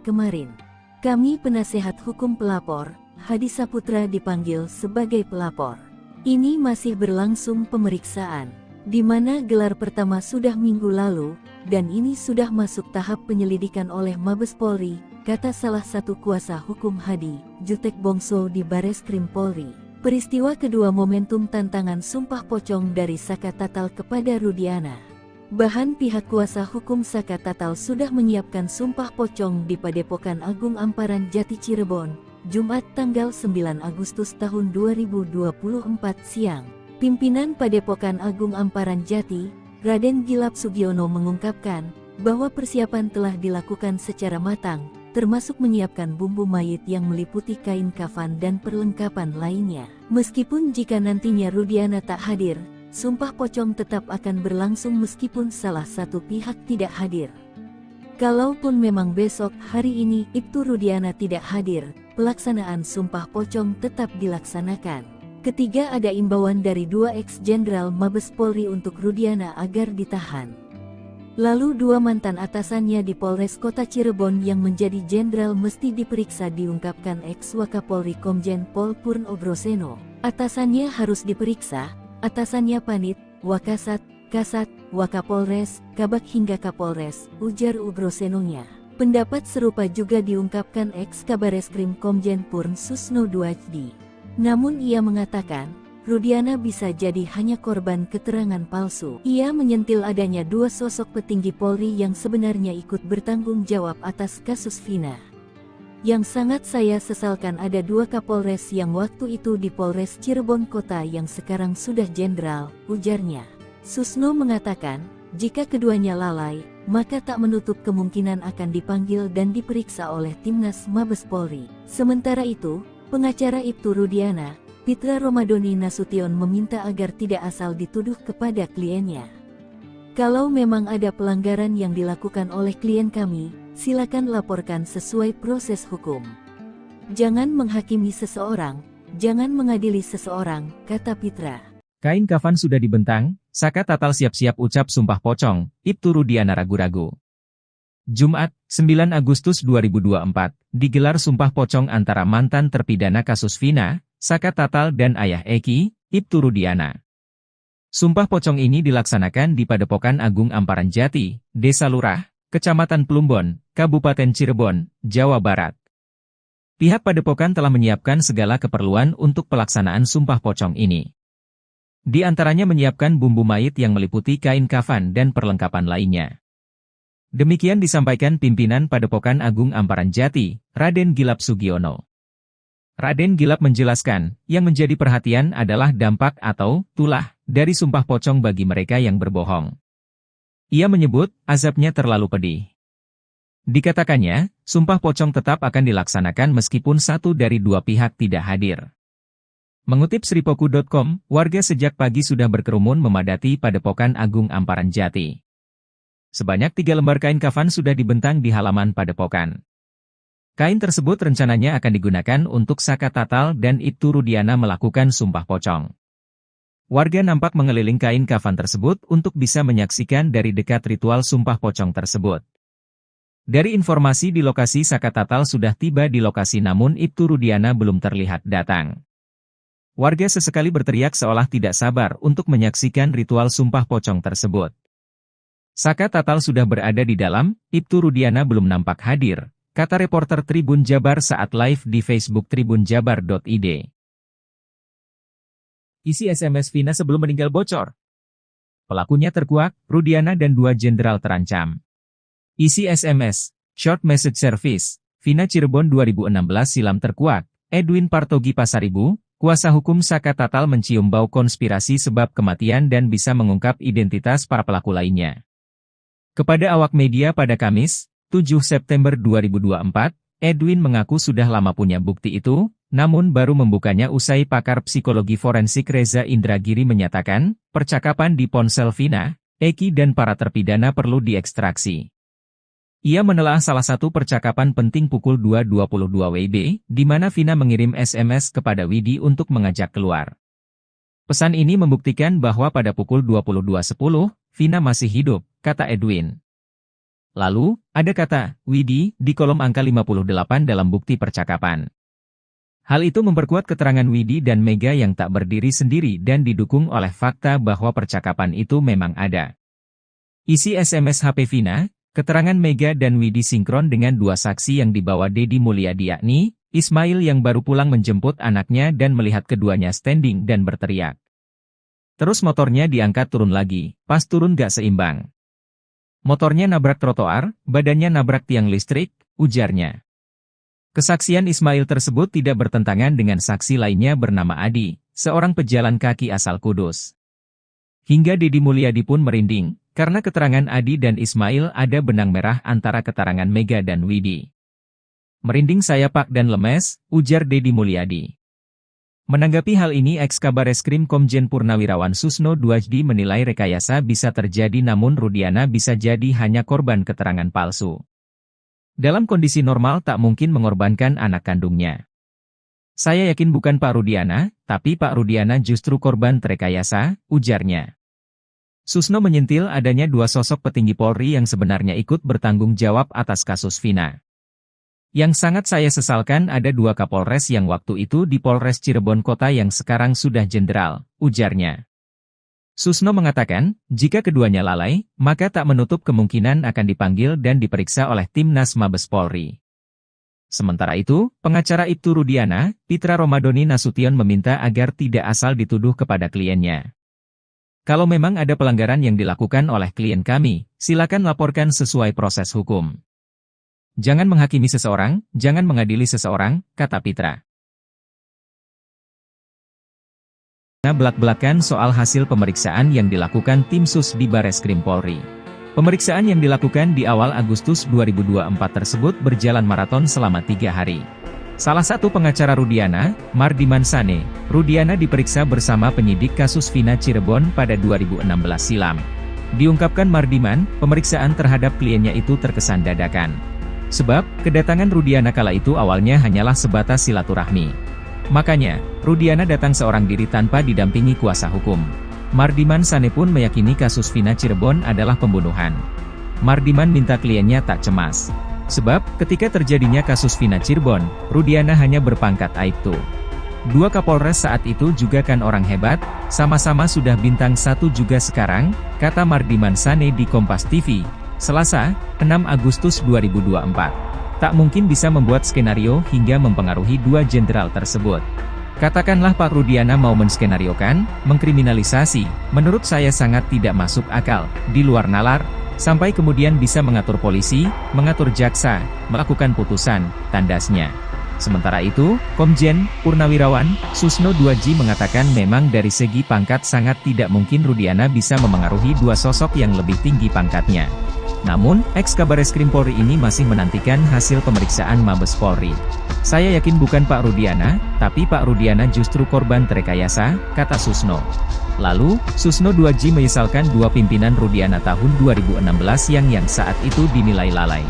kemarin. Kami penasehat hukum pelapor, Hadi Saputra dipanggil sebagai pelapor. Ini masih berlangsung pemeriksaan, di mana gelar pertama sudah minggu lalu, dan ini sudah masuk tahap penyelidikan oleh Mabes Polri, kata salah satu kuasa hukum Hadi, Jutek Bongso di Bareskrim Polri. Peristiwa kedua momentum tantangan sumpah pocong dari Saka Tatal kepada Rudiana. Bahan pihak kuasa hukum Saka Tatal sudah menyiapkan sumpah pocong di Padepokan Agung Amparan Jati Cirebon, Jumat tanggal 9 Agustus tahun 2024 siang. Pimpinan Padepokan Agung Amparan Jati, Raden Gilap Sugiono mengungkapkan bahwa persiapan telah dilakukan secara matang, termasuk menyiapkan bumbu mayit yang meliputi kain kafan dan perlengkapan lainnya. Meskipun jika nantinya Rudiana tak hadir, sumpah pocong tetap akan berlangsung meskipun salah satu pihak tidak hadir. Kalaupun memang besok hari ini Ibtu Rudiana tidak hadir, pelaksanaan sumpah pocong tetap dilaksanakan. Ketiga, ada imbauan dari 2 ex-jenderal Mabes Polri untuk Rudiana agar ditahan. Lalu 2 mantan atasannya di Polres Kota Cirebon yang menjadi jenderal mesti diperiksa, diungkapkan ex-Wakapolri Komjen Pol Purn Obroseno. Atasannya harus diperiksa, atasannya Panit, Wakasat, Kasat, Wakapolres, Kabak hingga Kapolres, ujar Obrosenonya. Pendapat serupa juga diungkapkan ex-Kabareskrim Komjen Purn Susno Duajdi. Namun ia mengatakan, Rudiana bisa jadi hanya korban keterangan palsu. Ia menyentil adanya 2 sosok petinggi Polri yang sebenarnya ikut bertanggung jawab atas kasus Vina. Yang sangat saya sesalkan ada 2 Kapolres yang waktu itu di Polres Cirebon Kota yang sekarang sudah jenderal, ujarnya. Susno mengatakan, jika keduanya lalai, maka tak menutup kemungkinan akan dipanggil dan diperiksa oleh Timnas Mabes Polri. Sementara itu, pengacara Ibtu Rudiana, Fitri Romadoni Nasution meminta agar tidak asal dituduh kepada kliennya. Kalau memang ada pelanggaran yang dilakukan oleh klien kami, silakan laporkan sesuai proses hukum. Jangan menghakimi seseorang, jangan mengadili seseorang, kata Fitra. Kain kafan sudah dibentang, Saka Tatal siap-siap ucap sumpah pocong, Ibtu Rudiana ragu-ragu. Jumat, 9 Agustus 2024, digelar sumpah pocong antara mantan terpidana kasus Vina, Saka Tatal dan ayah Eki, Ibtu Rudiana. Sumpah pocong ini dilaksanakan di Padepokan Agung Amparan Jati, Desa Lurah, Kecamatan Plumbon, Kabupaten Cirebon, Jawa Barat. Pihak Padepokan telah menyiapkan segala keperluan untuk pelaksanaan sumpah pocong ini. Di antaranya menyiapkan bumbu mayit yang meliputi kain kafan dan perlengkapan lainnya. Demikian disampaikan pimpinan Padepokan Agung Amparan Jati, Raden Gilap Sugiono. Raden Gilap menjelaskan, yang menjadi perhatian adalah dampak atau tulah dari sumpah pocong bagi mereka yang berbohong. Ia menyebut, azabnya terlalu pedih. Dikatakannya, sumpah pocong tetap akan dilaksanakan meskipun satu dari 2 pihak tidak hadir. Mengutip Sripoku.com, warga sejak pagi sudah berkerumun memadati Padepokan Agung Amparan Jati. Sebanyak 3 lembar kain kafan sudah dibentang di halaman Padepokan. Kain tersebut rencananya akan digunakan untuk Saka Tatal dan Ibtu Rudiana melakukan sumpah pocong. Warga nampak mengeliling kain kafan tersebut untuk bisa menyaksikan dari dekat ritual sumpah pocong tersebut. Dari informasi di lokasi, Saka Tatal sudah tiba di lokasi namun Ibtu Rudiana belum terlihat datang. Warga sesekali berteriak seolah tidak sabar untuk menyaksikan ritual sumpah pocong tersebut. Saka Tatal sudah berada di dalam, Ibtu Rudiana belum nampak hadir, kata reporter Tribun Jabar saat live di Facebook tribunjabar.id. Isi SMS Vina sebelum meninggal bocor. Pelakunya terkuak, Rudiana dan 2 jenderal terancam. Isi SMS, Short Message Service, Vina Cirebon 2016 silam terkuak, Edwin Partogi Pasaribu, kuasa hukum Saka Tatal mencium bau konspirasi sebab kematian dan bisa mengungkap identitas para pelaku lainnya. Kepada awak media pada Kamis, 7 September 2024, Edwin mengaku sudah lama punya bukti itu, namun baru membukanya usai pakar psikologi forensik Reza Indragiri menyatakan, percakapan di ponsel Vina, Eki dan para terpidana perlu diekstraksi. Ia menelaah salah satu percakapan penting pukul 2.22 WIB, di mana Vina mengirim SMS kepada Widi untuk mengajak keluar. Pesan ini membuktikan bahwa pada pukul 22.10, Vina masih hidup, kata Edwin. Lalu, ada kata, Widi, di kolom angka 58 dalam bukti percakapan. Hal itu memperkuat keterangan Widi dan Mega yang tak berdiri sendiri dan didukung oleh fakta bahwa percakapan itu memang ada. Isi SMS HP Vina, keterangan Mega dan Widi sinkron dengan 2 saksi yang dibawa Deddy Mulyadi yakni, Ismail yang baru pulang menjemput anaknya dan melihat keduanya standing dan berteriak. Terus motornya diangkat turun lagi, pas turun gak seimbang. Motornya nabrak trotoar, badannya nabrak tiang listrik, ujarnya. Kesaksian Ismail tersebut tidak bertentangan dengan saksi lainnya bernama Adi, seorang pejalan kaki asal Kudus. Hingga Deddy Mulyadi pun merinding, karena keterangan Adi dan Ismail ada benang merah antara keterangan Mega dan Widi. Merinding saya Pak dan lemes, ujar Deddy Mulyadi. Menanggapi hal ini Eks-Kabareskrim Komjen Purnawirawan Susno Duajdi menilai rekayasa bisa terjadi namun Rudiana bisa jadi hanya korban keterangan palsu. Dalam kondisi normal tak mungkin mengorbankan anak kandungnya. Saya yakin bukan Pak Rudiana, tapi Pak Rudiana justru korban rekayasa, ujarnya. Susno menyentil adanya 2 sosok petinggi Polri yang sebenarnya ikut bertanggung jawab atas kasus Vina. Yang sangat saya sesalkan ada 2 Kapolres yang waktu itu di Polres Cirebon Kota yang sekarang sudah jenderal, ujarnya. Susno mengatakan, jika keduanya lalai, maka tak menutup kemungkinan akan dipanggil dan diperiksa oleh Timnas Mabes Polri. Sementara itu, pengacara Ibtu Rudiana, Pitra Romadoni Nasution meminta agar tidak asal dituduh kepada kliennya. Kalau memang ada pelanggaran yang dilakukan oleh klien kami, silakan laporkan sesuai proses hukum. Jangan menghakimi seseorang, jangan mengadili seseorang, kata Pitra. Belak-belakan soal hasil pemeriksaan yang dilakukan tim sus di Bareskrim Polri. Pemeriksaan yang dilakukan di awal Agustus 2024 tersebut berjalan maraton selama 3 hari. Salah satu pengacara Rudiana, Mardiman Sane, Rudiana diperiksa bersama penyidik kasus Vina Cirebon pada 2016 silam. Diungkapkan Mardiman, pemeriksaan terhadap kliennya itu terkesan dadakan. Sebab, kedatangan Rudiana kala itu awalnya hanyalah sebatas silaturahmi. Makanya, Rudiana datang seorang diri tanpa didampingi kuasa hukum. Mardiman Sane pun meyakini kasus Vina Cirebon adalah pembunuhan. Mardiman minta kliennya tak cemas. Sebab, ketika terjadinya kasus Vina Cirebon, Rudiana hanya berpangkat Aibtu. 2 Kapolres saat itu juga kan orang hebat, sama-sama sudah bintang 1 juga sekarang, kata Mardiman Sane di Kompas TV. Selasa, 6 Agustus 2024. Tak mungkin bisa membuat skenario hingga mempengaruhi 2 jenderal tersebut. Katakanlah Pak Rudiana mau menskenariokan, mengkriminalisasi, menurut saya sangat tidak masuk akal, di luar nalar, sampai kemudian bisa mengatur polisi, mengatur jaksa, melakukan putusan, tandasnya. Sementara itu, Komjen Purnawirawan Susno Duajdi mengatakan memang dari segi pangkat sangat tidak mungkin Rudiana bisa memengaruhi 2 sosok yang lebih tinggi pangkatnya. Namun, Eks-Kabareskrim Polri ini masih menantikan hasil pemeriksaan Mabes Polri. Saya yakin bukan Pak Rudiana, tapi Pak Rudiana justru korban terekayasa, kata Susno. Lalu, Susno Duajdi menyesalkan 2 pimpinan Rudiana tahun 2016 yang saat itu dinilai lalai.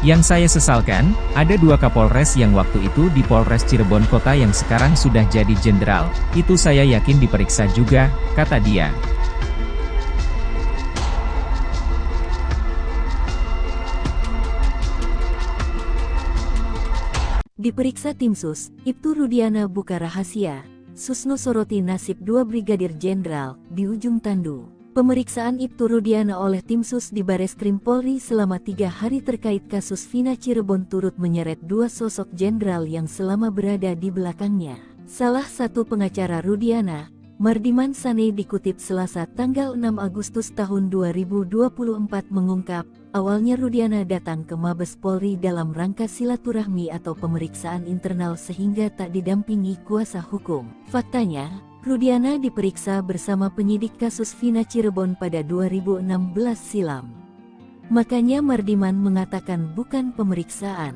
Yang saya sesalkan, ada 2 Kapolres yang waktu itu di Polres Cirebon Kota yang sekarang sudah jadi jenderal, itu saya yakin diperiksa juga, kata dia. Diperiksa tim Sus, Ibtu Rudiana buka rahasia, Susno soroti nasib 2 Brigadir Jenderal, di ujung tandu. Pemeriksaan Ibtu Rudiana oleh tim Sus di Bareskrim Polri selama 3 hari terkait kasus Vina Cirebon turut menyeret 2 sosok jenderal yang selama berada di belakangnya. Salah satu pengacara Rudiana, Mardiman Sane dikutip Selasa tanggal 6 Agustus tahun 2024 mengungkap, awalnya Rudiana datang ke Mabes Polri dalam rangka silaturahmi atau pemeriksaan internal sehingga tak didampingi kuasa hukum. Faktanya, Rudiana diperiksa bersama penyidik kasus Vina Cirebon pada 2016 silam. Makanya Mardiman mengatakan bukan pemeriksaan.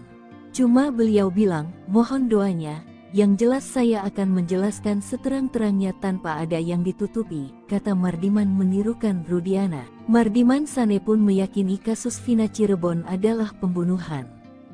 Cuma beliau bilang, mohon doanya, yang jelas saya akan menjelaskan seterang-terangnya tanpa ada yang ditutupi, kata Mardiman menirukan Rudiana. Mardiman Sane pun meyakini kasus Vina Cirebon adalah pembunuhan.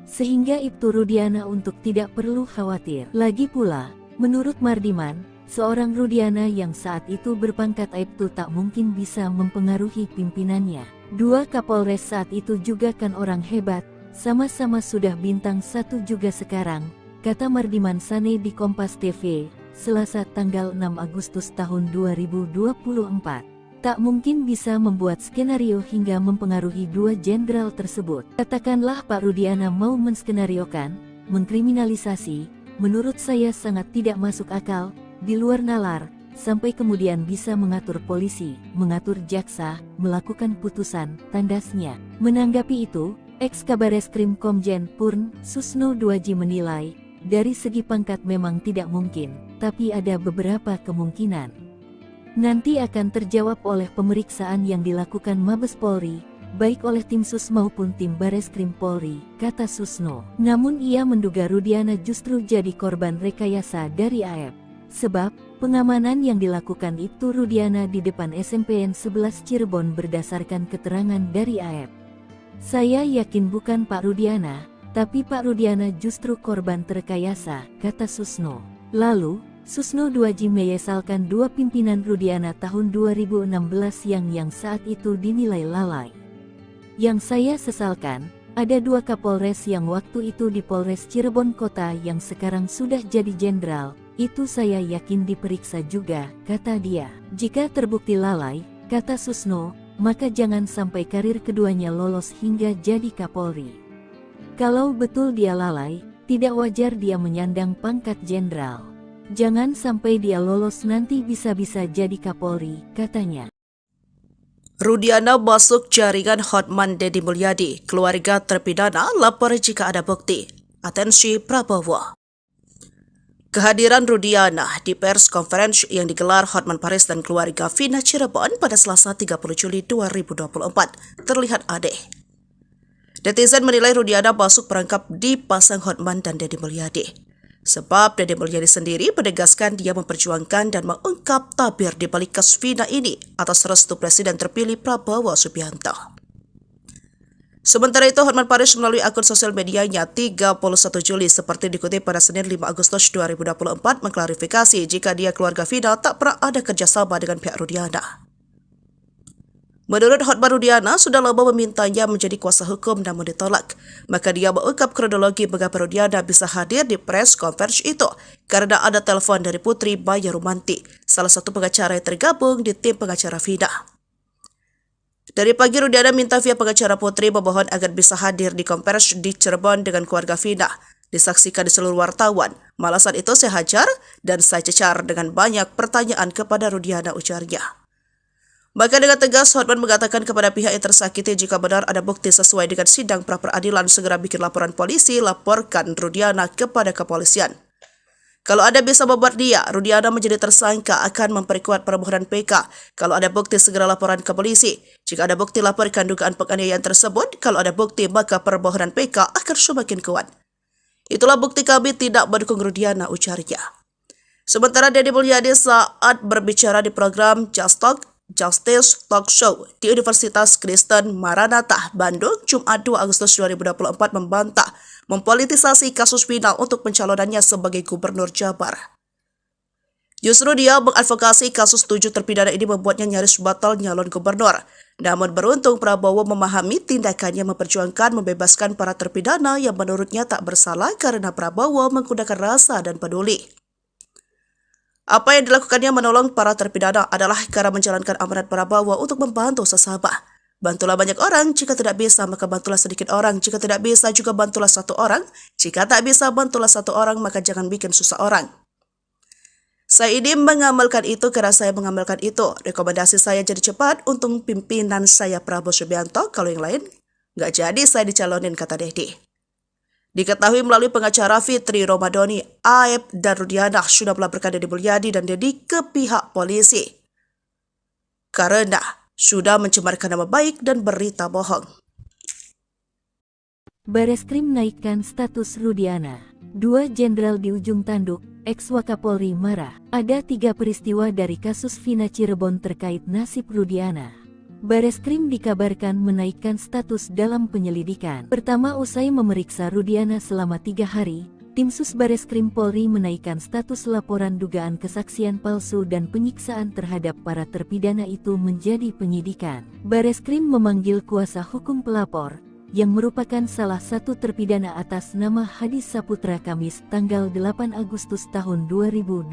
Sehingga Ibtu Rudiana untuk tidak perlu khawatir. Lagi pula, menurut Mardiman, seorang Rudiana yang saat itu berpangkat Aibtu tak mungkin bisa mempengaruhi pimpinannya. 2 Kapolres saat itu juga kan orang hebat, sama-sama sudah bintang 1 juga sekarang, kata Mardiman Sane di Kompas TV, Selasa tanggal 6 Agustus tahun 2024. Tak mungkin bisa membuat skenario hingga mempengaruhi 2 jenderal tersebut. Katakanlah Pak Rudiana mau menskenariokan, mengkriminalisasi, menurut saya sangat tidak masuk akal, di luar nalar, sampai kemudian bisa mengatur polisi, mengatur jaksa, melakukan putusan, tandasnya. Menanggapi itu, ex-Kabareskrim Komjen Purn, Susno Duaji menilai, dari segi pangkat memang tidak mungkin, tapi ada beberapa kemungkinan. Nanti akan terjawab oleh pemeriksaan yang dilakukan Mabes Polri, baik oleh tim Sus maupun tim Bareskrim Polri, kata Susno. Namun ia menduga Rudiana justru jadi korban rekayasa dari AF. Sebab, pengamanan yang dilakukan Ibtu Rudiana di depan SMPN 11 Cirebon berdasarkan keterangan dari AF. Saya yakin bukan Pak Rudiana, tapi Pak Rudiana justru korban terkayasa, kata Susno. Lalu, Susno Duaji menyesalkan 2 pimpinan Rudiana tahun 2016 yang saat itu dinilai lalai. Yang saya sesalkan, ada 2 Kapolres yang waktu itu di Polres Cirebon Kota yang sekarang sudah jadi jenderal, itu saya yakin diperiksa juga, kata dia. Jika terbukti lalai, kata Susno, maka jangan sampai karir keduanya lolos hingga jadi Kapolri. Kalau betul dia lalai, tidak wajar dia menyandang pangkat jenderal. Jangan sampai dia lolos nanti bisa-bisa jadi Kapolri, katanya. Rudiana masuk jaringan Hotman Deddy Mulyadi. Keluarga terpidana lapor jika ada bukti. Atensi Prabowo. Kehadiran Rudiana di pers conference yang digelar Hotman Paris dan keluarga Vina Cirebon pada Selasa 30 Juli 2024 terlihat aneh. Netizen menilai Rudiana masuk perangkap dipasang Hotman dan Deddy Mulyadi. Sebab Deddy Mulyadi sendiri menegaskan dia memperjuangkan dan mengungkap tabir di balik kasus Vina ini atas restu Presiden terpilih Prabowo Subianto. Sementara itu, Hotman Paris melalui akun sosial medianya 31 Juli seperti dikutip pada Senin 5 Agustus 2024 mengklarifikasi jika dia keluarga Vina tak pernah ada kerjasama dengan pihak Rudiana. Menurut Hotman, Rudiana sudah lama memintanya menjadi kuasa hukum namun ditolak. Maka dia mengungkap kronologi mengapa Rudiana bisa hadir di press conference itu karena ada telepon dari Putri Maya Rumanti, salah satu pengacara yang tergabung di tim pengacara Vina. Dari pagi Rudiana minta via pengacara Putri memohon agar bisa hadir di konferensi di Cirebon dengan keluarga Vina. Disaksikan di seluruh wartawan. Malasan itu saya hajar dan saya cecar dengan banyak pertanyaan kepada Rudiana, ujarnya. Maka dengan tegas, Hotman mengatakan kepada pihak yang tersakiti jika benar ada bukti sesuai dengan sidang pra-peradilan segera bikin laporan polisi, laporkan Rudiana kepada kepolisian. Kalau Anda bisa membuat dia, Rudiana menjadi tersangka akan memperkuat permohonan PK. Kalau ada bukti segera laporan ke polisi. Jika ada bukti laporkan dugaan penganiayaan tersebut. Kalau ada bukti maka permohonan PK akan semakin kuat. Itulah bukti kami tidak mendukung Rudiana, ujarnya. Sementara Deddy Mulyadi saat berbicara di program Just Talk Justice Talk Show di Universitas Kristen Maranatha, Bandung, Jumat 2 Agustus 2024 membantah mempolitisasi kasus final untuk pencalonannya sebagai Gubernur Jabar. Justru dia mengadvokasi kasus 7 terpidana ini membuatnya nyaris batal nyalon gubernur. Namun beruntung Prabowo memahami tindakannya memperjuangkan membebaskan para terpidana yang menurutnya tak bersalah karena Prabowo menggunakan rasa dan peduli. Apa yang dilakukannya menolong para terpidana adalah cara menjalankan amanat Prabowo untuk membantu sesama. Bantulah banyak orang, jika tidak bisa maka bantulah sedikit orang, jika tidak bisa juga bantulah satu orang, jika tak bisa bantulah satu orang maka jangan bikin susah orang. Saya ini mengamalkan itu karena saya mengamalkan itu. Rekomendasi saya jadi cepat untuk pimpinan saya Prabowo Subianto, kalau yang lain nggak jadi saya dicalonin, kata Dedi. Diketahui melalui pengacara Fitri Romadhoni, Aep dan Rudiana sudah melaporkan Deddy Mulyadi dan Dedi ke pihak polisi karena sudah mencemarkan nama baik dan berita bohong. Bareskrim naikkan status Rudiana. 2 jenderal di ujung tanduk, ex-Wakapolri marah. Ada 3 peristiwa dari kasus Vina Cirebon terkait nasib Rudiana. Bareskrim dikabarkan menaikkan status dalam penyelidikan. Pertama, usai memeriksa Rudiana selama 3 hari, tim Sus Bareskrim Polri menaikkan status laporan dugaan kesaksian palsu dan penyiksaan terhadap para terpidana itu menjadi penyidikan. Bareskrim memanggil kuasa hukum pelapor, yang merupakan salah satu terpidana atas nama Hadi Saputra Kamis tanggal 8 Agustus tahun 2024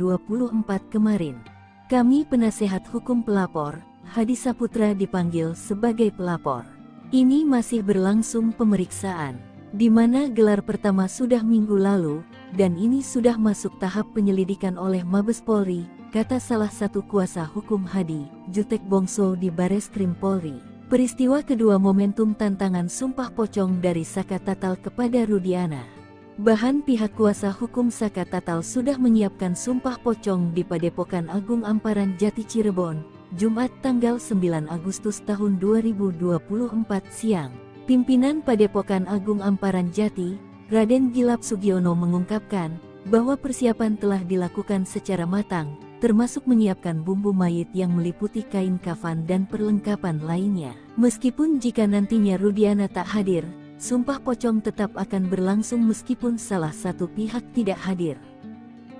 kemarin. Kami penasehat hukum pelapor, Hadi Saputra dipanggil sebagai pelapor. Ini masih berlangsung pemeriksaan, di mana gelar pertama sudah minggu lalu, dan ini sudah masuk tahap penyelidikan oleh Mabes Polri, kata salah satu kuasa hukum Hadi, Jutek Bongso di Bareskrim Polri. Peristiwa kedua momentum tantangan sumpah pocong dari Saka Tatal kepada Rudiana. Bahan pihak kuasa hukum Saka Tatal sudah menyiapkan sumpah pocong di Padepokan Agung Amparan Jati Cirebon, Jumat tanggal 9 Agustus tahun 2024 siang. Pimpinan Padepokan Agung Amparan Jati, Raden Gilap Sugiono mengungkapkan bahwa persiapan telah dilakukan secara matang, termasuk menyiapkan bumbu mayit yang meliputi kain kafan dan perlengkapan lainnya. Meskipun jika nantinya Rudiana tak hadir, sumpah pocong tetap akan berlangsung meskipun salah satu pihak tidak hadir.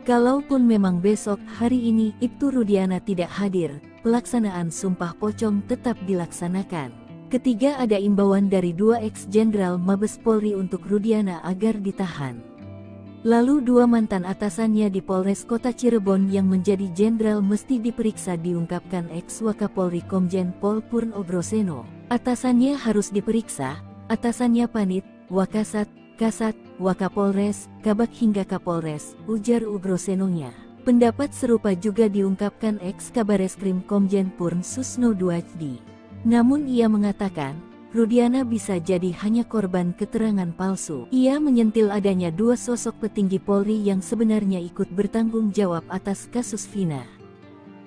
Kalaupun memang besok hari ini Ibtu Rudiana tidak hadir, pelaksanaan sumpah pocong tetap dilaksanakan. Ketiga, ada imbauan dari 2 ex-jenderal Mabes Polri untuk Rudiana agar ditahan. Lalu 2 mantan atasannya di Polres Kota Cirebon yang menjadi jenderal mesti diperiksa, diungkapkan ex-Wakapolri Komjen Pol Purno Broseno. Atasannya harus diperiksa, atasannya Panit, Wakasat, Kasat, Wakapolres, Kabak hingga Kapolres, ujar Ubrosenonya. Pendapat serupa juga diungkapkan ex-Kabareskrim Komjen Purn Susno Duajdi. Namun ia mengatakan, Rudiana bisa jadi hanya korban keterangan palsu. Ia menyentil adanya 2 sosok petinggi Polri yang sebenarnya ikut bertanggung jawab atas kasus Vina.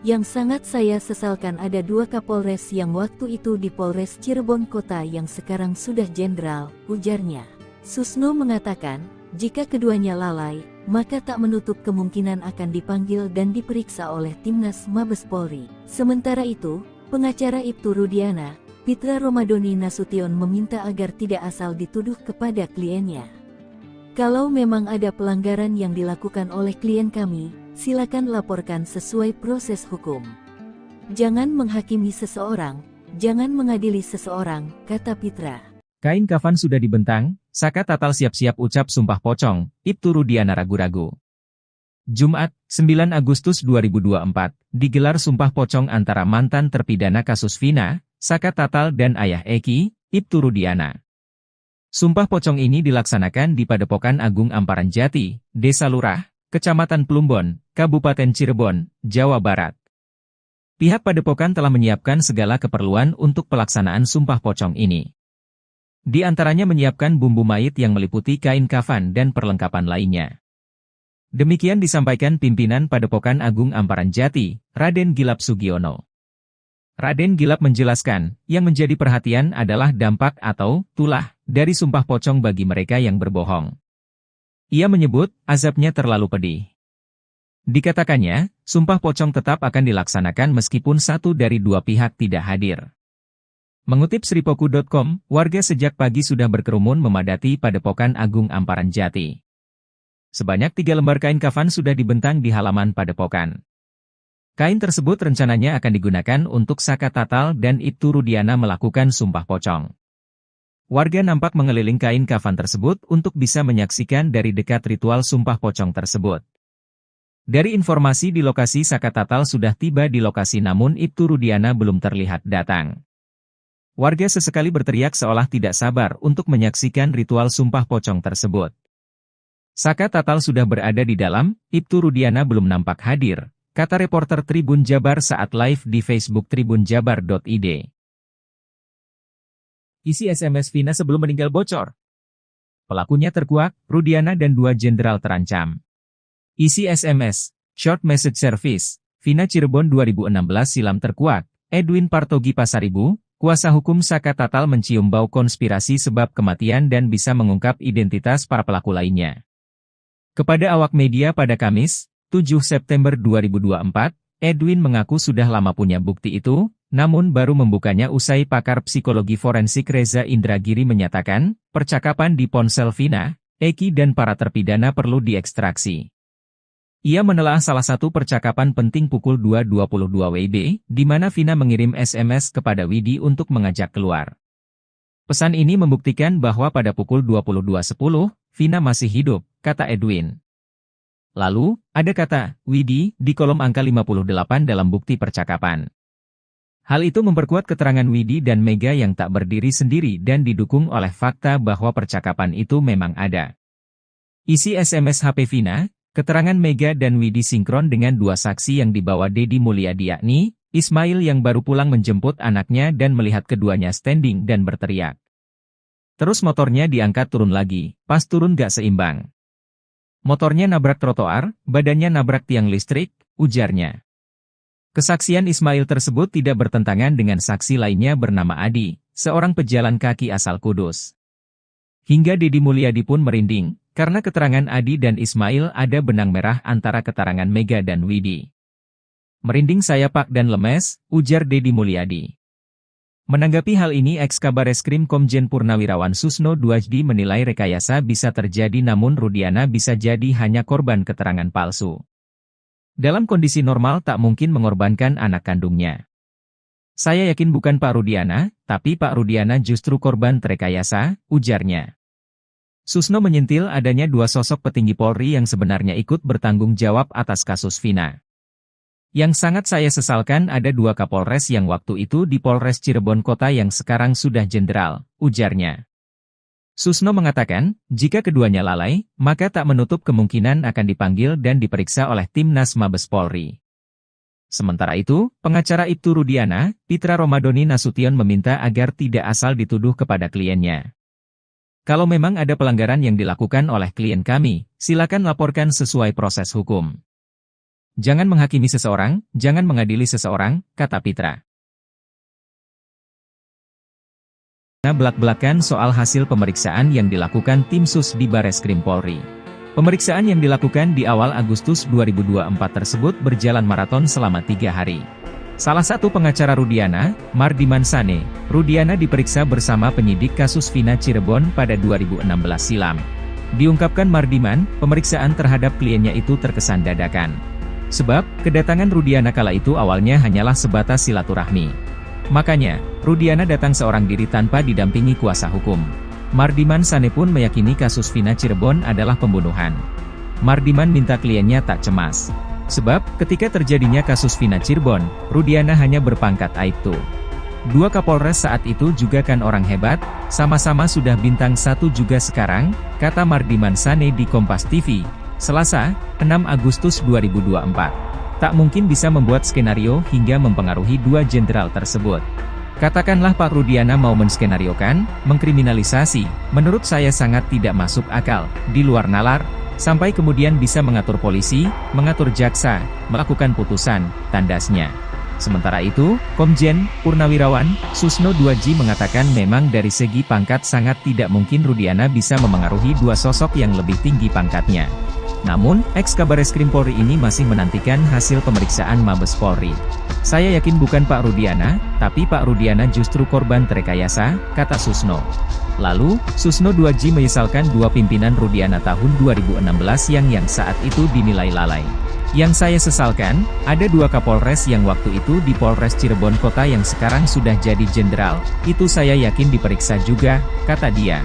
Yang sangat saya sesalkan ada 2 Kapolres yang waktu itu di Polres Cirebon Kota yang sekarang sudah jenderal, ujarnya. Susno mengatakan, jika keduanya lalai, maka tak menutup kemungkinan akan dipanggil dan diperiksa oleh Timnas Mabes Polri. Sementara itu, pengacara Ibtu Rudiana, Fitri Romadhoni Nasution meminta agar tidak asal dituduh kepada kliennya. Kalau memang ada pelanggaran yang dilakukan oleh klien kami, silakan laporkan sesuai proses hukum. Jangan menghakimi seseorang, jangan mengadili seseorang, kata Fitra. Kain kafan sudah dibentang, Saka Tatal siap-siap ucap sumpah pocong, Ibtu Rudiana ragu-ragu. Jumat, 9 Agustus 2024, digelar sumpah pocong antara mantan terpidana kasus Vina, Saka Tatal dan ayah Eki, Ibtu Rudiana. Sumpah pocong ini dilaksanakan di Padepokan Agung Amparan Jati, Desa Lurah, Kecamatan Plumbon, Kabupaten Cirebon, Jawa Barat. Pihak Padepokan telah menyiapkan segala keperluan untuk pelaksanaan sumpah pocong ini. Di antaranya menyiapkan bumbu mayit yang meliputi kain kafan dan perlengkapan lainnya. Demikian disampaikan pimpinan Padepokan Agung Amparan Jati, Raden Gilap Sugiono. Raden Gilap menjelaskan, yang menjadi perhatian adalah dampak atau tulah dari sumpah pocong bagi mereka yang berbohong. Ia menyebut, azabnya terlalu pedih. Dikatakannya, Sumpah Pocong tetap akan dilaksanakan meskipun satu dari dua pihak tidak hadir. Mengutip Sripoku.com, warga sejak pagi sudah berkerumun memadati Padepokan Agung Amparan Jati. Sebanyak 3 lembar kain kafan sudah dibentang di halaman Padepokan. Kain tersebut rencananya akan digunakan untuk Saka Tatal dan Ibtu Rudiana melakukan Sumpah Pocong. Warga nampak mengeliling kain kafan tersebut untuk bisa menyaksikan dari dekat ritual Sumpah Pocong tersebut. Dari informasi di lokasi, Saka Tatal sudah tiba di lokasi namun Ibtu Rudiana belum terlihat datang. Warga sesekali berteriak seolah tidak sabar untuk menyaksikan ritual Sumpah Pocong tersebut. Saka Tatal sudah berada di dalam, Ibtu Rudiana belum nampak hadir, kata reporter Tribun Jabar saat live di Facebook tribunjabar.id. Isi SMS Vina sebelum meninggal bocor. Pelakunya terkuak, Rudiana dan 2 jenderal terancam. Isi SMS, Short Message Service, Vina Cirebon 2016 silam terkuak, Edwin Partogi Pasaribu, kuasa hukum Saka Tatal mencium bau konspirasi sebab kematian dan bisa mengungkap identitas para pelaku lainnya. Kepada awak media pada Kamis, 7 September 2024, Edwin mengaku sudah lama punya bukti itu, namun baru membukanya usai pakar psikologi forensik Reza Indragiri menyatakan, percakapan di ponsel Vina, Eki dan para terpidana perlu diekstraksi. Ia menelaah salah satu percakapan penting pukul 2.22 WIB, di mana Vina mengirim SMS kepada Widi untuk mengajak keluar. Pesan ini membuktikan bahwa pada pukul 22.10, Vina masih hidup, kata Edwin. Lalu, ada kata, Widi, di kolom angka 58 dalam bukti percakapan. Hal itu memperkuat keterangan Widi dan Mega yang tak berdiri sendiri dan didukung oleh fakta bahwa percakapan itu memang ada. Isi SMS HP Vina, keterangan Mega dan Widi sinkron dengan 2 saksi yang dibawa Deddy Mulyadi yakni, Ismail yang baru pulang menjemput anaknya dan melihat keduanya standing dan berteriak. Terus motornya diangkat turun lagi, pas turun gak seimbang. Motornya nabrak trotoar, badannya nabrak tiang listrik, ujarnya. Kesaksian Ismail tersebut tidak bertentangan dengan saksi lainnya bernama Adi, seorang pejalan kaki asal Kudus. Hingga Deddy Mulyadi pun merinding, karena keterangan Adi dan Ismail ada benang merah antara keterangan Mega dan Widi. Merinding saya Pak dan lemes, ujar Deddy Mulyadi. Menanggapi hal ini Eks-Kabareskrim Komjen Purnawirawan Susno Duajdi menilai rekayasa bisa terjadi namun Rudiana bisa jadi hanya korban keterangan palsu. Dalam kondisi normal tak mungkin mengorbankan anak kandungnya. Saya yakin bukan Pak Rudiana, tapi Pak Rudiana justru korban rekayasa, ujarnya. Susno menyentil adanya 2 sosok petinggi Polri yang sebenarnya ikut bertanggung jawab atas kasus Vina. Yang sangat saya sesalkan ada 2 Kapolres yang waktu itu di Polres Cirebon Kota yang sekarang sudah jenderal, ujarnya. Susno mengatakan, jika keduanya lalai, maka tak menutup kemungkinan akan dipanggil dan diperiksa oleh Timnas Mabes Polri. Sementara itu, pengacara Ibtu Rudiana, Pitra Romadoni Nasution meminta agar tidak asal dituduh kepada kliennya. Kalau memang ada pelanggaran yang dilakukan oleh klien kami, silakan laporkan sesuai proses hukum. Jangan menghakimi seseorang, jangan mengadili seseorang, kata Pitra. Belak-belakan soal hasil pemeriksaan yang dilakukan tim sus di Bareskrim Polri. Pemeriksaan yang dilakukan di awal Agustus 2024 tersebut berjalan maraton selama 3 hari. Salah satu pengacara Rudiana, Mardiman Sane, Rudiana diperiksa bersama penyidik kasus Vina Cirebon pada 2016 silam. Diungkapkan Mardiman, pemeriksaan terhadap kliennya itu terkesan dadakan. Sebab, kedatangan Rudiana kala itu awalnya hanyalah sebatas silaturahmi. Makanya, Rudiana datang seorang diri tanpa didampingi kuasa hukum. Mardiman Sane pun meyakini kasus Vina Cirebon adalah pembunuhan. Mardiman minta kliennya tak cemas. Sebab, ketika terjadinya kasus Vina Cirebon, Rudiana hanya berpangkat Aibtu. 2 Kapolres saat itu juga kan orang hebat, sama-sama sudah bintang 1 juga sekarang, kata Mardiman Sane di Kompas TV. Selasa, 6 Agustus 2024. Tak mungkin bisa membuat skenario hingga mempengaruhi 2 jenderal tersebut. Katakanlah Pak Rudiana mau menskenariokan, mengkriminalisasi, menurut saya sangat tidak masuk akal, di luar nalar, sampai kemudian bisa mengatur polisi, mengatur jaksa, melakukan putusan, tandasnya. Sementara itu, Komjen Purnawirawan Susno Duajdi mengatakan memang dari segi pangkat sangat tidak mungkin Rudiana bisa memengaruhi 2 sosok yang lebih tinggi pangkatnya. Namun, ex-Kabareskrim Polri ini masih menantikan hasil pemeriksaan Mabes Polri. Saya yakin bukan Pak Rudiana, tapi Pak Rudiana justru korban terekayasa, kata Susno. Lalu, Susno 2J menyesalkan dua pimpinan Rudiana tahun 2016 yang saat itu dinilai lalai. Yang saya sesalkan, ada dua Kapolres yang waktu itu di Polres Cirebon Kota yang sekarang sudah jadi jenderal, itu saya yakin diperiksa juga, kata dia.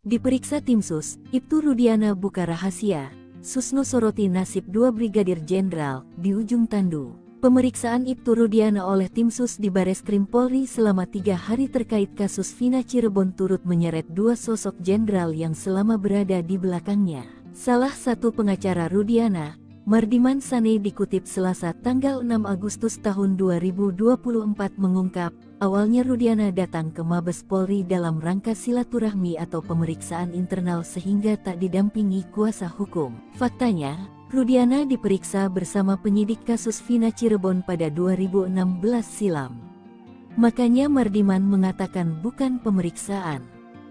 Diperiksa tim sus, Ibtu Rudiana buka rahasia. Susno soroti nasib dua Brigadir Jenderal di ujung tandu. Pemeriksaan Ibtu Rudiana oleh tim sus di Bareskrim Polri selama 3 hari terkait kasus Vina Cirebon turut menyeret dua sosok jenderal yang selama berada di belakangnya. Salah satu pengacara Rudiana, Mardiman Sane dikutip Selasa tanggal 6 Agustus tahun 2024 mengungkap, awalnya Rudiana datang ke Mabes Polri dalam rangka silaturahmi atau pemeriksaan internal sehingga tak didampingi kuasa hukum. Faktanya, Rudiana diperiksa bersama penyidik kasus Vina Cirebon pada 2016 silam. Makanya Mardiman mengatakan bukan pemeriksaan.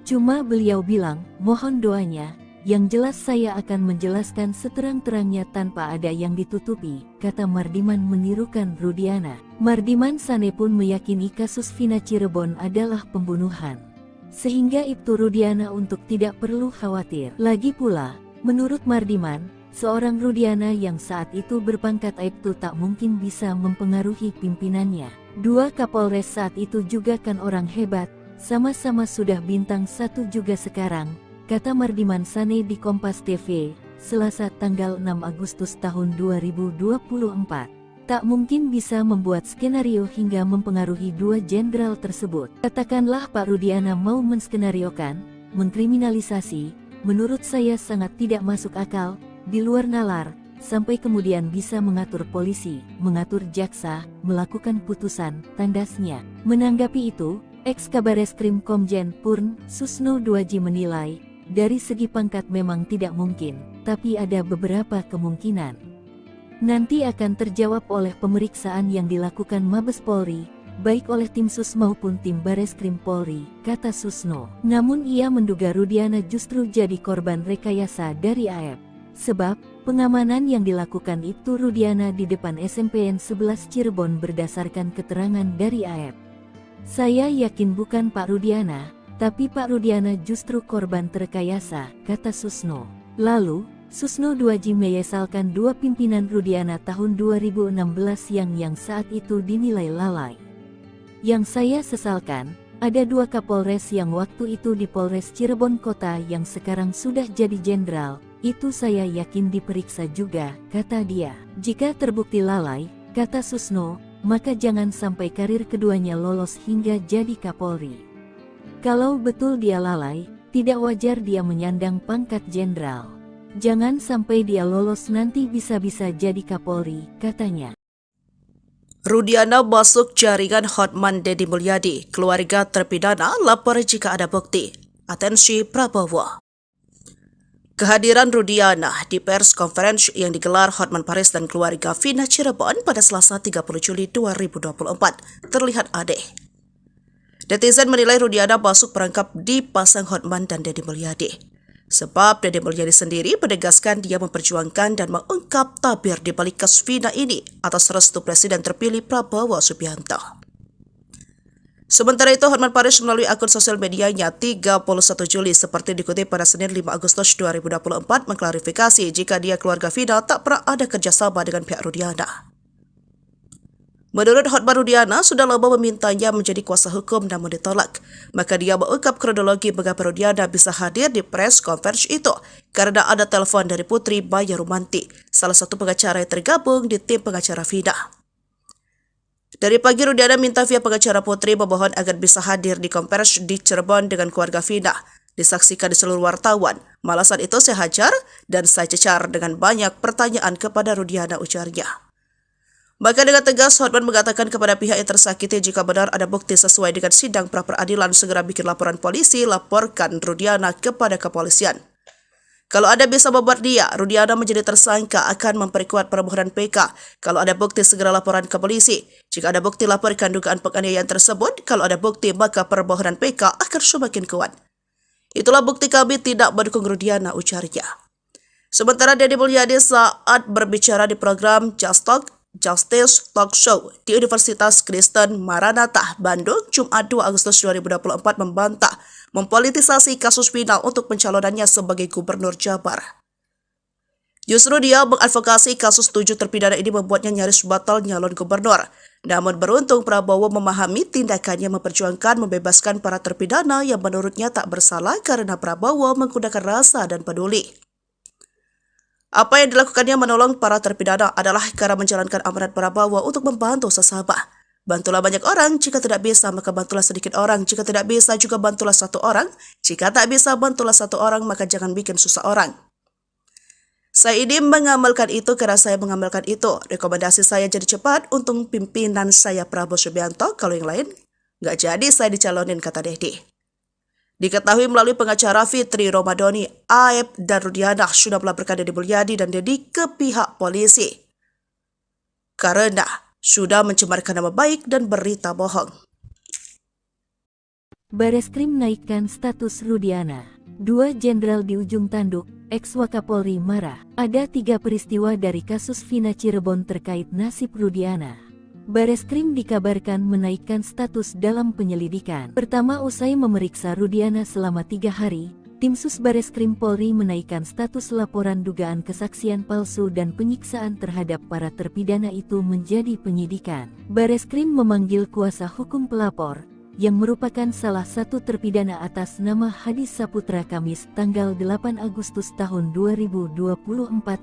Cuma beliau bilang, mohon doanya, yang jelas saya akan menjelaskan seterang-terangnya tanpa ada yang ditutupi, kata Mardiman menirukan Rudiana. Mardiman Sane pun meyakini kasus Vina Cirebon adalah pembunuhan. Sehingga Ibtu Rudiana untuk tidak perlu khawatir. Lagi pula, menurut Mardiman, seorang Rudiana yang saat itu berpangkat Aibtu tak mungkin bisa mempengaruhi pimpinannya. Dua Kapolres saat itu juga kan orang hebat, sama-sama sudah bintang 1 juga sekarang, kata Mardiman Sane di Kompas TV, Selasa tanggal 6 Agustus tahun 2024. Tak mungkin bisa membuat skenario hingga mempengaruhi dua jenderal tersebut. Katakanlah Pak Rudiana mau menskenariokan, mengkriminalisasi, menurut saya sangat tidak masuk akal, di luar nalar, sampai kemudian bisa mengatur polisi, mengatur jaksa, melakukan putusan, tandasnya. Menanggapi itu, ex-Kabareskrim Komjen Purn, Susno 2J menilai, dari segi pangkat memang tidak mungkin, tapi ada beberapa kemungkinan. Nanti akan terjawab oleh pemeriksaan yang dilakukan Mabes Polri, baik oleh tim sus maupun tim Bareskrim Polri, kata Susno. Namun ia menduga Rudiana justru jadi korban rekayasa dari AF. Sebab, pengamanan yang dilakukan Ibtu Rudiana di depan SMPN 11 Cirebon berdasarkan keterangan dari AF. Saya yakin bukan Pak Rudiana, tapi Pak Rudiana justru korban terekayasa, kata Susno. Lalu, Susno 2J menyesalkan dua pimpinan Rudiana tahun 2016 yang saat itu dinilai lalai. Yang saya sesalkan, ada dua Kapolres yang waktu itu di Polres Cirebon Kota yang sekarang sudah jadi jenderal, itu saya yakin diperiksa juga, kata dia. Jika terbukti lalai, kata Susno, maka jangan sampai karir keduanya lolos hingga jadi Kapolri. Kalau betul dia lalai, tidak wajar dia menyandang pangkat jenderal. Jangan sampai dia lolos nanti bisa-bisa jadi Kapolri, katanya. Rudiana masuk jaringan Hotman Deddy Mulyadi. Keluarga terpidana lapor jika ada bukti. Atensi Prabowo. Kehadiran Rudiana di pers conference yang digelar Hotman Paris dan keluarga Vina Cirebon pada Selasa 30 Juli 2024 terlihat aneh. Netizen menilai Rudiana masuk perangkap dipasang Hotman dan Deddy Mulyadi. Sebab Deddy Mulyadi sendiri menegaskan dia memperjuangkan dan mengungkap tabir di balik kasus Vina ini atas restu Presiden terpilih Prabowo Subianto. Sementara itu, Hotman Paris melalui akun sosial medianya 31 Juli seperti dikutip pada Senin 5 Agustus 2024 mengklarifikasi jika dia keluarga Vina tak pernah ada kerjasama dengan pihak Rudiana. Menurut Hotman, Rudiana sudah lama memintanya menjadi kuasa hukum namun ditolak. Maka dia mengungkap kronologi mengapa Rudiana bisa hadir di press conference itu karena ada telepon dari Putri Maya Rumanti, salah satu pengacara yang tergabung di tim pengacara Vina. Dari pagi Rudiana minta via pengacara Putri memohon agar bisa hadir di konferensi di Cirebon dengan keluarga Vina. Disaksikan di seluruh wartawan. Malasan itu saya hajar dan saya cecar dengan banyak pertanyaan kepada Rudiana, ujarnya. Maka dengan tegas, Hotman mengatakan kepada pihak yang tersakiti jika benar ada bukti sesuai dengan sidang pra-peradilan segera bikin laporan polisi, laporkan Rudiana kepada kepolisian. Kalau ada bisa membuat dia, Rudiana menjadi tersangka akan memperkuat permohonan PK. Kalau ada bukti, segera laporan ke polisi. Jika ada bukti, laporkan dugaan penganiayaan tersebut. Kalau ada bukti, maka permohonan PK akan semakin kuat. Itulah bukti kami tidak mendukung Rudiana, ujarnya. Sementara Deddy Mulyadi saat berbicara di program Justice Talk Show di Universitas Kristen Maranatha, Bandung, Jumat 2 Agustus 2024 membantah mempolitisasi kasus Vina untuk pencalonannya sebagai Gubernur Jabar. Justru dia mengadvokasi kasus 7 terpidana ini membuatnya nyaris batal nyalon gubernur. Namun beruntung Prabowo memahami tindakannya memperjuangkan membebaskan para terpidana yang menurutnya tak bersalah karena Prabowo menggunakan rasa dan peduli. Apa yang dilakukannya menolong para terpidana adalah cara menjalankan amanat Prabowo untuk membantu sesama. Bantulah banyak orang, jika tidak bisa maka bantulah sedikit orang, jika tidak bisa juga bantulah satu orang, jika tak bisa bantulah satu orang maka jangan bikin susah orang. Saya ini mengamalkan itu karena saya mengamalkan itu. Rekomendasi saya jadi cepat untuk pimpinan saya Prabowo Subianto, kalau yang lain nggak jadi saya dicalonin, kata Deddy. Diketahui melalui pengacara Fitri Romadhoni, Aep dan Rudiana sudah melaporkan Deddy Mulyadi dan Deddy ke pihak polisi karena sudah mencemarkan nama baik dan berita bohong. Bareskrim naikkan status Rudiana. 2 jenderal di ujung tanduk, ex-Wakapolri marah. Ada 3 peristiwa dari kasus Vina Cirebon terkait nasib Rudiana. Bareskrim dikabarkan menaikkan status dalam penyelidikan. Pertama, usai memeriksa Rudiana selama 3 hari, Tim Sus Bareskrim Polri menaikkan status laporan dugaan kesaksian palsu dan penyiksaan terhadap para terpidana itu menjadi penyidikan. Bareskrim memanggil kuasa hukum pelapor, yang merupakan salah satu terpidana atas nama Hadi Saputra Kamis tanggal 8 Agustus tahun 2024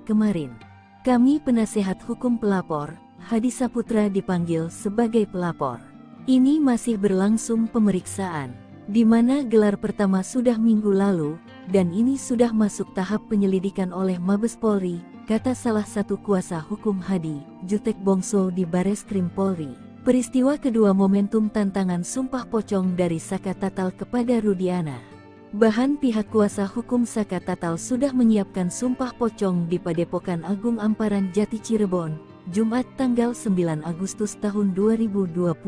kemarin. Kami penasehat hukum pelapor, Hadi Saputra dipanggil sebagai pelapor. Ini masih berlangsung pemeriksaan, di mana gelar pertama sudah minggu lalu, dan ini sudah masuk tahap penyelidikan oleh Mabes Polri, kata salah satu kuasa hukum Hadi, Jutek Bongso di Bareskrim Polri. Peristiwa kedua momentum tantangan sumpah pocong dari Saka Tatal kepada Rudiana. Bahan pihak kuasa hukum Saka Tatal sudah menyiapkan sumpah pocong di Padepokan Agung Amparan Jati Cirebon, Jumat tanggal 9 Agustus tahun 2024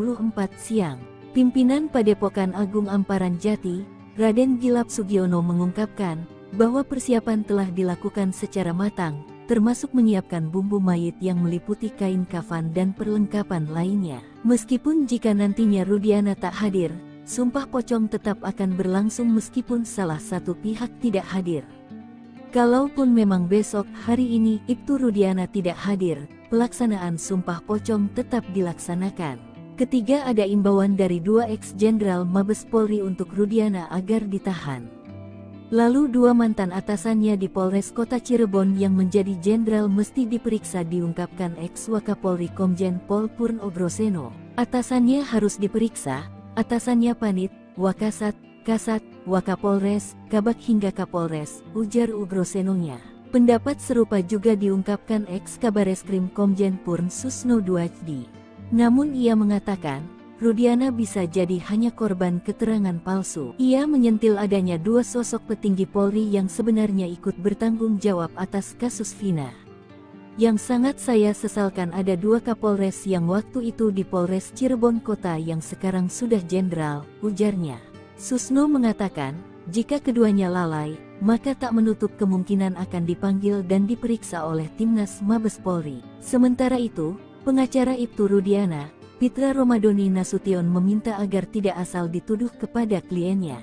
siang. Pimpinan Padepokan Agung Amparan Jati, Raden Gilap Sugiono mengungkapkan bahwa persiapan telah dilakukan secara matang, termasuk menyiapkan bumbu mayit yang meliputi kain kafan dan perlengkapan lainnya. Meskipun jika nantinya Rudiana tak hadir, sumpah pocong tetap akan berlangsung meskipun salah satu pihak tidak hadir. Kalaupun memang besok hari ini Ibtu Rudiana tidak hadir, pelaksanaan sumpah pocong tetap dilaksanakan. Ketiga, ada imbauan dari 2 ex-jenderal Mabes Polri untuk Rudiana agar ditahan. Lalu 2 mantan atasannya di Polres Kota Cirebon yang menjadi jenderal mesti diperiksa, diungkapkan ex-Wakapolri Komjen Pol Purnogrosono. Atasannya harus diperiksa, atasannya Panit, Wakasat, Kasat, Wakapolres, Kabak hingga Kapolres, ujar Ugrosenonya. Pendapat serupa juga diungkapkan ex-Kabareskrim Komjen Purn Susno Duajdi. Namun ia mengatakan, Rudiana bisa jadi hanya korban keterangan palsu. Ia menyentil adanya 2 sosok petinggi Polri yang sebenarnya ikut bertanggung jawab atas kasus Vina. Yang sangat saya sesalkan ada 2 Kapolres yang waktu itu di Polres Cirebon Kota yang sekarang sudah jenderal, ujarnya. Susno mengatakan, jika keduanya lalai, maka tak menutup kemungkinan akan dipanggil dan diperiksa oleh Timnas Mabes Polri. Sementara itu, pengacara Ibtu Rudiana, Fitri Romadhoni Nasution meminta agar tidak asal dituduh kepada kliennya.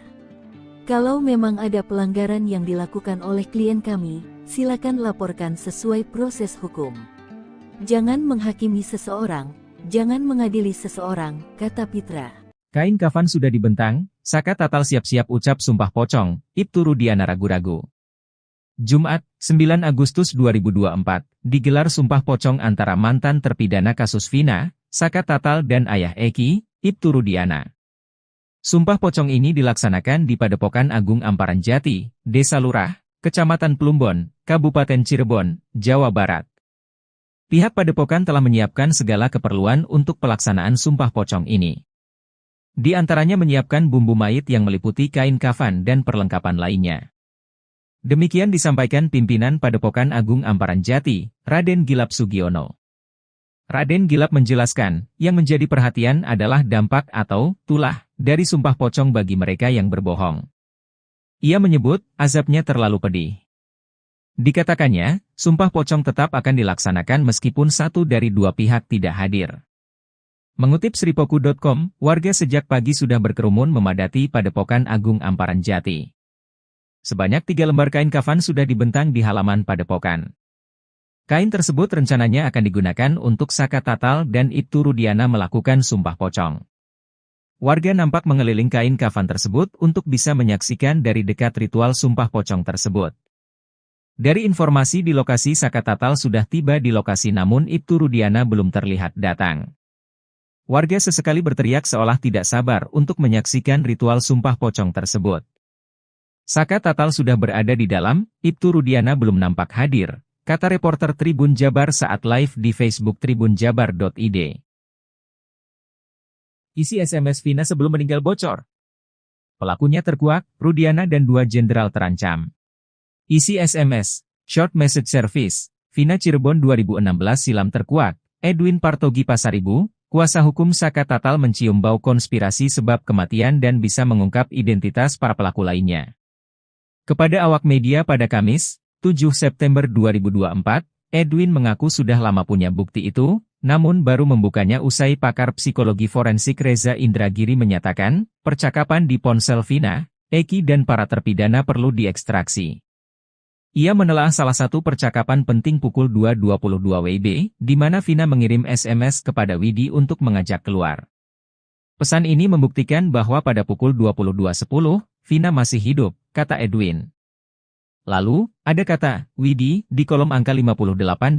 Kalau memang ada pelanggaran yang dilakukan oleh klien kami, silakan laporkan sesuai proses hukum. Jangan menghakimi seseorang, jangan mengadili seseorang, kata Fitra. Kain kafan sudah dibentang, Saka Tatal siap-siap ucap sumpah pocong, Ibtu Rudiana ragu-ragu. Jumat, 9 Agustus 2024, digelar sumpah pocong antara mantan terpidana kasus Vina, Saka Tatal dan ayah Eki, Ibtu Rudiana. Sumpah pocong ini dilaksanakan di Padepokan Agung Amparan Jati, Desa Lurah, Kecamatan Plumbon, Kabupaten Cirebon, Jawa Barat. Pihak Padepokan telah menyiapkan segala keperluan untuk pelaksanaan sumpah pocong ini. Di antaranya menyiapkan bumbu mayit yang meliputi kain kafan dan perlengkapan lainnya. Demikian disampaikan pimpinan Padepokan Agung Amparan Jati, Raden Gilap Sugiono. Raden Gilap menjelaskan, yang menjadi perhatian adalah dampak atau tulah dari sumpah pocong bagi mereka yang berbohong. Ia menyebut, azabnya terlalu pedih. Dikatakannya, sumpah pocong tetap akan dilaksanakan meskipun satu dari dua pihak tidak hadir. Mengutip Sripoku.com, warga sejak pagi sudah berkerumun memadati Padepokan Agung Amparan Jati. Sebanyak 3 lembar kain kafan sudah dibentang di halaman Padepokan. Kain tersebut rencananya akan digunakan untuk Saka Tatal dan Ibtu Rudiana melakukan sumpah pocong. Warga nampak mengeliling kain kafan tersebut untuk bisa menyaksikan dari dekat ritual sumpah pocong tersebut. Dari informasi di lokasi, Saka Tatal sudah tiba di lokasi namun Ibtu Rudiana belum terlihat datang. Warga sesekali berteriak seolah tidak sabar untuk menyaksikan ritual sumpah pocong tersebut. Saka Tatal sudah berada di dalam, Ibtu Rudiana belum nampak hadir, kata reporter Tribun Jabar saat live di Facebook tribunjabar.id. Isi SMS Vina sebelum meninggal bocor. Pelakunya terkuak, Rudiana dan 2 jenderal terancam. Isi SMS, Short Message Service, Vina Cirebon 2016 silam terkuak, Edwin Partogi Pasaribu, kuasa hukum Saka Tatal mencium bau konspirasi sebab kematian dan bisa mengungkap identitas para pelaku lainnya. Kepada awak media pada Kamis, 7 September 2024, Edwin mengaku sudah lama punya bukti itu, namun baru membukanya usai pakar psikologi forensik Reza Indragiri menyatakan, percakapan di ponsel Vina, Eki dan para terpidana perlu diekstraksi. Ia menelaah salah satu percakapan penting pukul 2.22 WIB, di mana Vina mengirim SMS kepada Widi untuk mengajak keluar. Pesan ini membuktikan bahwa pada pukul 22.10, Vina masih hidup, kata Edwin. Lalu, ada kata, Widi, di kolom angka 58 dalam